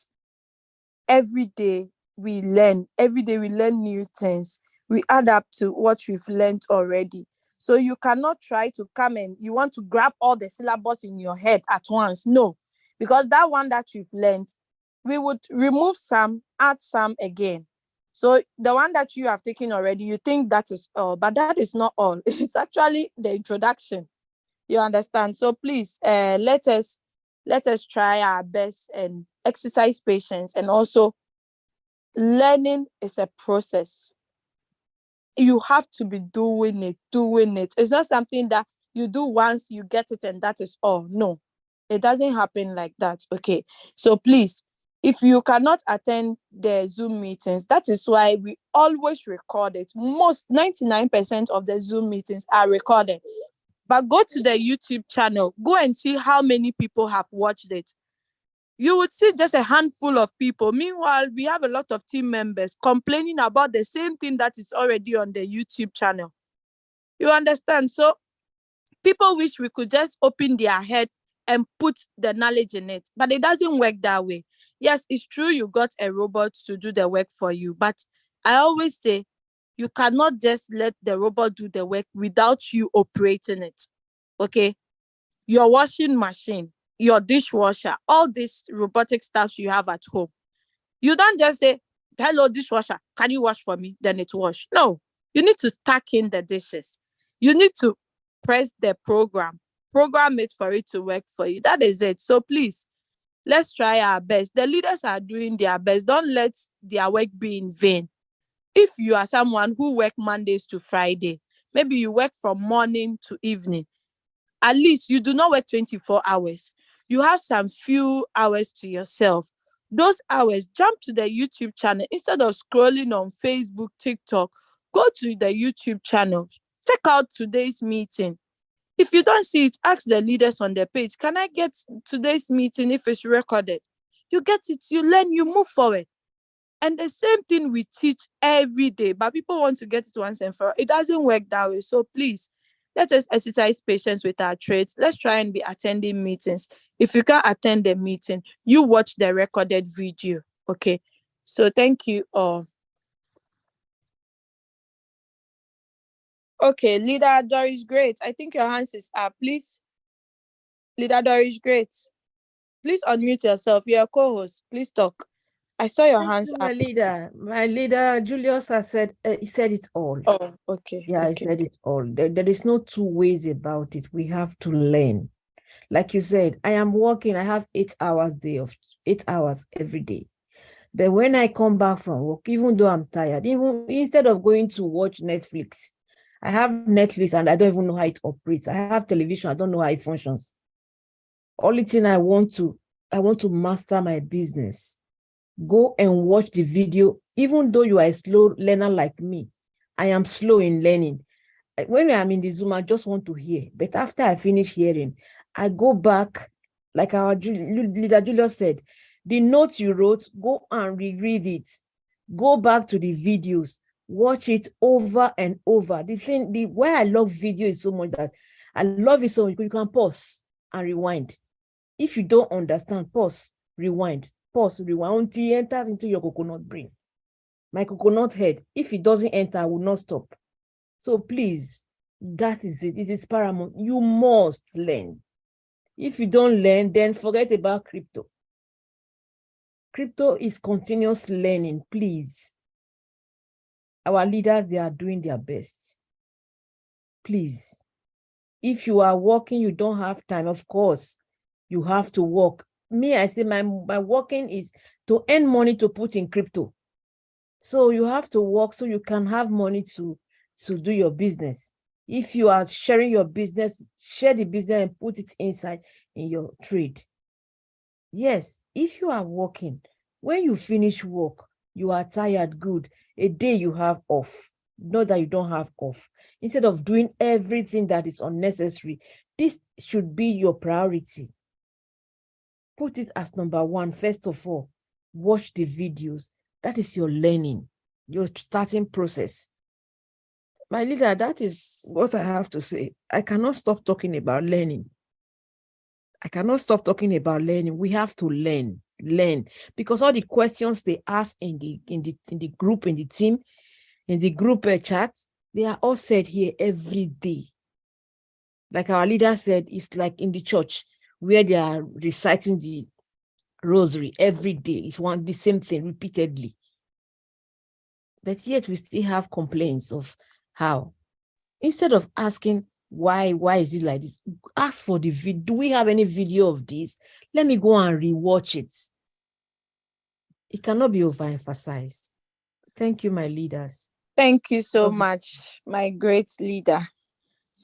Every day we learn. Every day we learn new things. We add up to what we've learned already. So you cannot try to come and you want to grab all the syllabus in your head at once. No, because that one that you've learned, we would remove some, add some again. So the one that you have taken already, you think that is all, but that is not all. It's actually the introduction. You understand? So please, let us try our best and exercise patience. And also, learning is a process. You have to be doing it. It's not something that you do once, you get it, and that is all. No, it doesn't happen like that. Okay. So please, if you cannot attend the Zoom meetings, that is why we always record it. Most 99% of the Zoom meetings are recorded. But go to the YouTube channel, go and see how many people have watched it. You would see just a handful of people. Meanwhile, we have a lot of team members complaining about the same thing that is already on the YouTube channel. You understand? So people wish we could just open their head and put the knowledge in it. But it doesn't work that way. Yes, it's true you got a robot to do the work for you, but I always say you cannot just let the robot do the work without you operating it. Okay? Your washing machine, your dishwasher, all these robotic stuff you have at home. You don't just say, hello, dishwasher, can you wash for me? Then it wash. No, you need to stack in the dishes. You need to press the program it for it to work for you. That is it. So please, let's try our best. The leaders are doing their best. Don't let their work be in vain. If you are someone who work Mondays to Friday, maybe you work from morning to evening, at least you do not work 24 hours. You have some few hours to yourself. Those hours, jump to the YouTube channel. Instead of scrolling on Facebook, TikTok, go to the YouTube channel. Check out today's meeting. If you don't see it, ask the leaders on the page, can I get today's meeting if it's recorded? You get it, you learn, you move forward. And the same thing we teach every day, but people want to get it once and for all. It doesn't work that way. So please, let us exercise patience with our trades. Let's try and be attending meetings. If you can't attend the meeting, you watch the recorded video. Okay. So thank you all. Okay, Leader Doris, great. I think your hands is up. Please. Leader Doris, great. Please unmute yourself. You're a co-host. Please talk. I saw your hands up. My leader, Julius, has said, he said it all. Oh, okay. Yeah, okay. I said it all. There is no two ways about it. We have to learn. Like you said, I am working. I have 8 hours 8 hours every day. But when I come back from work, even though I'm tired, even instead of going to watch Netflix, I have Netflix and I don't even know how it operates. I have television. I don't know how it functions. Only thing I want to master my business. Go and watch the video. Even though you are a slow learner like me, I am slow in learning. When I'm in the Zoom, I just want to hear. But after I finish hearing, I go back, like our leader Julius said, the notes you wrote, go and reread it. Go back to the videos, watch it over and over. The why I love video is so much that I love it so much. You can pause and rewind. If you don't understand, pause, rewind, until it enters into your coconut brain. My coconut head, if it doesn't enter, I will not stop. So please, that is it. It is paramount. You must learn. If you don't learn, then forget about crypto. Crypto is continuous learning, please. Our leaders, they are doing their best. Please. If you are working, you don't have time, of course, you have to work. Me, I say my working is to earn money to put in crypto. So you have to work so you can have money to do your business. If you are sharing your business, share the business and put it inside in your trade. Yes, if you are working, when you finish work, you are tired, good. A day you have off, not that you don't have off. Instead of doing everything that is unnecessary, this should be your priority. Put it as number one. First of all, watch the videos. That is your learning, your starting process. My leader, that is what I have to say. I cannot stop talking about learning. I cannot stop talking about learning. We have to learn, because all the questions they ask in the group, in the team, in the group chat, they are all said here every day. Like our leader said, it's like in the church where they are reciting the rosary every day. It's the same thing repeatedly. But yet we still have complaints of how. Instead of asking why is it like this, ask for the video. Do we have any video of this? Let me go and rewatch it. It cannot be overemphasized. Thank you, my leaders. Thank you so much, my great leader.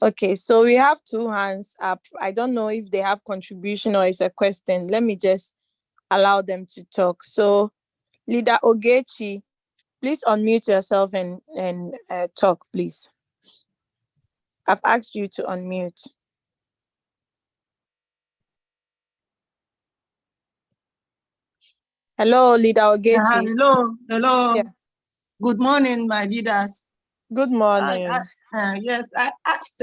Okay, so we have 2 hands up. I don't know if they have contribution or it's a question. Let me just allow them to talk. So, Leader Ogechi, please unmute yourself and talk, please. I've asked you to unmute. Hello, Leader Ogechi. Hello. Yeah. Good morning, my leaders. Good morning. Yes, I asked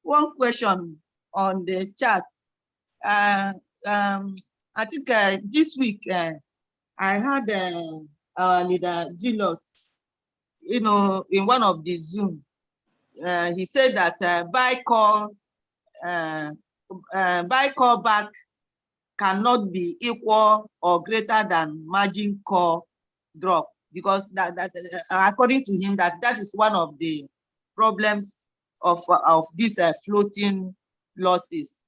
one question on the chat. I think this week I had our leader Julius, in one of the Zoom. He said that buy call back cannot be equal or greater than margin call drop, because that according to him, that is one of the problems of these floating losses.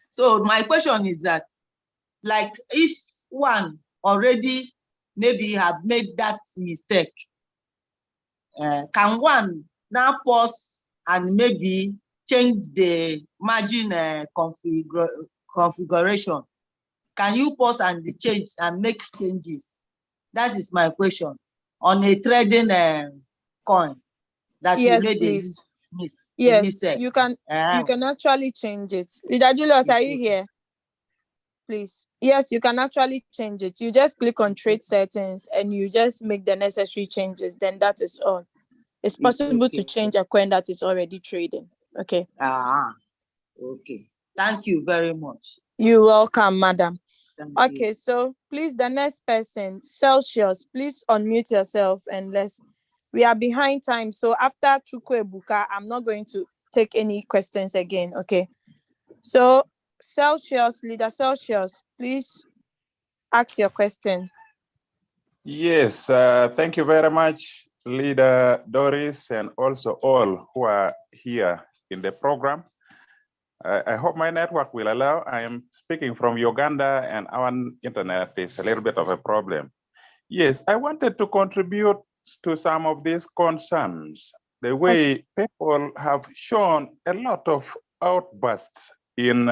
So my question is that, like, if one already maybe have made that mistake, can one now pause and maybe change the margin configuration? Can you pause and change and make changes? That is my question on a trading coin that Yes, you made please. a mistake. You can actually change it. Leader Julius, are you here? Please. Yes, you can actually change it. You just click on trade settings and you just make the necessary changes. Then that is all. It's possible to change a coin that is already trading. Okay. Okay. Thank you very much. You're welcome, madam. Okay, so please, the next person, Celsius, please unmute yourself and we are behind time. So after Chukwu Ebuka, I'm not going to take any questions again. Okay. So Celsius, leader Celsius, please ask your question. Yes, thank you very much, Leader Doris, and also all who are here in the program. I hope my network will allow. I am speaking from Uganda and our internet is a little bit of a problem. Yes, I wanted to contribute to some of these concerns. The way people have shown a lot of outbursts in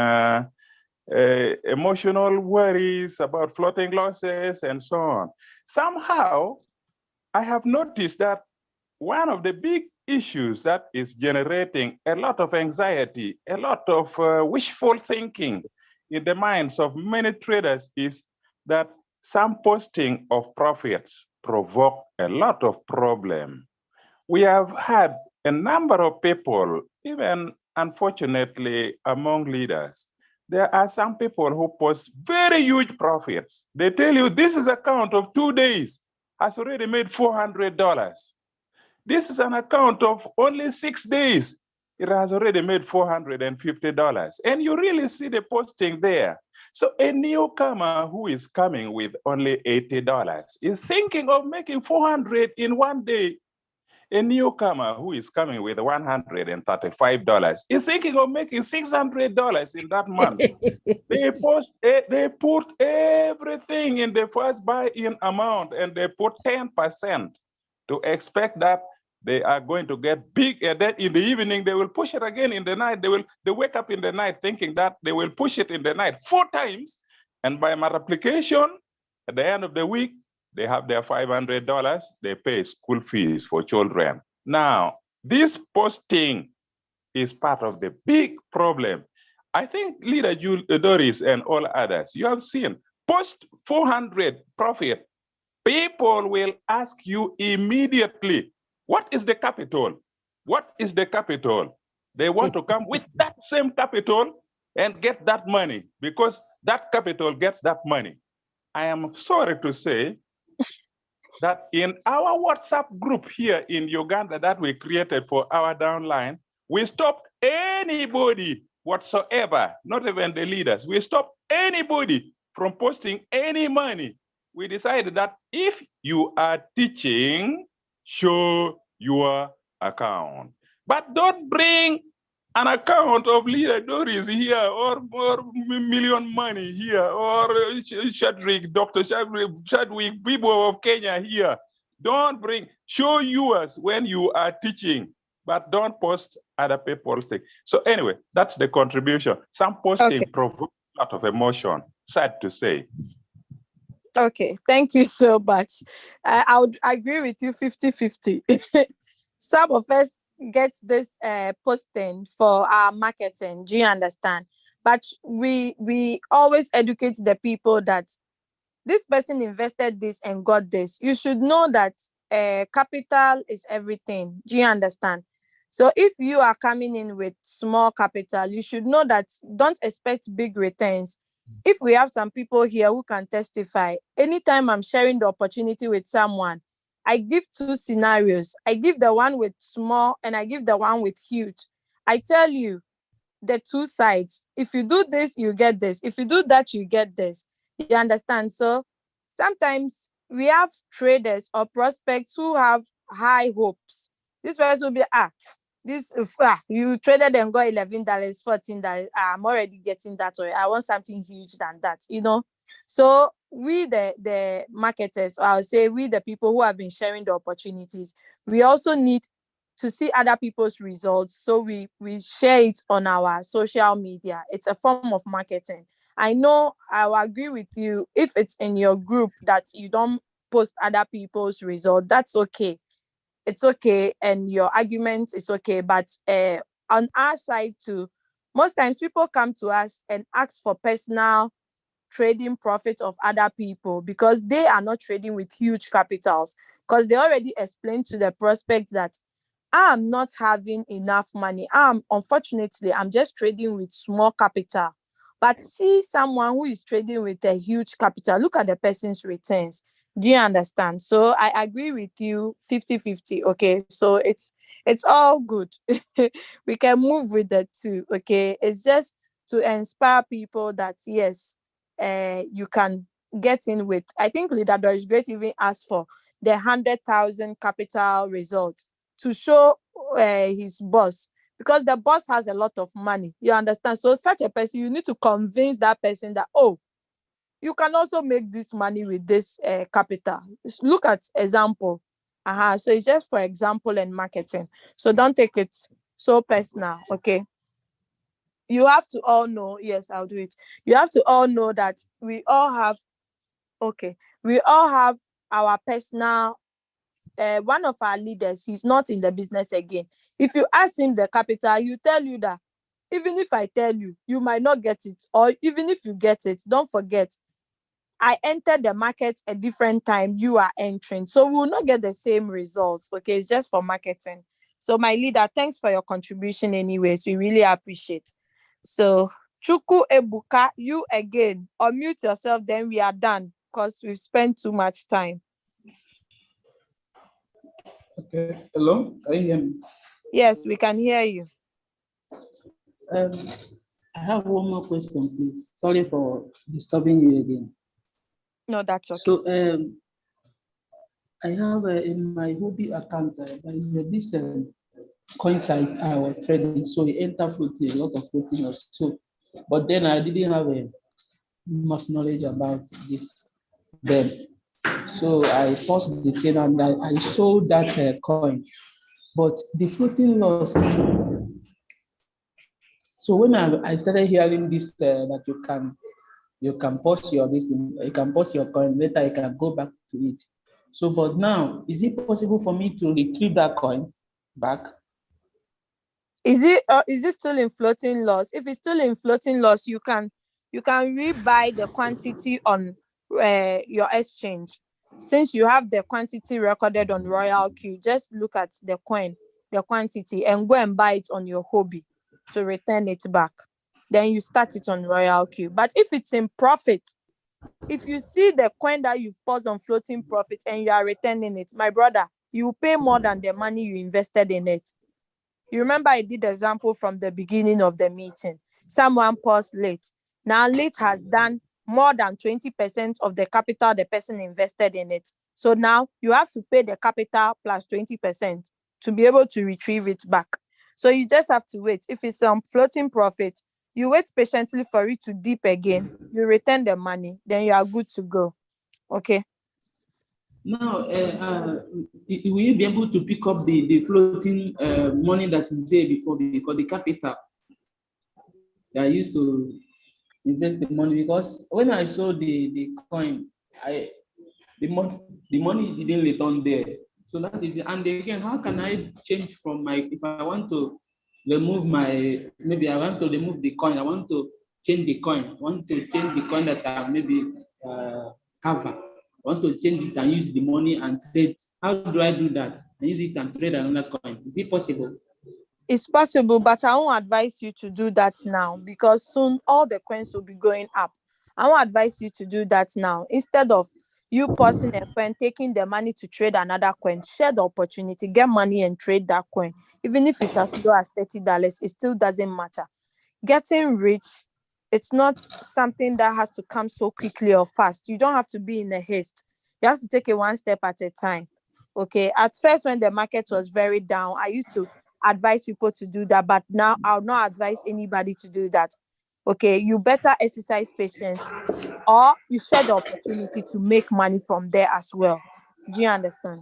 emotional worries about floating losses and so on. Somehow, I have noticed that one of the big issues that is generating a lot of anxiety, a lot of wishful thinking in the minds of many traders is that some posting of profits provoke a lot of problem. We have had a number of people, even unfortunately among leaders, there are some people who post very huge profits. They tell you this is account of 2 days has already made $400. This is an account of only 6 days. It has already made $450. And you really see the posting there. So a newcomer who is coming with only $80 is thinking of making 400 in 1 day. A newcomer who is coming with $135 is thinking of making $600 in that month. They put everything in the first buy-in amount and they put 10% to expect that they are going to get big, and then in the evening they will push it again in the night. They wake up in the night thinking that they will push it in the night 4 times, and by multiplication, at the end of the week, they have their $500. They pay school fees for children. Now, this posting is part of the big problem. I think Leader Doris and all others, you have seen, post 400 profit, people will ask you immediately, what is the capital? What is the capital? They want to come with that same capital and get that money because that capital gets that money. I am sorry to say that in our WhatsApp group here in Uganda that we created for our downline, we stopped anybody whatsoever, not even the leaders. We stopped anybody from posting any money. We decided that if you are teaching, show your account. But don't bring an account of Leader Doris here or million money here or Dr. Chadwick, people of Kenya here. Don't bring, show yours when you are teaching, but don't post other people's things. So anyway, that's the contribution. Some posting provokes a lot of emotion, sad to say. Okay, thank you so much. I would agree with you 50-50. Some of us get this posting for our marketing, do you understand? But we always educate the people that this person invested this and got this. You should know that capital is everything. Do you understand? So if you are coming in with small capital, you should know that don't expect big returns. If we have some people here who can testify, anytime I'm sharing the opportunity with someone, I give two scenarios. I give the one with small and I give the one with huge. I tell you the two sides. If you do this, you get this. If you do that, you get this. You understand? So sometimes we have traders or prospects who have high hopes. This person will be, you traded and got $11, $14. I'm already getting that, or I want something huge than that, So we the marketers, or I'll say we the people who have been sharing the opportunities, we also need to see other people's results. So we share it on our social media. It's a form of marketing. I know I will agree with you. If it's in your group that you don't post other people's results, that's okay. It's okay. And your argument is okay. But on our side too, most times people come to us and ask for personal trading profit of other people because they are not trading with huge capitals, because they already explained to the prospect that I'm not having enough money. Unfortunately, I'm just trading with small capital. But see someone who is trading with a huge capital, look at the person's returns. Do you understand? So I agree with you 50-50. Okay. So it's all good. We can move with the two. Okay. It's just to inspire people that yes, you can get in with. I think Leader Doris Great even asked for the 100,000 capital results to show his boss, because the boss has a lot of money. You understand? So such a person, you need to convince that person that, oh, you can also make this money with this capital. Look at example. So it's just for example and marketing. So don't take it so personal. Okay. You have to all know. Yes, I'll do it. You have to all know that we all have our personal. One of our leaders, he's not in the business again. If you ask him the capital, you tell you that even if I tell you, you might not get it, or even if you get it, don't forget, I entered the market a different time you are entering, so we will not get the same results. Okay, it's just for marketing. So my leader, thanks for your contribution anyways, we really appreciate. So Chuku Ebuka, you again, unmute yourself, then we are done because we've spent too much time. Okay, hello, can you hear me? Yes, we can hear you. I have one more question, please. Sorry for disturbing you again. No, that's okay. So, I have in my hobby account, there is this coin site I was trading. So it entered floating, a lot of floating also. But then I didn't have much knowledge about this then. So I paused the trade and I sold that coin. But the floating loss. So when I started hearing this that you can pause your you can pause your coin, later you can go back to it. So but now, is it possible for me to retrieve that coin back? Is it still in floating loss? If it's still in floating loss, you can rebuy the quantity on your exchange. Since you have the quantity recorded on Royalq, just look at the coin, the quantity, and go and buy it on your hobby to return it back. Then you start it on Royalq. But if it's in profit, if you see the coin that you've paused on floating profit and you are returning it, my brother, you will pay more than the money you invested in it. You remember I did the example from the beginning of the meeting. Someone paused late. Now late has done more than 20% of the capital the person invested in it. So now you have to pay the capital plus 20% to be able to retrieve it back. So you just have to wait. If it's some floating profit, you wait patiently for it to dip again. You return the money, then you are good to go. Okay. Now, will you be able to pick up the floating money that is there before, because the capital that I used to invest the money, because when I saw the coin, the money didn't return there. So that is it. And again, how can I change from if I want to remove maybe I want to remove the coin, I want to change the coin, I want to change the coin that I maybe cover. I want to change it and use the money and trade. How do I do that? I use it and trade another coin. Is it possible? It's possible, but I won't advise you to do that now because soon all the coins will be going up. I won't advise you to do that now. Instead of you pausing a coin, taking the money to trade another coin, share the opportunity, get money and trade that coin. Even if it's as low as $30, it still doesn't matter. Getting rich, it's not something that has to come so quickly or fast. You don't have to be in a haste. You have to take it one step at a time. Okay. At first, when the market was very down, I used to advise people to do that, but now I'll not advise anybody to do that. Okay. You better exercise patience, or you share the opportunity to make money from there as well. Do you understand?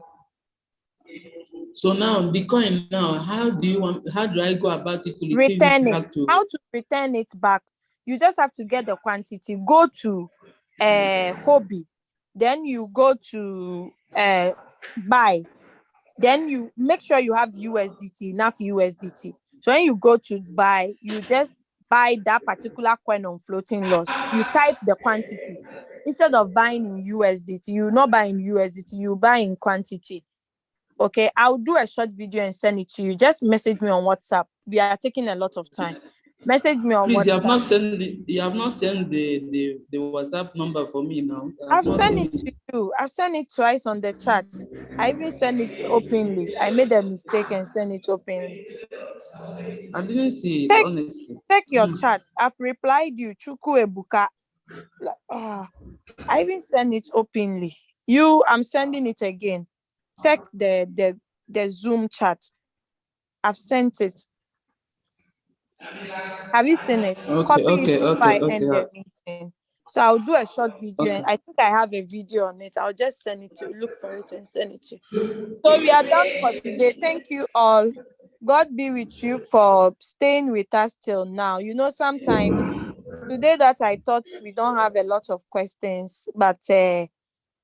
So now the coin now, how do I go about it to retrieve Return it it. back to? How to return it back? You just have to get the quantity. Go to hobby, then you go to buy. Then you make sure you have USDT, enough USDT. So when you go to buy, you just buy that particular coin on floating loss. You type the quantity. Instead of buying in USDT, you not buy in USDT, you buy in quantity. Okay, I'll do a short video and send it to you. Just message me on WhatsApp. We are taking a lot of time. Message me on Please, WhatsApp. you have not sent the WhatsApp number for me now. I've sent it to you. I've sent it twice on the chat. I even sent it openly. I made a mistake and sent it openly. I didn't see it, honestly. Check your chat. I've replied you, Chuku Ebuka. I even sent it openly. I'm sending it again. Check the Zoom chat. I've sent it. Have you seen it? Copy it before I end the meeting. So I'll do a short video. And I think I have a video on it. I'll just send it to you. Look for it and send it to you. So we are done for today. Thank you all. God be with you for staying with us till now. You know, sometimes today that I thought we don't have a lot of questions, but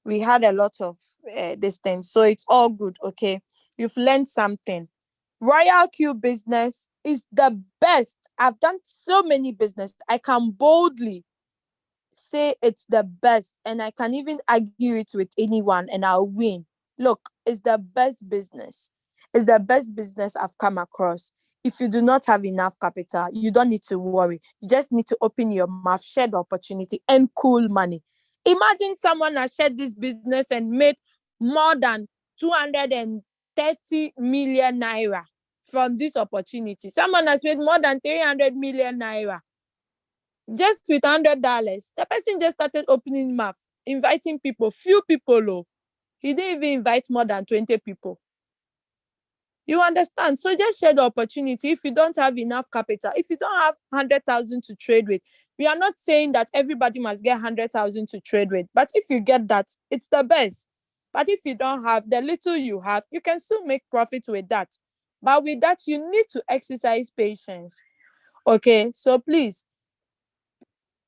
we had a lot of this thing. So it's all good, okay? You've learned something. Royalq business is the best. I've done so many business. I can boldly say it's the best, and I can even argue it with anyone and I'll win. Look, it's the best business. It's the best business I've come across. If you do not have enough capital, you don't need to worry. You just need to open your mouth, share the opportunity, and cool money. Imagine someone has shared this business and made more than 230 million naira from this opportunity. Someone has made more than 300 million naira just with $100. The person just started opening mouth, inviting people, few people. Oh, he didn't even invite more than 20 people. You understand? So just share the opportunity. If you don't have enough capital, if you don't have 100,000 to trade with, we are not saying that everybody must get 100,000 to trade with. But if you get that, it's the best. But if you don't have the little you have, you can still make profit with that. But with that, you need to exercise patience. Okay, so please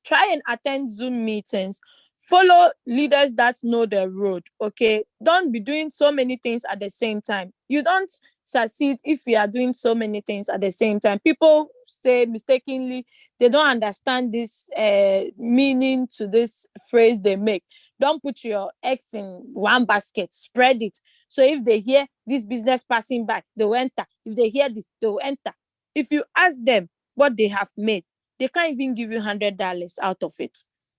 try and attend Zoom meetings. Follow leaders that know the road. Okay, don't be doing so many things at the same time. You don't succeed if you are doing so many things at the same time. People say mistakenly they don't understand this meaning to this phrase they make. Don't put your eggs in one basket, spread it. So if they hear this business passing by, they will enter. If they hear this, they will enter. If you ask them what they have made, they can't even give you $100 out of it.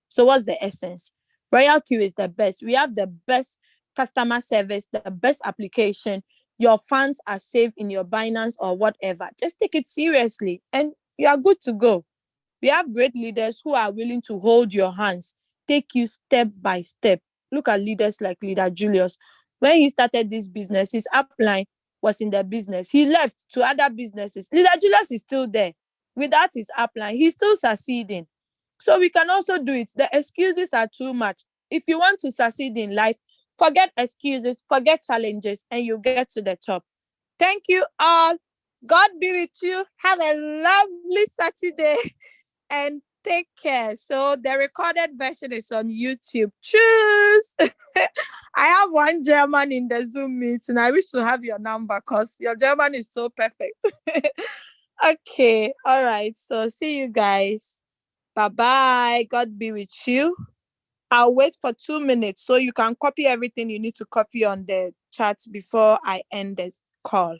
So what's the essence? Royalq is the best. We have the best customer service, the best application. Your funds are safe in your Binance or whatever. Just take it seriously and you are good to go. We have great leaders who are willing to hold your hands, take you step by step. Look at leaders like Leader Julius. When he started this business, his upline was in the business. He left to other businesses. Leader Julius is still there. Without his upline, he's still succeeding. So we can also do it. The excuses are too much. If you want to succeed in life, forget excuses, forget challenges, and you get to the top. Thank you all. God be with you. Have a lovely Saturday and take care. So the recorded version is on YouTube. Choose. I have one German in the Zoom meeting. I wish to have your number because your German is so perfect. Okay. All right. So see you guys. Bye-bye. God be with you. I'll wait for 2 minutes so you can copy everything you need to copy on the chat before I end the call.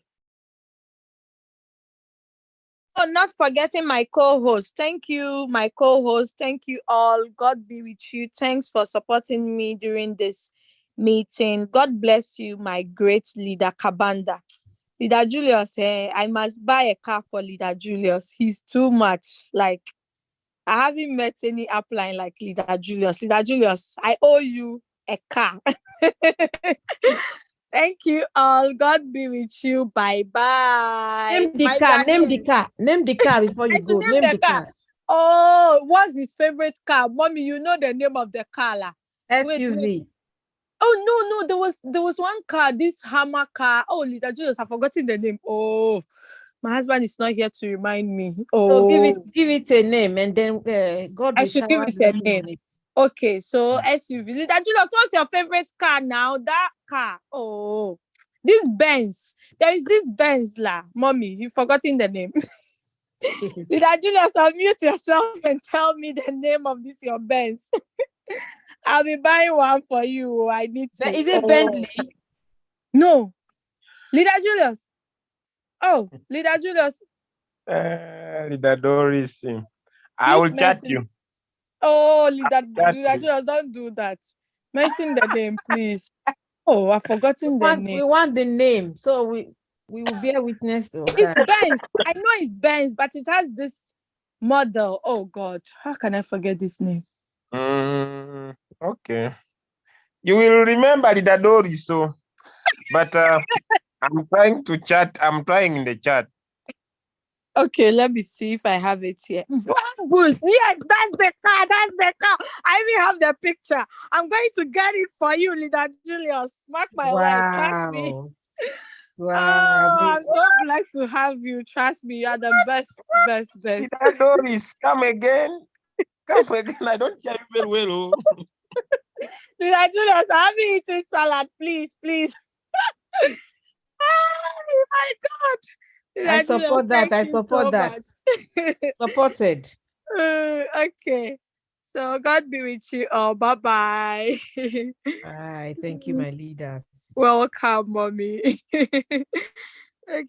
Oh, not forgetting my co-host. Thank you, my co-host. Thank you all. God be with you. Thanks for supporting me during this meeting. God bless you, my great leader, Kabanda. Leader Julius, I must buy a car for Leader Julius. He's too much. Like, I haven't met any upline like Leader Julius. Leader Julius, I owe you a car. Thank you all. God be with you. Bye-bye. Name the car. Name the car. Name the car before you go. Name the car. Oh, what's his favorite car? Mommy, you know the name of the car. SUV. Wait. Oh, no. There was one car, this Hammer car. Oh, Leader Julius, I've forgotten the name. Oh, my husband is not here to remind me. Oh, so give it a name, and then God will I should give shower it a blessing name. on it. Okay, so SUV. Leader Julius, what's your favorite car now? That car. Oh, this Benz. There is this Benz Mommy, you've forgotten the name. Leader Julius, unmute yourself and tell me the name of this your Benz. I'll be buying one for you. I need to. Is it Bentley? No. Leader Julius. Oh, Leader Julius. Leader Doris. I will chat you. Oh, Leader Julius, don't do that. Mention the name, please. Oh, I've forgotten the name. We want the name, so we will bear witness to It's Benz. I know it's Benz, but it has this model. Oh God, how can I forget this name? Okay. You will remember the Doris, so but I'm trying to chat. I'm trying in the chat. Okay, let me see if I have it here. Bambus. Yes, that's the car. That's the car. I even have the picture. I'm going to get it for you, Leader Julius. Mark my words. Trust me. Wow. Oh, I'm so blessed to have you. Trust me, you are the best. Leader Doris, come again. Come again. I don't hear you very well. Leader Julius, I haven't eaten salad. Please. Oh my God. I support that. I support that. Supported. Okay. So God be with you all. Bye-bye. Bye. Thank you, my leaders. Welcome, mommy. Okay.